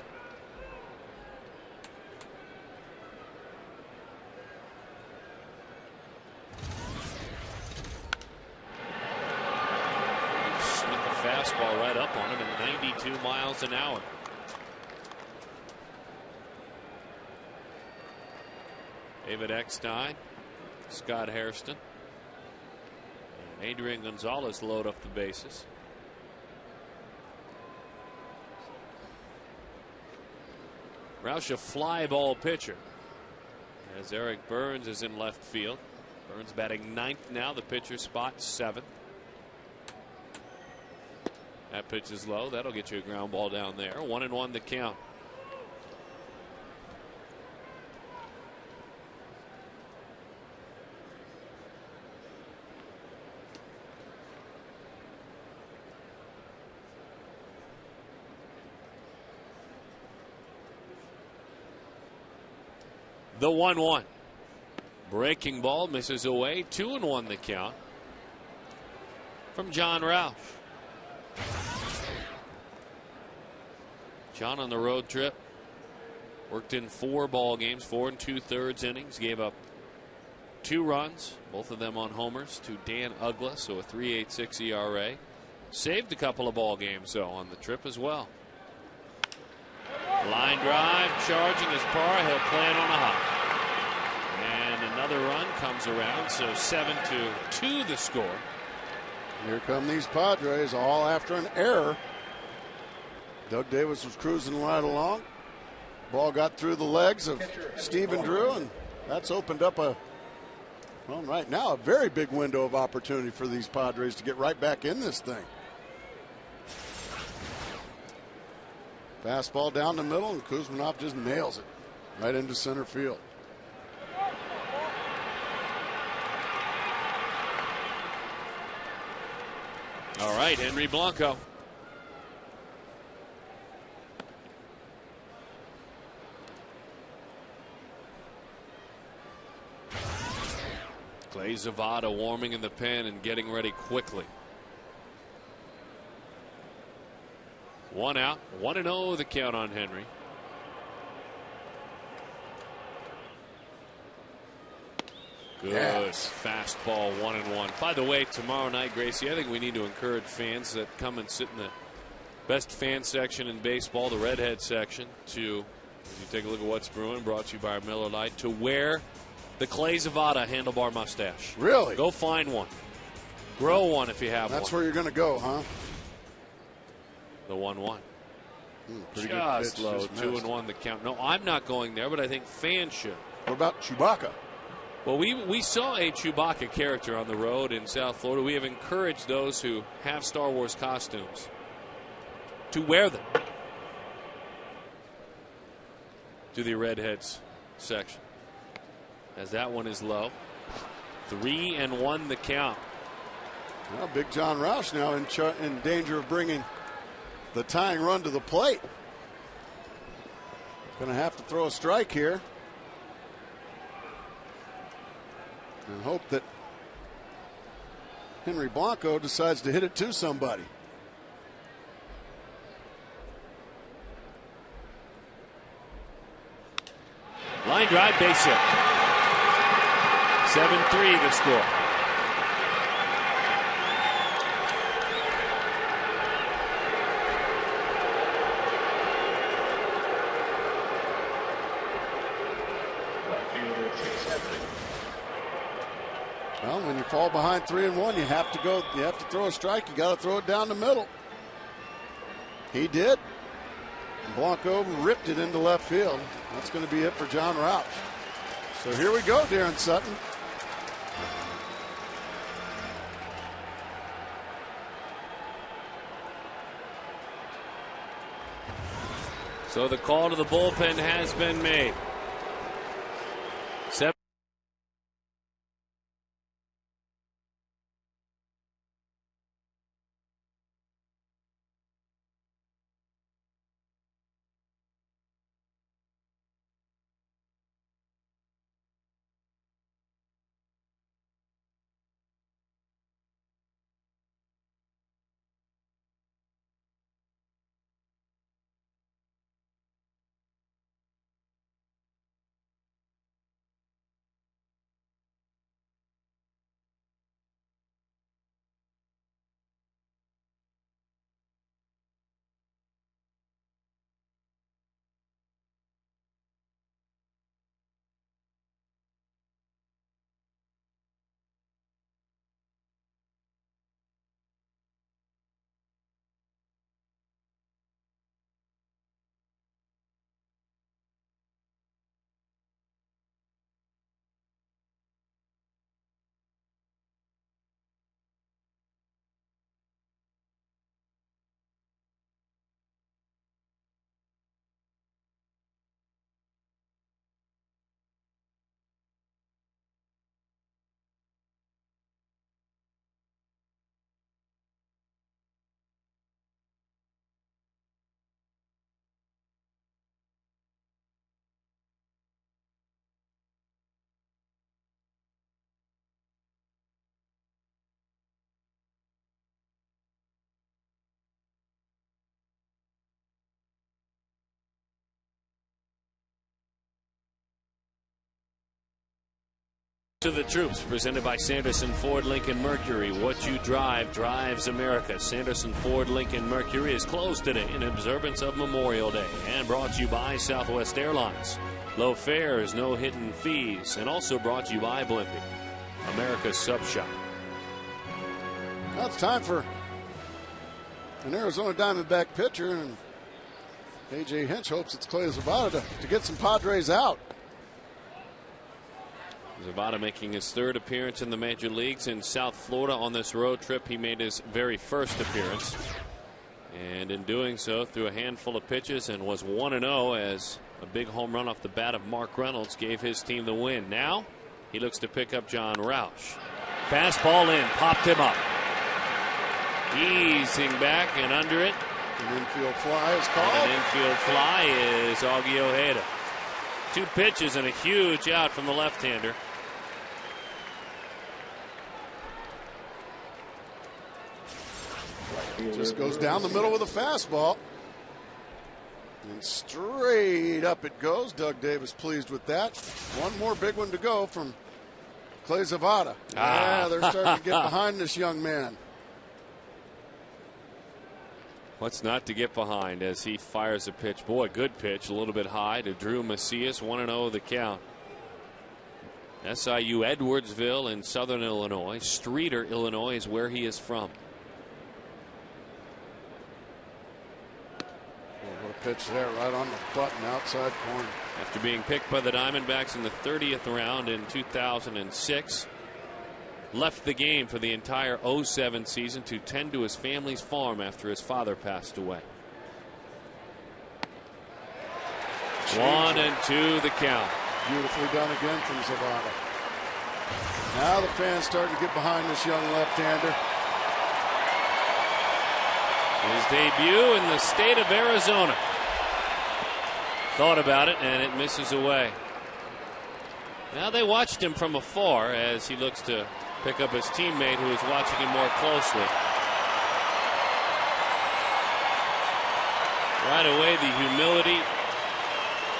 Sent the fastball right up on him at 92 miles an hour. David Eckstein, Scott Hairston, and Adrian Gonzalez load up the bases. Roush, a fly ball pitcher, as Eric Burns is in left field. Burns batting 9th now, the pitcher spot 7th. That pitch is low. That'll get you a ground ball down there. 1-1 the count. The 1-1. Breaking ball misses away. 2-1 the count from John Roush. John on the road trip. Worked in 4 ball games, 4 2/3 innings. Gave up 2 runs, both of them on homers, to Dan Ugla, so a 3.86 ERA. Saved a couple of ball games, though, on the trip as well. Line drive, charging his Parra. He'll play it on a hop. And another run comes around, so 7-2 the score. Here come these Padres, all after an error. Doug Davis was cruising right along. Ball got through the legs of Stephen Drew, and that's opened up well, right now, a very big window of opportunity for these Padres to get right back in this thing. Fastball down the middle, and Kuzminov just nails it right into center field. All right, Henry Blanco. Clay Zavada warming in the pen and getting ready quickly. 1 out, 1-0 the count on Henry. Good fastball, 1-1. By the way, tomorrow night, Gracie, I think we need to encourage fans that come and sit in the best fan section in baseball, the redhead section, to, as you take a look at what's brewing, brought to you by our Miller Lite, to wear the Clay Zavada handlebar mustache. Really? Go find one. Grow one if you have one. That's where you're going to go, huh? The 1-1. Pretty Just good pitch. low, 2-1 the count. No, I'm not going there, but I think fans should. What about Chewbacca? Well, we saw a Chewbacca character on the road in South Florida. We have encouraged those who have Star Wars costumes to wear them to the Redheads section, as that one is low. 3-1 the count. Well, Big John Roush now in danger of bringing the tying run to the plate. Going to have to throw a strike here and hope that Henry Blanco decides to hit it to somebody. Line drive, base hit. 7-3 the score. Well, when you fall behind 3-1, you have to throw a strike. You got to throw it down the middle. He did. Blanco ripped it into left field. That's going to be it for John Roush. So here we go, Darren Sutton. So the call to the bullpen has been made. To the troops, presented by Sanderson Ford Lincoln Mercury. What you drive drives America. Sanderson Ford Lincoln Mercury is closed today in observance of Memorial Day, and brought to you by Southwest Airlines. Low fares, no hidden fees, and also brought to you by Blimpie, America's Sub Shop. Now it's time for an Arizona Diamondback pitcher, and A.J. Hinch hopes it's Clay Zavada to get some Padres out. Zavada making his third appearance in the major leagues in South Florida. On this road trip, he made his very first appearance, and in doing so threw a handful of pitches and was 1-0 as a big home run off the bat of Mark Reynolds gave his team the win. Now he looks to pick up John Roush. Fastball in, popped him up, easing back and under it. An infield fly is called. And an infield fly is Augie Ojeda. 2 pitches and a huge out from the left-hander. Just goes down the middle with a fastball. And straight up it goes. Doug Davis pleased with that. One more big one to go from Clay Zavada. Yeah, they're starting to get behind this young man. What's not to get behind as he fires a pitch. Boy, good pitch. A little bit high to Drew Macias. 1-0 the count. SIU Edwardsville in southern Illinois. Streator, Illinois is where he is from. What a pitch there, right on the button, outside corner. After being picked by the Diamondbacks in the 30th round in 2006. Left the game for the entire 07 season to tend to his family's farm after his father passed away. 1-2 the count. Beautifully done again from Zavada. Now the fans starting to get behind this young left-hander. His debut in the state of Arizona. Thought about it, and it misses away. Now they watched him from afar as he looks to pick up his teammate who is watching him more closely. Right away, the humility,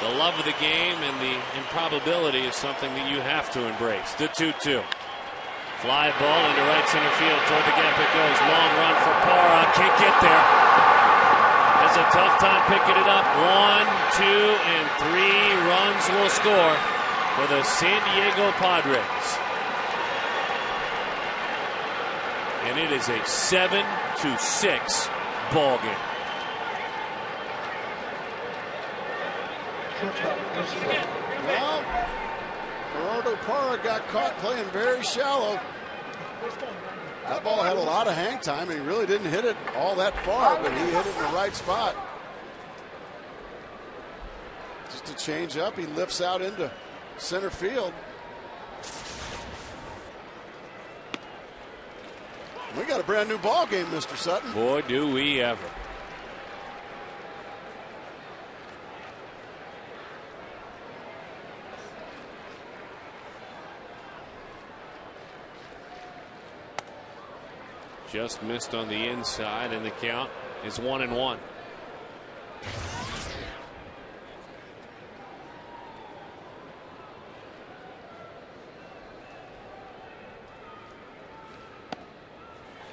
the love of the game, and the improbability is something that you have to embrace. The 2-2. Fly ball into right center field. Toward the gap it goes. Long run for Parra. Can't get there. Has a tough time picking it up. 1, 2, and 3 runs will score for the San Diego Padres. And it is a 7-6 ball game. Well, Gerardo Parra got caught playing very shallow. That ball had a lot of hang time, and he really didn't hit it all that far, but he hit it in the right spot. Just to change up, he lifts out into center field. We got a brand new ball game, Mr. Sutton. Boy, do we ever. Just missed on the inside, and the count is 1-1.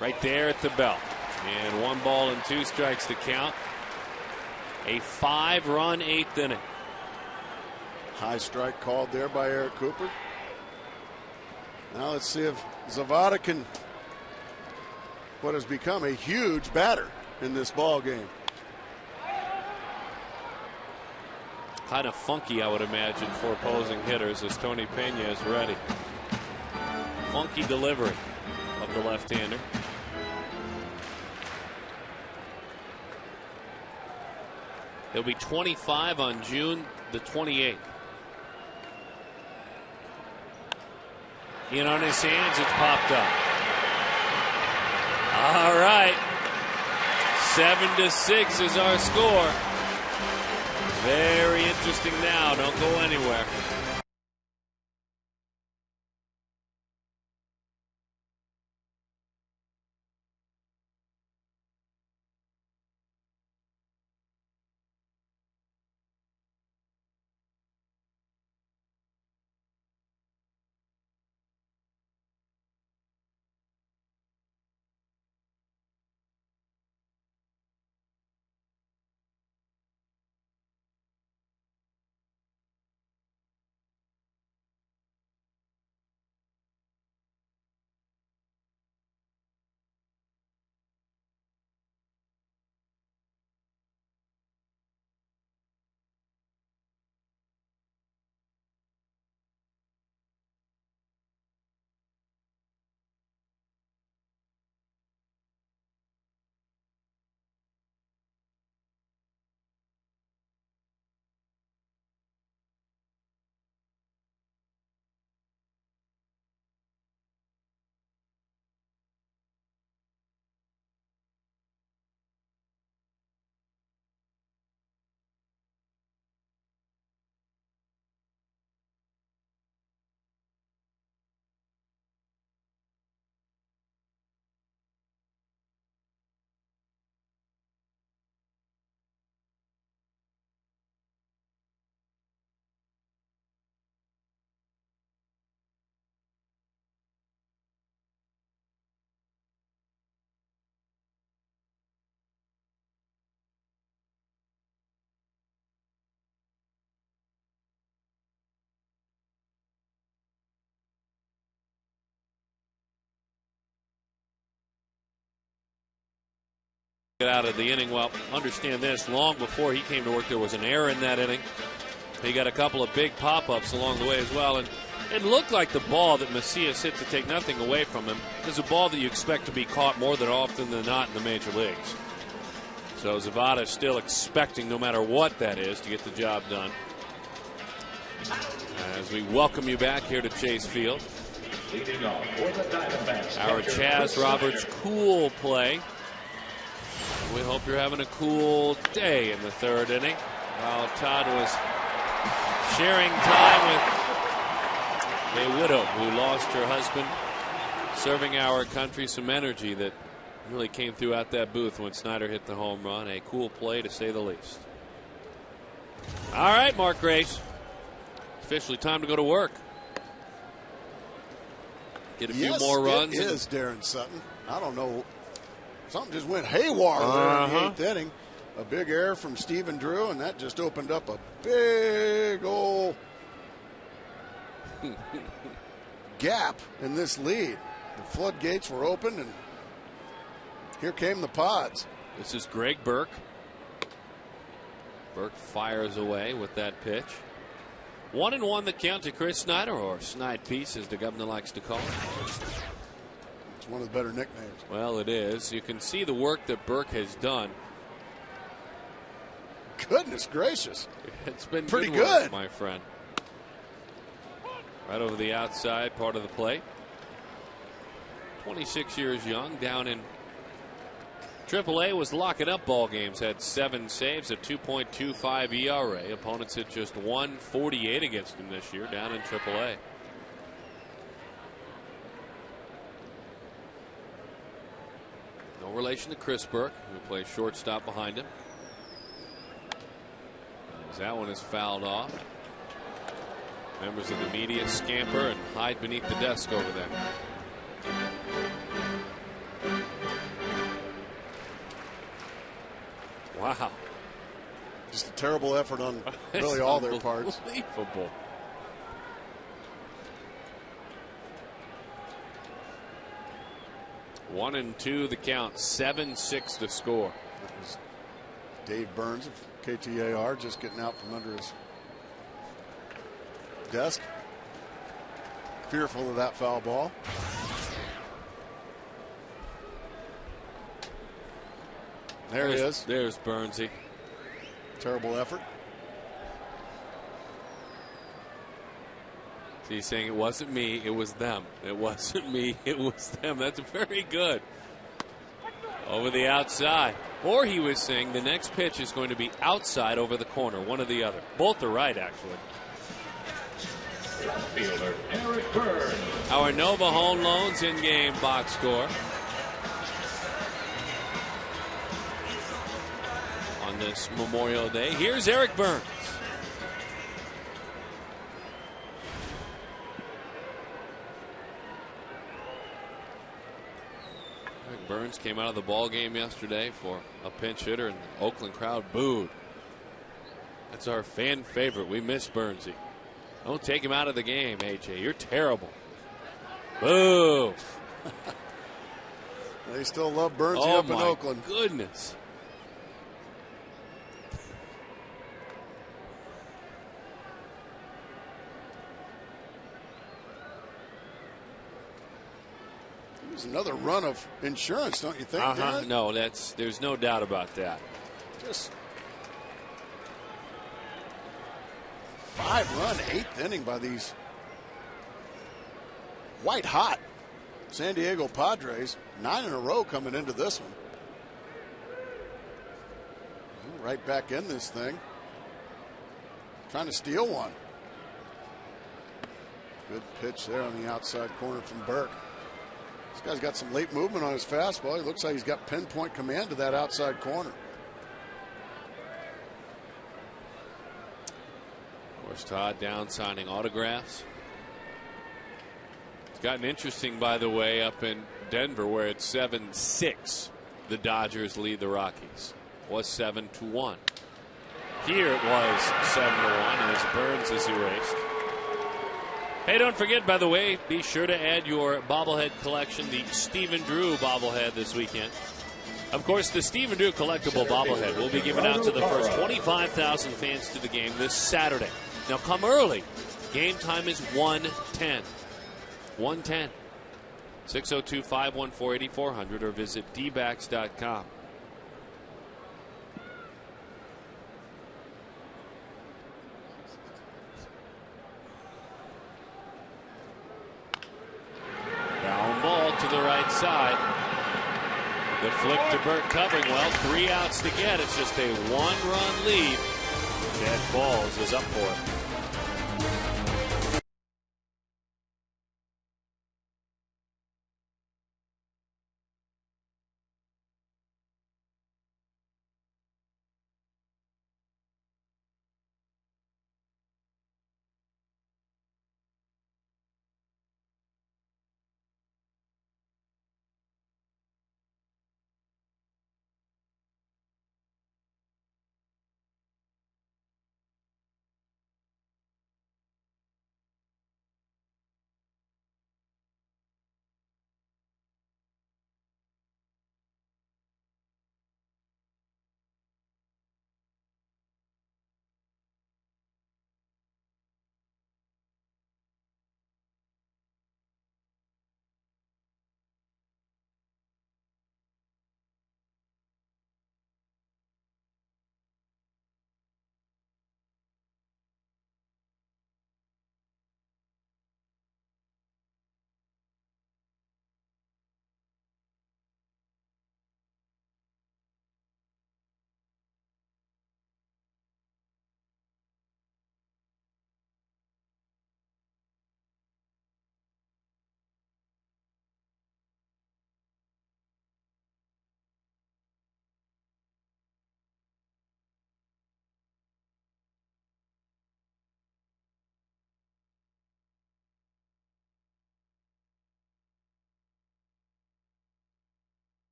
Right there at the belt. And 1 ball and 2 strikes to count. A 5-run 8th inning. High strike called there by Eric Cooper. Now let's see if Zavada can, what has become a huge batter in this ball game. Kind of funky, I would imagine, for opposing hitters as Tony Pena is ready. Funky delivery of the left-hander. He'll be 25 on June the 28th. In on his hands, it's popped up. All right. 7-6 is our score. Very interesting now. Don't go anywhere. get out of the inning. Well, understand this, long before he came to work, there was an error in that inning. He got a couple of big pop-ups along the way as well, and it looked like the ball that Macias hit, to take nothing away from him, is a ball that you expect to be caught more than often than not in the major leagues. So Zavada still expecting, no matter what that is, to get the job done. As we welcome you back here to Chase Field. Our Chaz Roberts cool play. We hope you're having a cool day in the third inning. While Todd was sharing time with a widow who lost her husband, serving our country some energy that really came through out that booth when Snyder hit the home run. A cool play, to say the least. All right, Mark Grace. Officially time to go to work. Get a few more runs. It is Darren Sutton. I don't know. Something just went haywire there in the eighth inning. A big error from Stephen Drew, and that just opened up a big old gap in this lead. The floodgates were open, and here came the Pods. This is Greg Burke. Burke fires away with that pitch. 1-1 the count to Chris Snyder, or Snide Piece as the governor likes to call it. It's one of the better nicknames. Well, it is. You can see the work that Burke has done. Goodness gracious. It's been pretty good, good, my friend. Right over the outside part of the plate. 26 years young, down in AAA, was locking up ball games, had 7 saves, a 2.25 ERA. Opponents hit just 148 against him this year, down in AAA. No relation to Chris Burke, who plays shortstop behind him. As that one is fouled off. Members of the media scamper and hide beneath the desk over there. Wow. Just a terrible effort on really all their parts. Unbelievable. One and two the count, 7-6 to score. Dave Burns of KTAR just getting out from under his desk. Fearful of that foul ball. There he is. There's Burnsy. Terrible effort. So he's saying it wasn't me, it was them. It wasn't me, it was them. That's very good. Over the outside. Or he was saying the next pitch is going to be outside over the corner, one or the other. Both are right, actually. Fielder Eric Burns. Our Nova Home Loans in-game box score. On this Memorial Day, here's Eric Burns. Eric Burns came out of the ball game yesterday for a pinch hitter, and the Oakland crowd booed. That's our fan favorite. We miss Burnsy. Don't take him out of the game, AJ. You're terrible. Boo. They still love Burnsy up in Oakland. Goodness. It was another run of insurance, don't you think? Dan? No, there's no doubt about that. Just 5-run, 8th inning by these white hot San Diego Padres. 9 in a row coming into this one. Right back in this thing. Trying to steal one. Good pitch there on the outside corner from Burke. This guy's got some late movement on his fastball. He looks like he's got pinpoint command to that outside corner. Of course, Todd down signing autographs. It's gotten interesting, by the way, up in Denver, where it's 7-6. The Dodgers lead the Rockies. It was 7-1. Here it was 7-1 as Burns is erased. Hey, don't forget, by the way, be sure to add your bobblehead collection, the Stephen Drew bobblehead this weekend. Of course, the Stephen Drew collectible bobblehead will be given out to the first 25,000 fans to the game this Saturday. Now, come early. Game time is 1:10. 1:10. 602-514-8400 or visit dbacks.com. Down ball to the right side. The flip to Burt covering well. 3 outs to get. It's just a 1-run lead. Dead Balls is up for it.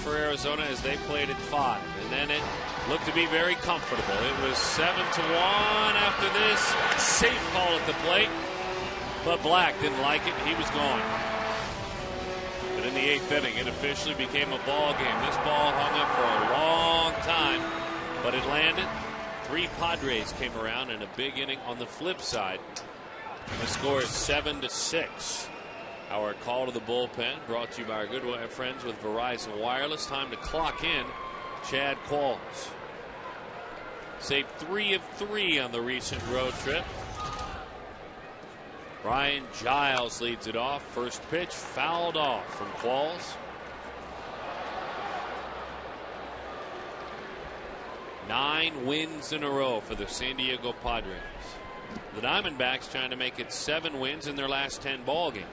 For Arizona as they played at 5, and then it looked to be very comfortable. It was 7-1 after this. Safe call at the plate, but Black didn't like it. He was gone. But in the 8th inning, it officially became a ball game. This ball hung up for a long time, but it landed. 3 Padres came around in a big inning on the flip side. The score is 7-6. Our call to the bullpen brought to you by our good friends with Verizon Wireless. Time to clock in Chad Qualls. Saved 3 of 3 on the recent road trip. Brian Giles leads it off. First pitch fouled off from Qualls. 9 wins in a row for the San Diego Padres. The Diamondbacks trying to make it 7 wins in their last 10 ball games.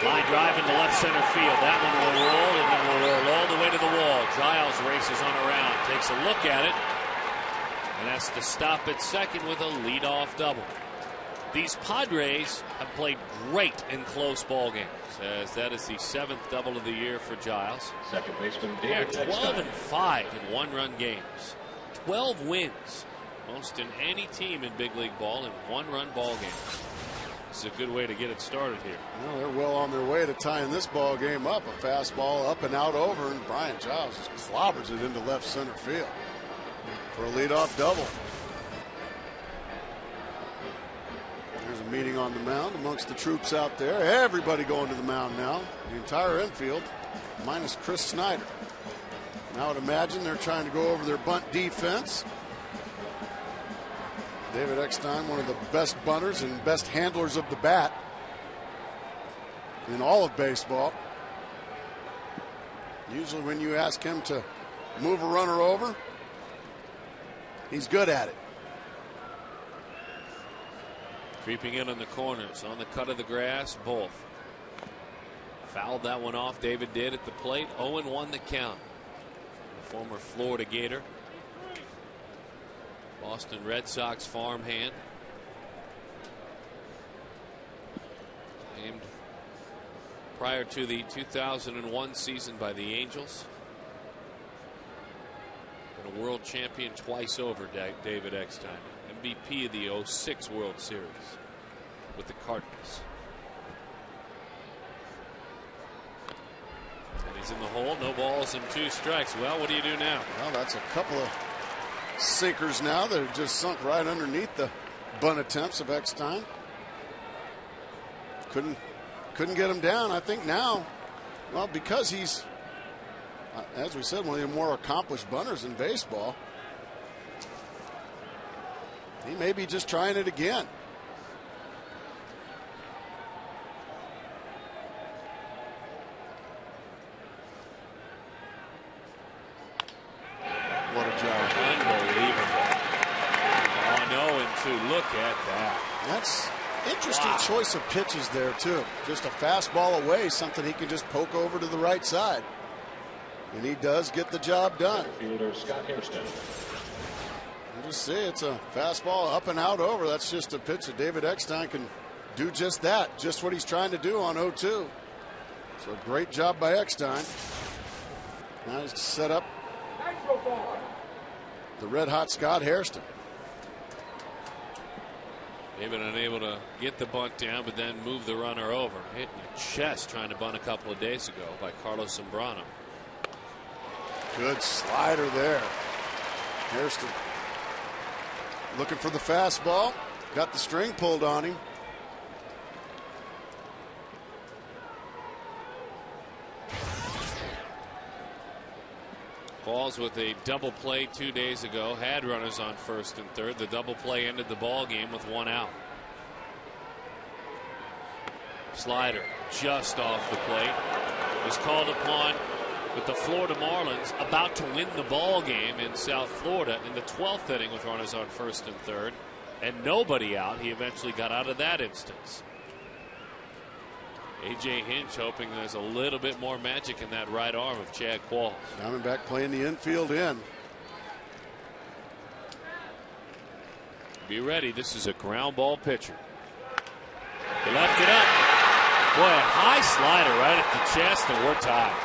Line drive into left center field. That one will roll, and then will roll all the way to the wall. Giles races on around, takes a look at it, and has to stop at second with a leadoff double. These Padres have played great in close ball games, as that is the 7th double of the year for Giles. Second baseman They're David 12-5 in 1-run games. 12 wins, most in any team in big league ball in 1-run ball games. It's a good way to get it started here. Well, they're well on their way to tying this ball game up. A fastball up and out over, and Brian Giles just clobbers it into left center field for a leadoff double. There's a meeting on the mound amongst the troops out there. Everybody going to the mound now. The entire infield, minus Chris Snyder. And I would imagine they're trying to go over their bunt defense. David Eckstein, one of the best bunters and best handlers of the bat in all of baseball. Usually when you ask him to move a runner over, he's good at it. Creeping in on the corners, on the cut of the grass, both. Fouled that one off, David did at the plate. 0-1 the count. The former Florida Gator. Boston Red Sox farmhand. Named prior to the 2001 season by the Angels. world champion twice over, David Eckstein. MVP of the 06 World Series with the Cardinals. And he's in the hole. No balls and 2 strikes. Well, what do you do now? Well, that's a couple of sinkers now that have just sunk right underneath the bunt attempts of Eckstein. Couldn't get him down. I think now, well, because he's, as we said, one of the more accomplished bunters in baseball, he may be just trying it again. What a job. Unbelievable. On 0-2. Look at that. That's interesting choice of pitches there, too. Just a fastball away, something he can just poke over to the right side. And he does get the job done. Fielder Scott Hairston. You just see it's a fastball up and out over. That's just a pitch that David Eckstein can do just that, just what he's trying to do on 0-2. So a great job by Eckstein. Now he's set up the red hot Scott Hairston. David unable to get the bunt down, but then move the runner over. Hit in the chest trying to bunt a couple of days ago by Carlos Zambrano. Good slider there. Hairston looking for the fastball. Got the string pulled on him. Balls with a double play 2 days ago. Had runners on first and third. The double play ended the ball game with 1 out. Slider just off the plate. Was called upon with the Florida Marlins about to win the ball game in South Florida in the 12th inning with runners on first and third. And nobody out. He eventually got out of that instance. A.J. Hinch hoping there's a little bit more magic in that right arm of Chad Qualls. Diamondback playing the infield in. Be ready. This is a ground ball pitcher. He left it up. Boy, a high slider right at the chest, and we're tied.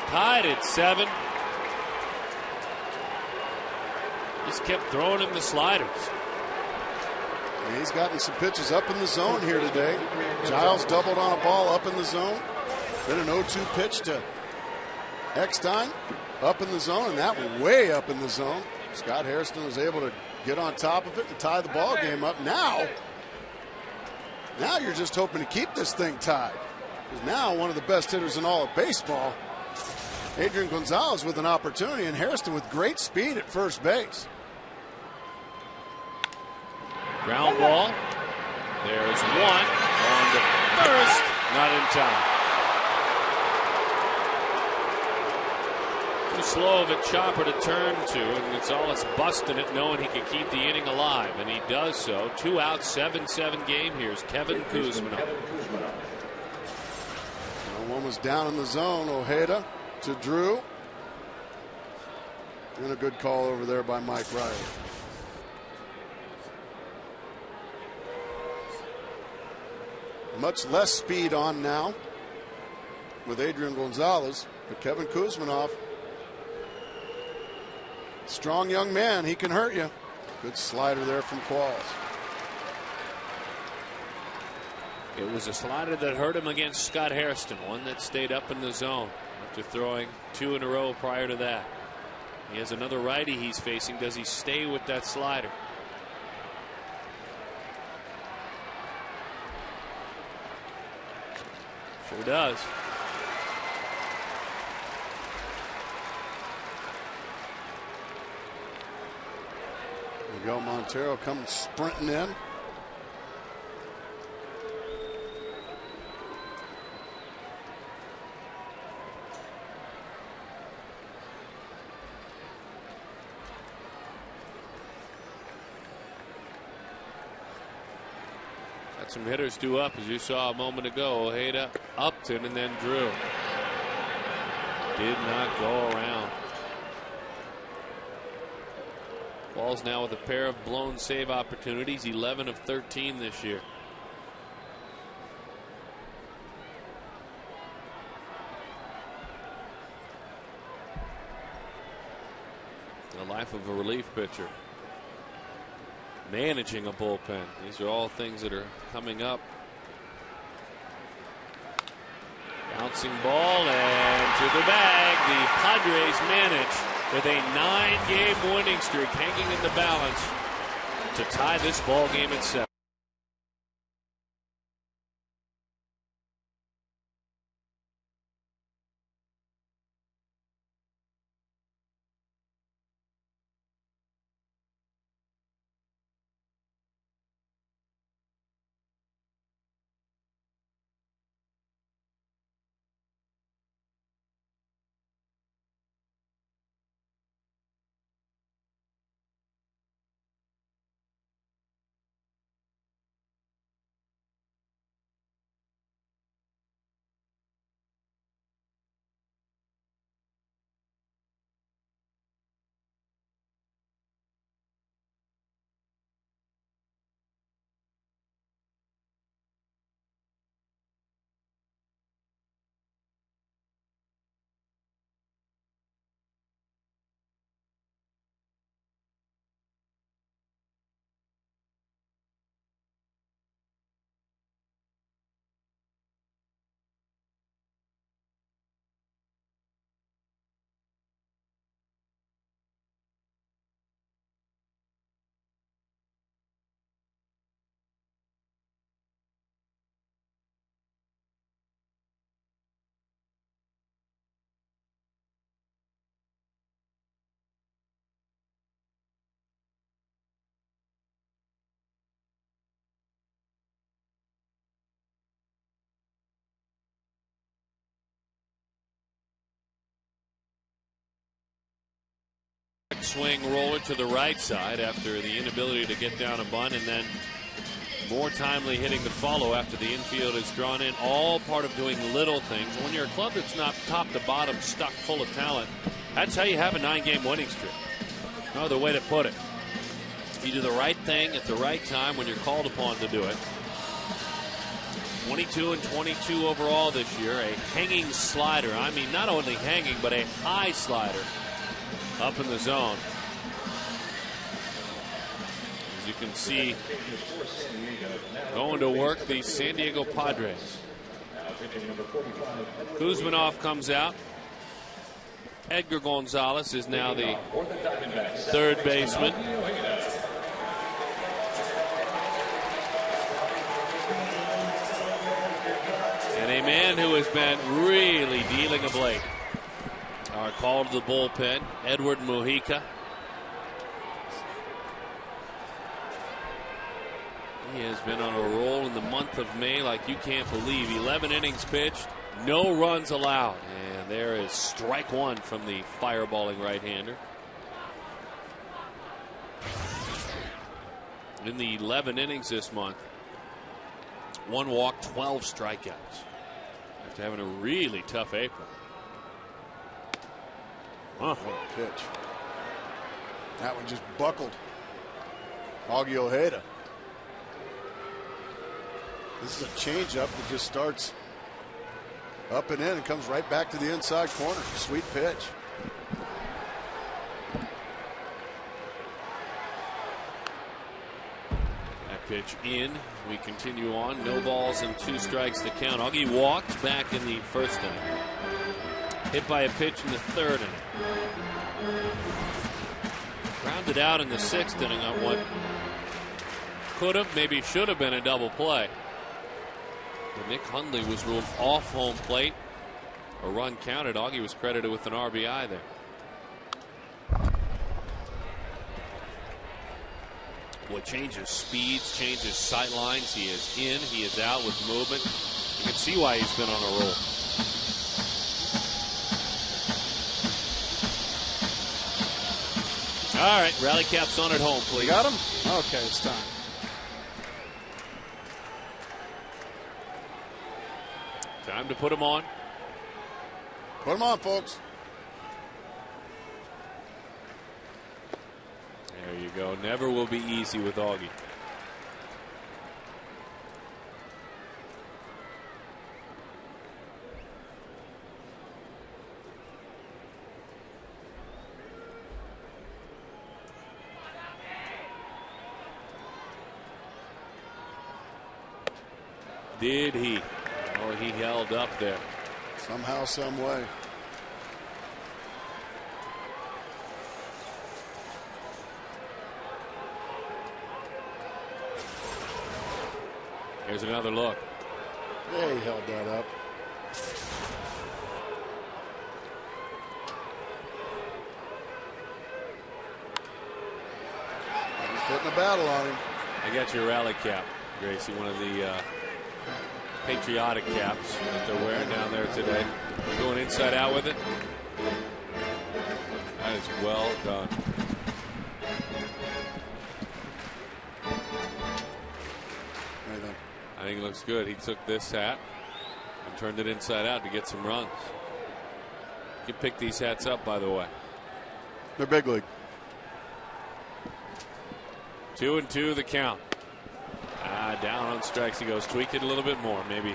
Tied at 7. Just kept throwing him the sliders. And he's gotten some pitches up in the zone here today. Giles doubled on a ball up in the zone. Then an 0-2 pitch to Eckstein up in the zone, and that one way up in the zone. Scott Hairston was able to get on top of it and tie the ball game up. Now you're just hoping to keep this thing tied. Because now one of the best hitters in all of baseball, Adrian Gonzalez, with an opportunity, and Hairston with great speed at first base. Ground ball. There's one on the first. Not in time. Too slow of a chopper to turn to, and Gonzalez busting it, knowing he can keep the inning alive, and he does so. 2 out, 7-7 game. Here's Kevin Kuzmino. One was down in the zone. Ojeda to Drew. And a good call over there by Mike Riley. Much less speed on now with Adrian Gonzalez, but Kevin Kuzminoff, strong young man, he can hurt you. Good slider there from Qualls. It was a slider that hurt him against Scott Hairston, one that stayed up in the zone after throwing 2 in a row prior to that. He has another righty he's facing. Does he stay with that slider? Sure does. Miguel Montero comes sprinting in. Got some hitters due up, as you saw a moment ago. Ojeda, Upton, and then Drew. Did not go around. Ball's now with a pair of blown save opportunities, 11 of 13 this year. life of a relief pitcher. Managing a bullpen. These are all things that are coming up. Bouncing ball and to the bag. The Padres manage with a 9-game winning streak hanging in the balance to tie this ball game at 7. Swing roller to the right side after the inability to get down a bunt, and then more timely hitting the follow after the infield is drawn in. All part of doing little things. When you're a club that's not top to bottom stuck full of talent, that's how you have a 9-game winning streak. No other way to put it. You do the right thing at the right time when you're called upon to do it. 22 and 22 overall this year. A hanging slider. I mean, not only hanging, but a high slider up in the zone. As you can see, going to work the San Diego Padres. Kuzminoff comes out. Edgar Gonzalez is now the third baseman. And a man who has been really dealing of late. Our call to the bullpen, Edward Mujica. He has been on a roll in the month of May like you can't believe. 11 innings pitched, no runs allowed. And there is strike one from the fireballing right-hander. In the 11 innings this month, 1 walk, 12 strikeouts. After having a really tough April. What a pitch. That one just buckled. Augie Ojeda. This is a changeup that just starts up and in and comes right back to the inside corner. Sweet pitch. That pitch in. We continue on. No balls and 2 strikes to count. Augie walked back in the first inning. Hit by a pitch in the third inning. Grounded out in the 6th inning on what could have, maybe should have been a double play. But Nick Hundley was ruled off home plate. A run counted. Augie was credited with an RBI there. What changes speeds, changes sight lines. He is in, he is out with movement. You can see why he's been on a roll. All right, rally caps on at home, please. You got him? Okay, it's time. Time to put him on. Put him on, folks. There you go. Never will be easy with Augie. Did he? Oh, he held up there. Somehow, some way. Here's another look. Yeah, he held that up. He's putting a battle on him. I got your rally cap, Gracie, one of the patriotic caps that they're wearing down there today. Going inside out with it. That is well done. I think it looks good. He took this hat and turned it inside out to get some runs. You can pick these hats up, by the way. They're big league. 2-2 the count. Down on strikes he goes. Tweaked it a little bit more. Maybe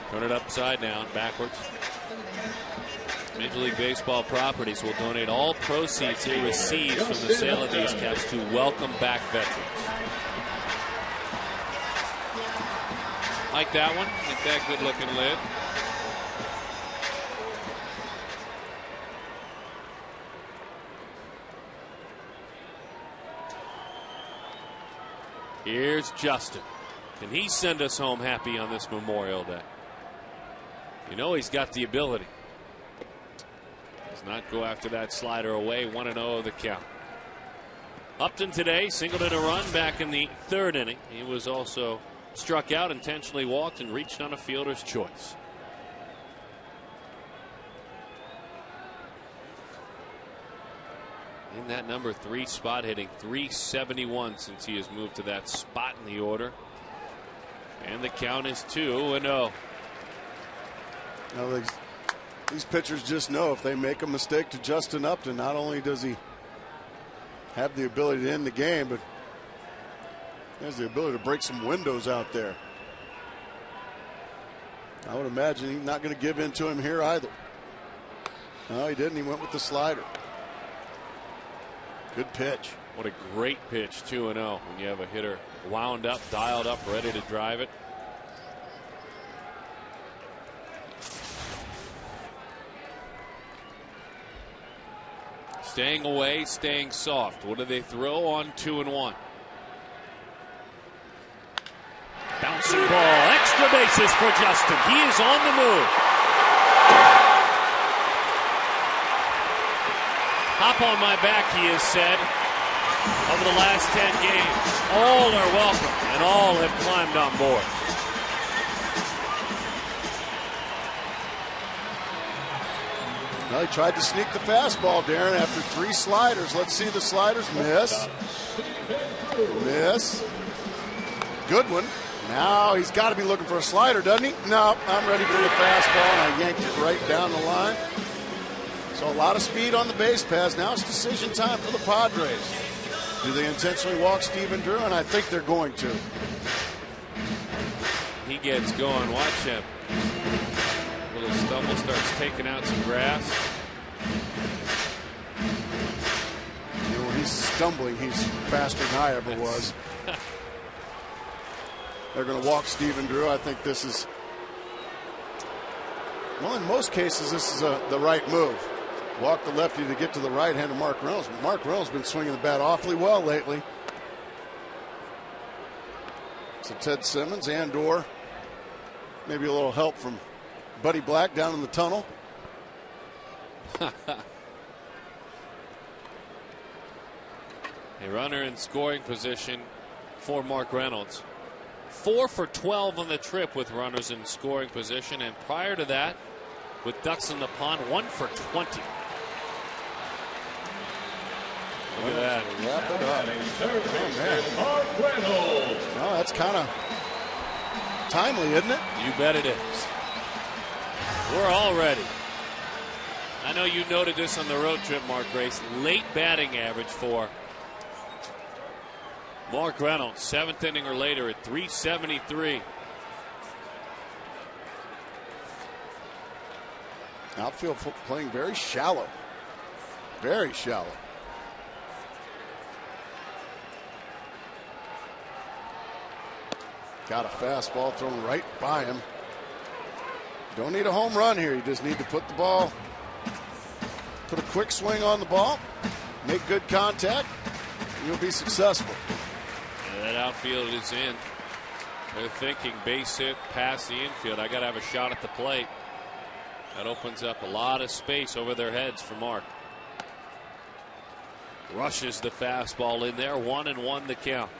turn it upside down, backwards. Major League Baseball Properties will donate all proceeds it receives from the sale of these caps to welcome back veterans. Like that one. Like that good looking lid. Here's Justin. Can he send us home happy on this Memorial Day? You know he's got the ability. Does not go after that slider away. 1-0 the count. Upton today singled in a run back in the third inning. He was also struck out, intentionally walked, and reached on a fielder's choice. In that number 3 spot, hitting .371 since he has moved to that spot in the order. And the count is 2-0. Now these pitchers just know if they make a mistake to Justin Upton, not only does he have the ability to end the game, but he has the ability to break some windows out there. I would imagine he's not going to give in to him here either. No, he didn't. He went with the slider. Good pitch. What a great pitch, 2-0, when you have a hitter wound up, dialed up, ready to drive it. Staying away, staying soft. What do they throw on 2-1? Bouncing ball, extra bases for Justin. He is on the move. Hop on my back, he has said, over the last 10 games. All are welcome, and all have climbed on board. Well, he tried to sneak the fastball, Darren, after 3 sliders. Let's see the sliders. Miss. Miss. Good one. Now he's got to be looking for a slider, doesn't he? No, I'm ready for the fastball, and I yanked it right down the line. So a lot of speed on the base paths. Now it's decision time for the Padres. Do they intentionally walk Stephen Drew? And I think they're going to. He gets going. Watch him. Little stumble, starts taking out some grass. You know, when he's stumbling, he's faster than I ever was. They're going to walk Stephen Drew. I think this is, well, in most cases, this is the right move. Walk the lefty to get to the right hand of Mark Reynolds. But Mark Reynolds has been swinging the bat awfully well lately. So Ted Simmons and/or maybe a little help from Buddy Black down in the tunnel. A runner in scoring position for Mark Reynolds. 4 for 12 on the trip with runners in scoring position, and prior to that, with ducks in the pond, 1 for 20. Look at that. Wrap it up. Oh, man. Oh, that's kind of timely, isn't it? You bet it is. We're all ready. I know you noted this on the road trip, Mark Grace. Late batting average for Mark Reynolds, 7th inning or later at .373. Outfield playing very shallow. Very shallow. Got a fastball thrown right by him. Don't need a home run here. You just need to put a quick swing on the ball, make good contact, and you'll be successful. And that outfield is in. They're thinking base hit past the infield. I got to have a shot at the plate. That opens up a lot of space over their heads for Mark. Rushes the fastball in there. 1-1 the count.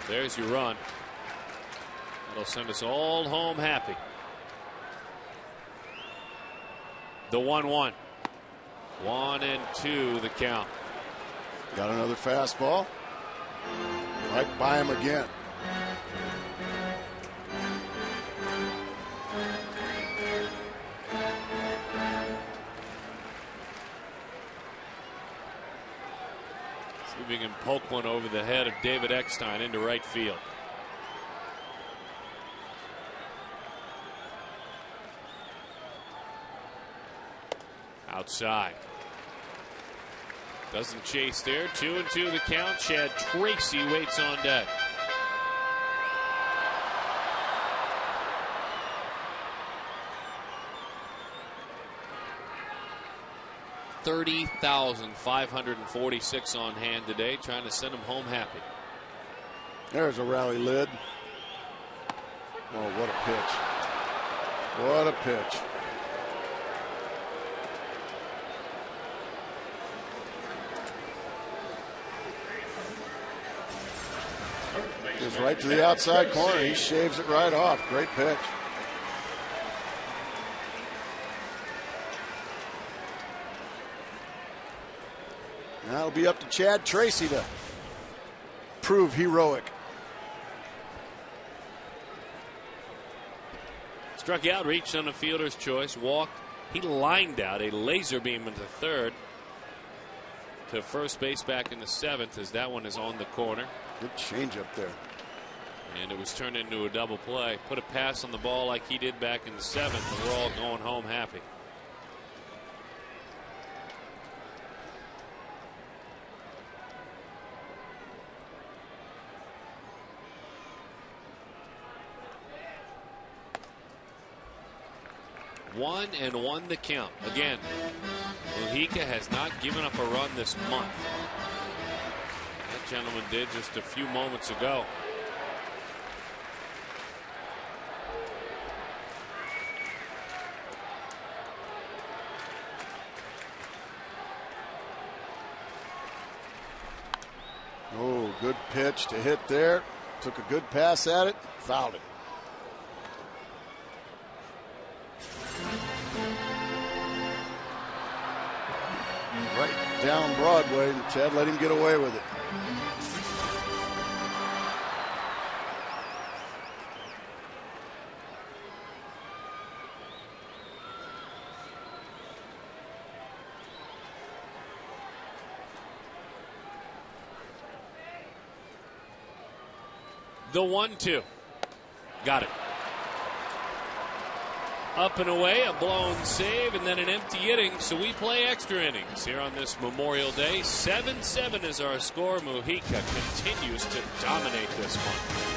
There's your run. That'll send us all home happy. The 1-1. 1-2 the count. Got another fastball. Right by him again. See if we can poke one over the head of David Eckstein into right field. Outside. Doesn't chase there. 2-2 the count. Chad Tracy waits on deck. $30,546 on hand today, trying to send him home happy. There's a rally lid. Oh, what a pitch. What a pitch. Goes right to the outside corner. He shaves it right off. Great pitch. Now it'll be up to Chad Tracy to prove heroic. Struck out, reached on a fielder's choice, walked. He lined out a laser beam into third. To first base back in the seventh as that one is on the corner. Good change up there. And it was turned into a double play. Put a pass on the ball like he did back in the seventh, and we're all going home happy. One and one the count. Again, Mujica has not given up a run this month. That gentleman did just a few moments ago. Oh, good pitch to hit there. Took a good pass at it, fouled it. Right down Broadway, and Chad let him get away with it. The 1-2. Got it. Up and away, a blown save, and then an empty inning. So we play extra innings here on this Memorial Day. 7-7 is our score. Mujica continues to dominate this one.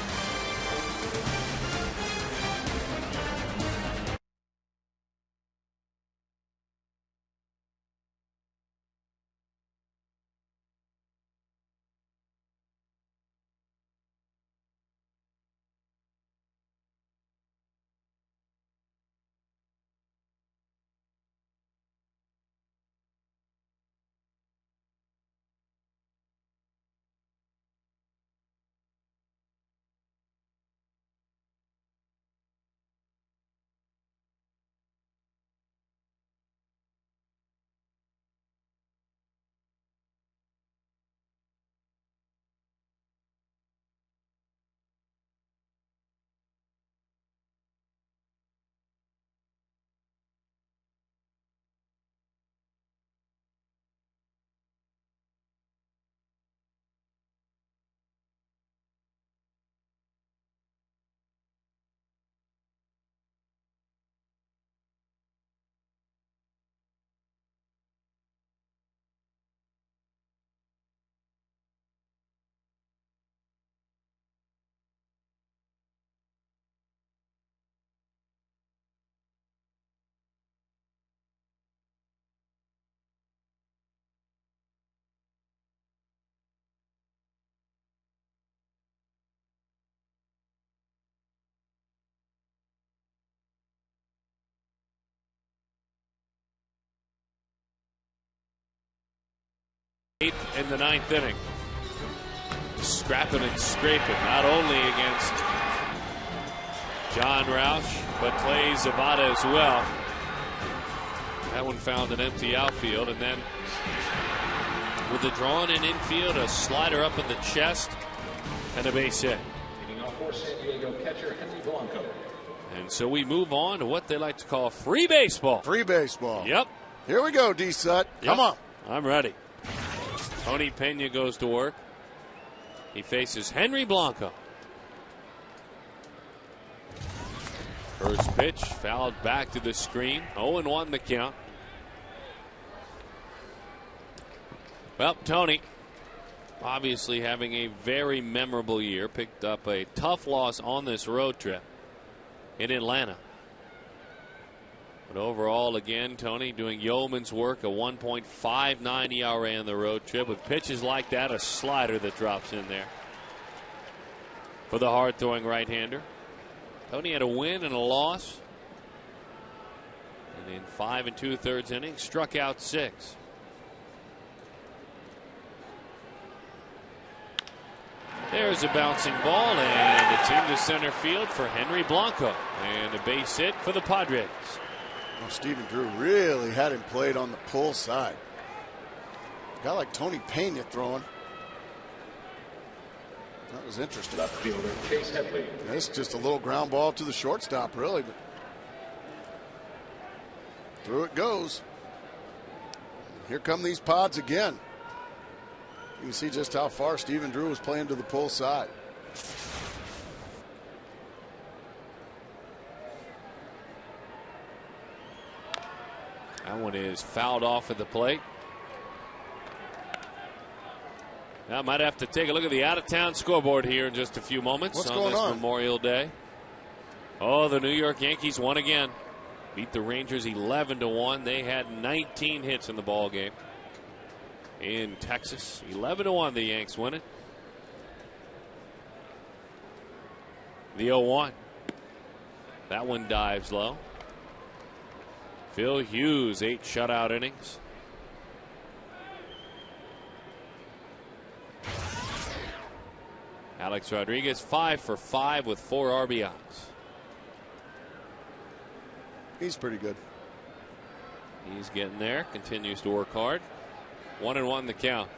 in the 9th inning. Scrapping and scraping, not only against John Roush, but Clay Zavada as well. That one found an empty outfield, and then with the drawn in infield, a slider up in the chest, and a base hit. Leading off for San Diego catcher Henry Blanco. And so we move on to what they like to call free baseball. Free baseball. Yep. Here we go, D-Sut. Come on. I'm ready. Tony Pena goes to work. He faces Henry Blanco. First pitch fouled back to the screen. 0-1 the count. Well, Tony, obviously having a very memorable year, picked up a tough loss on this road trip in Atlanta. But overall, again, Tony doing yeoman's work, a 1.59 ERA on the road trip. With pitches like that, a slider that drops in there for the hard-throwing right-hander. Tony had a win and a loss. And in 5 2/3 innings, struck out 6. There's a bouncing ball, and it's into center field for Henry Blanco. And a base hit for the Padres. Well, Stephen Drew really had him played on the pull side. A guy like Tony Pena throwing. That was interesting. Left fielder Chase Headley. It's just a little ground ball to the shortstop, really. But through it goes. Here come these Pods again. You can see just how far Stephen Drew was playing to the pull side. That one is fouled off at the plate. Now, I might have to take a look at the out-of-town scoreboard here in just a few moments. What's on going this on? Memorial Day. Oh, the New York Yankees won again. Beat the Rangers 11-1. They had 19 hits in the ball game in Texas. 11-1, the Yanks win it. The 0-1. That one dives low. Phil Hughes, 8 shutout innings. Alex Rodriguez, 5 for 5 with 4 RBIs. He's pretty good. He's getting there, continues to work hard. 1-1 the count.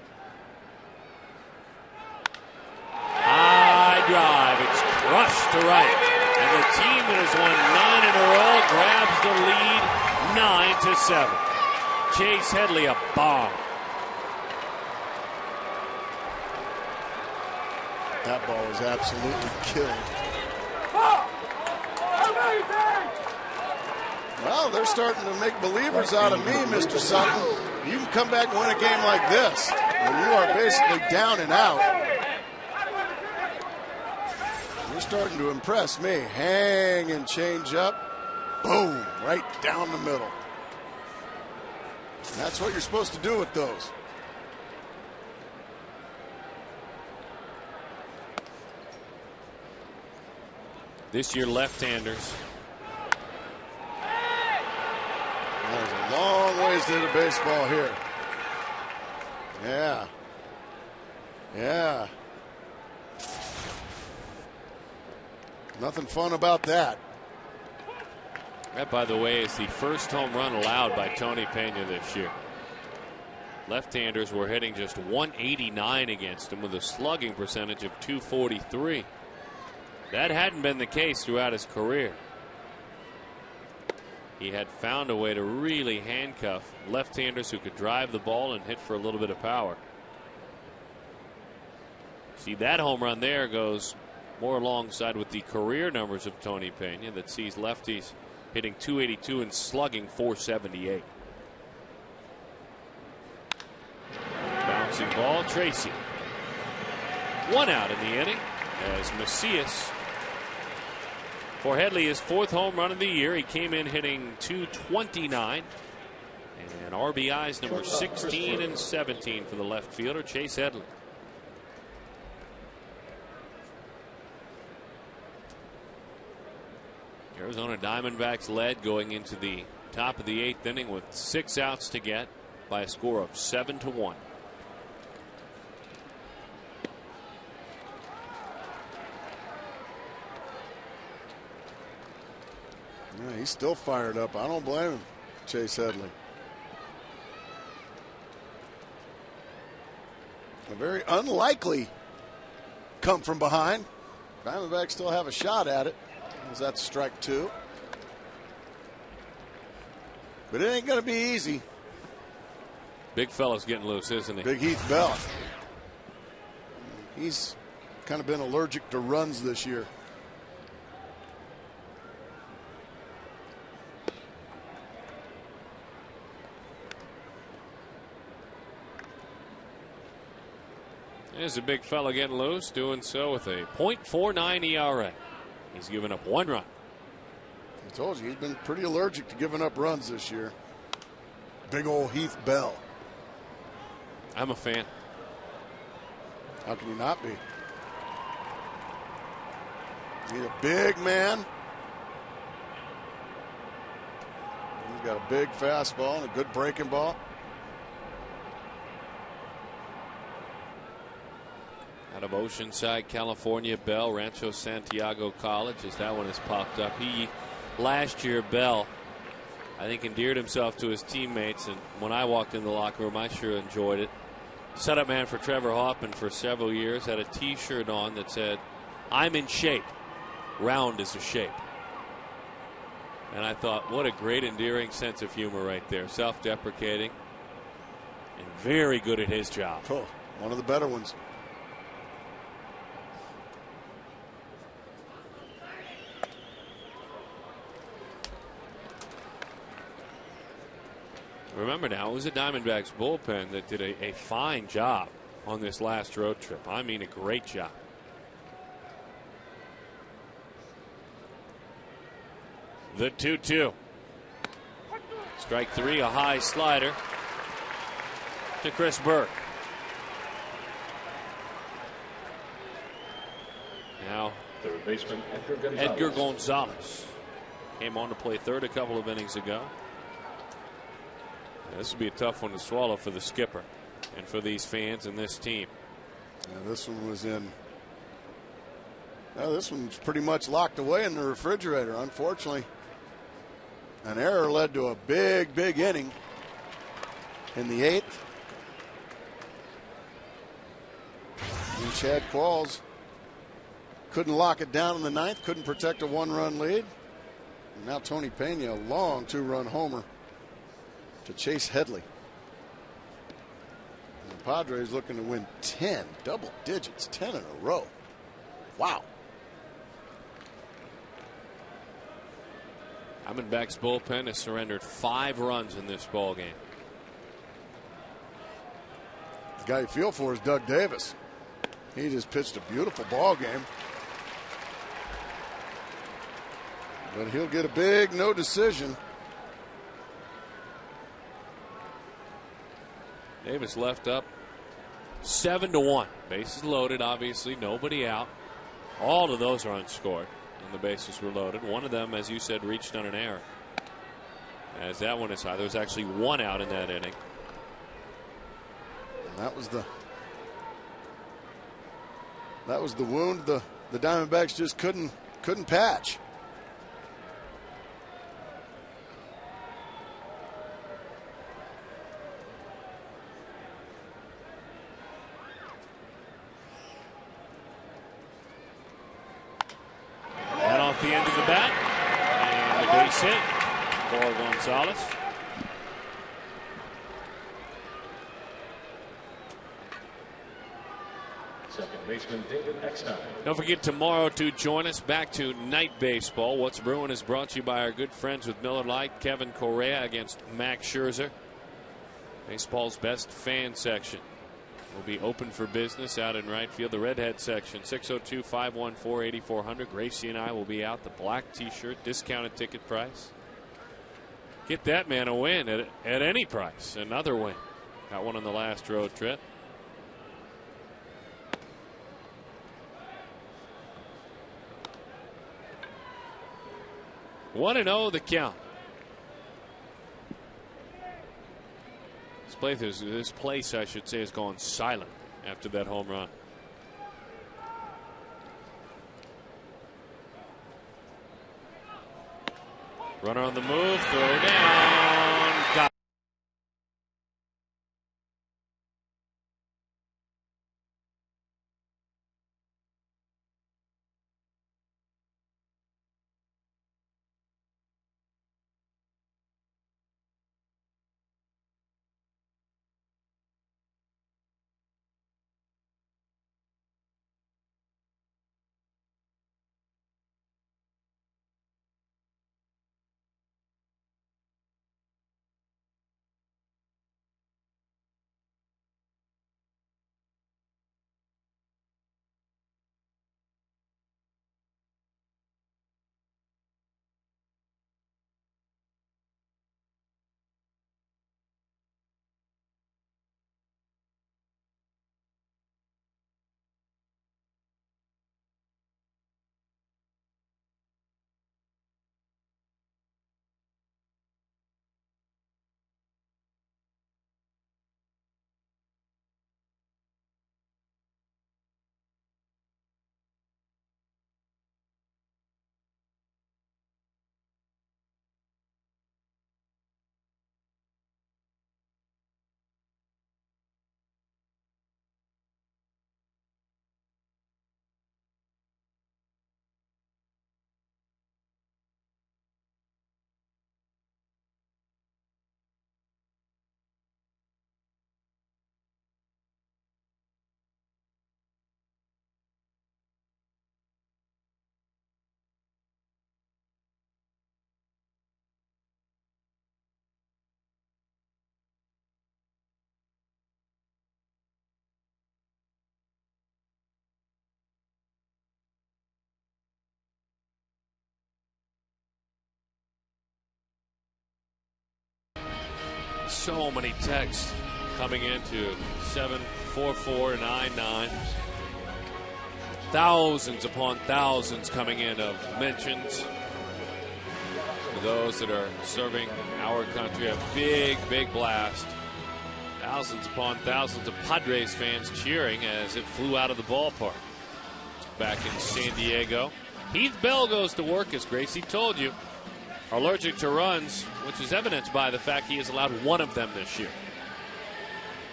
High drive, it's crushed to right. And the team that has won 9 in a row grabs the lead 9-7. Chase Headley, a bomb. That ball was absolutely killed. Well, they're starting to make believers out of me, Mr. Sutton. You can come back and win a game like this when you are basically down and out. You're starting to impress me. Hang and change up. Boom, right down the middle. And that's what you're supposed to do with those. This year, left-handers. There's a long ways to the baseball here. Yeah. Yeah. Nothing fun about that. That, by the way, is the first home run allowed by Tony Pena this year. Left-handers were hitting just 189 against him with a slugging percentage of 243. That hadn't been the case throughout his career. He had found a way to really handcuff left-handers who could drive the ball and hit for a little bit of power. See, that home run there goes more alongside with the career numbers of Tony Pena that sees lefties hitting 282 and slugging 478. Bouncing ball, Tracy. 1 out in the inning as Macias, for Headley, his 4th home run of the year. He came in hitting 229. And RBIs number 16 and 17 for the left fielder, Chase Headley. Arizona Diamondbacks led going into the top of the 8th inning with 6 outs to get by a score of 7-1. Yeah, he's still fired up. I don't blame him, Chase Headley. A very unlikely come from behind. Diamondbacks still have a shot at it. That's strike 2. But it ain't going to be easy. Big fella's getting loose, isn't he? Big Heath Bell. He's kind of been allergic to runs this year. There's a big fella getting loose, doing so with a .49 ERA. He's given up 1 run. I told you, he's been pretty allergic to giving up runs this year. Big old Heath Bell. I'm a fan. How can you not be? He's a big man. He's got a big fastball and a good breaking ball. Out of Oceanside, California, Bell, Rancho Santiago College, as that one has popped up. Last year, Bell, I think, endeared himself to his teammates, and when I walked in the locker room, I sure enjoyed it. Setup man for Trevor Hoffman for several years, had a T-shirt on that said, "I'm in shape. Round is a shape." And I thought, what a great, endearing sense of humor right there. Self-deprecating and very good at his job. Oh, one of the better ones. Remember now, it was the Diamondbacks bullpen that did a fine job on this last road trip. I mean, a great job. The 2-2. Strike 3, a high slider to Chris Burke. Now, third baseman Edgar Gonzalez came on to play third a couple of innings ago. This would be a tough one to swallow for the skipper and for these fans and this team. Yeah, this one was in. This one's pretty much locked away in the refrigerator. Unfortunately, an error led to a big, big inning in the 8th. And Chad Qualls couldn't lock it down in the 9th, couldn't protect a 1-run lead. And now Tony Pena, a long 2-run homer to Chase Headley. And the Padres looking to win 10, double digits, 10 in a row. Wow. Diamondbacks bullpen has surrendered 5 runs in this ball game. The guy you feel for is Doug Davis. He just pitched a beautiful ball game. But he'll get a big no decision. Davis left up 7-1. Bases loaded, obviously, nobody out. All of those are unscored, and the bases were loaded. One of them, as you said, reached on an error. As that one is high, there was actually 1 out in that inning. And that was the wound the Diamondbacks just couldn't patch. And off the end of the bat, and the base hit for Gonzalez. Second baseman David Eckstein. Don't forget tomorrow to join us back to night baseball. What's Brewing is brought to you by our good friends with Miller Lite. Kevin Correa against Max Scherzer. Baseball's best fan section will be open for business out in right field. The redhead section, 602-514-8400. Gracie and I will be out. The black t-shirt, discounted ticket price. Get that man a win at any price. Another win. Got one on the last road trip. One and 0 the count. This place, I should say, has gone silent after that home run. Runner on the move, throw down, got it. So many texts coming into 74499. Thousands upon thousands coming in of mentions for those that are serving our country. A big, big blast. Thousands upon thousands of Padres fans cheering as it flew out of the ballpark back in San Diego. Heath Bell goes to work, as Gracie told you. Allergic to runs, which is evidenced by the fact he has allowed one of them this year.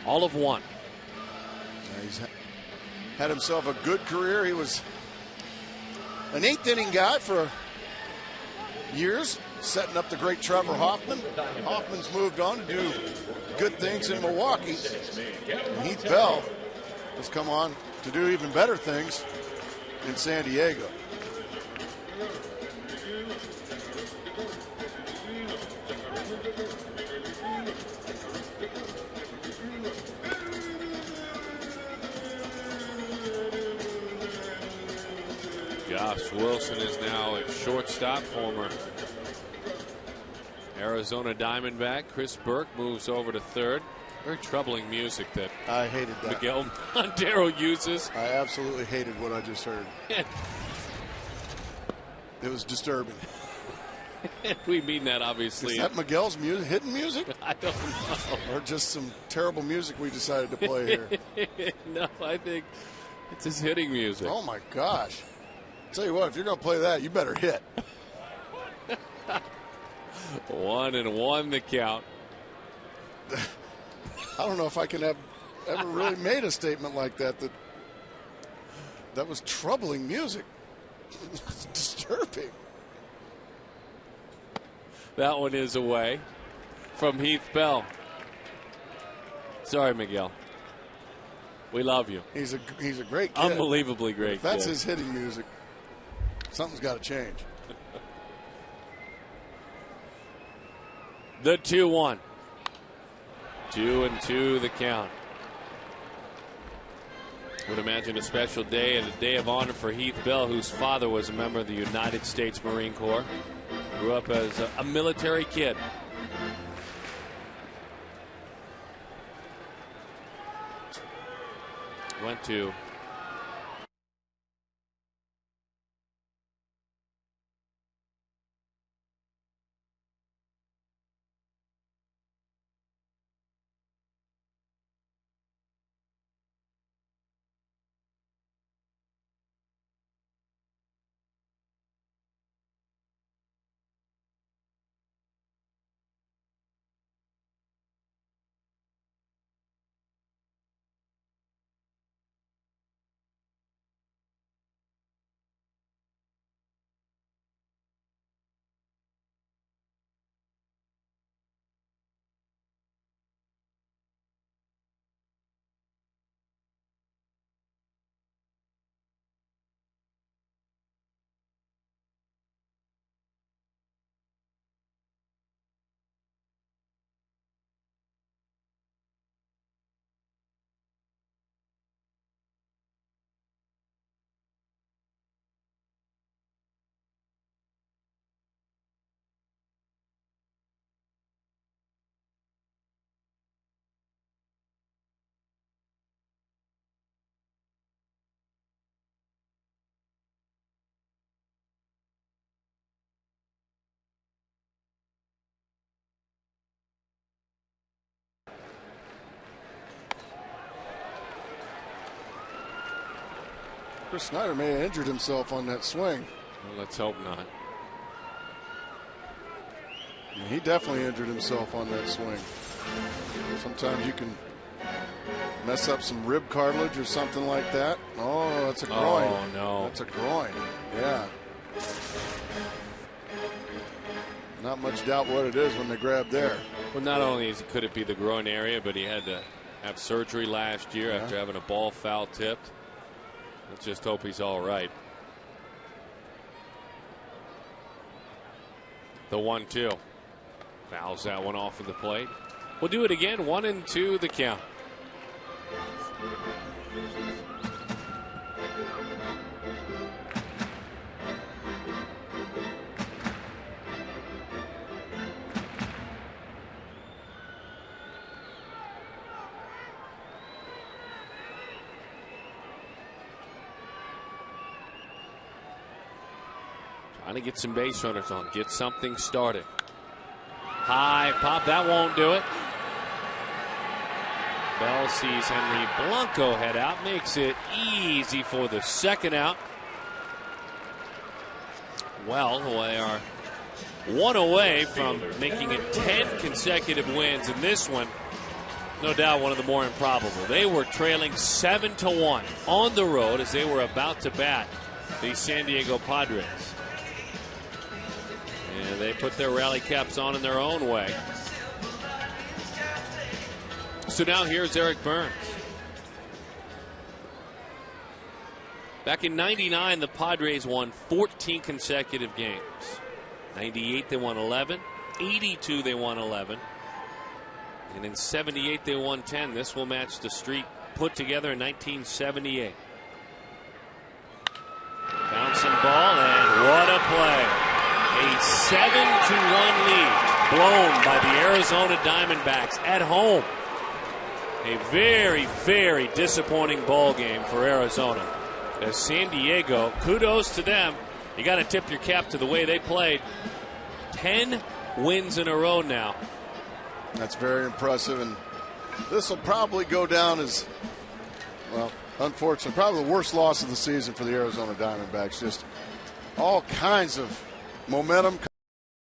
All of one. He's had himself a good career. He was an eighth-inning guy for years, setting up the great Trevor Hoffman. Hoffman's moved on to do good things in Milwaukee. And Heath Bell has come on to do even better things in San Diego. Josh Wilson is now at shortstop, former Arizona Diamondback. Chris Burke moves over to third. Very troubling music that I hated that. Miguel Montero uses. I absolutely hated what I just heard. It was disturbing. We mean that, obviously. Is that Miguel's music, hidden music? I don't know. Or just some terrible music we decided to play here? No, I think it's his hitting music. Oh, my gosh. Tell you what, if you're going to play that, you better hit. 1-1 the count. I don't know if I can have ever really made a statement like that. That was troubling music. It's disturbing. That one is away from Heath Bell. Sorry, Miguel. We love you. He's a great kid. Unbelievably great If that's kid. his hitting music, something's got to change. The 2-1. 2-2 the count. Would imagine a special day and a day of honor for Heath Bell, whose father was a member of the United States Marine Corps. Grew up as a military kid. Went to Chris Snyder may have injured himself on that swing. Well, let's hope not. He definitely injured himself on that swing. Sometimes you can mess up some rib cartilage or something like that. Oh, that's a groin. Oh, no. That's a groin. Yeah. Not much doubt what it is when they grab there. Well, not only could it be the groin area, but he had to have surgery last year after having a ball foul tipped. Let's just hope he's all right. The 1-2. Fouls that one off of the plate. We'll do it again. 1-2 the count. Trying to get some base runners on, get something started. High pop, that won't do it. Bell sees Henry Blanco head out, makes it easy for the second out. Well, they are one away from making it 10 consecutive wins, and this one, no doubt, one of the more improbable. They were trailing 7-1 on the road as they were about to bat the San Diego Padres. And they put their rally caps on in their own way. So now here's Eric Burns. Back in '99, the Padres won 14 consecutive games. '98, they won 11. '82, they won 11. And in '78, they won 10. This will match the streak put together in 1978. Bouncing ball, and what a play. A 7-1 lead blown by the Arizona Diamondbacks at home. A very, very disappointing ball game for Arizona. As San Diego, kudos to them. You got to tip your cap to the way they played. 10 wins in a row now. That's very impressive, and this will probably go down as, well, unfortunately, probably the worst loss of the season for the Arizona Diamondbacks. Just all kinds of momentum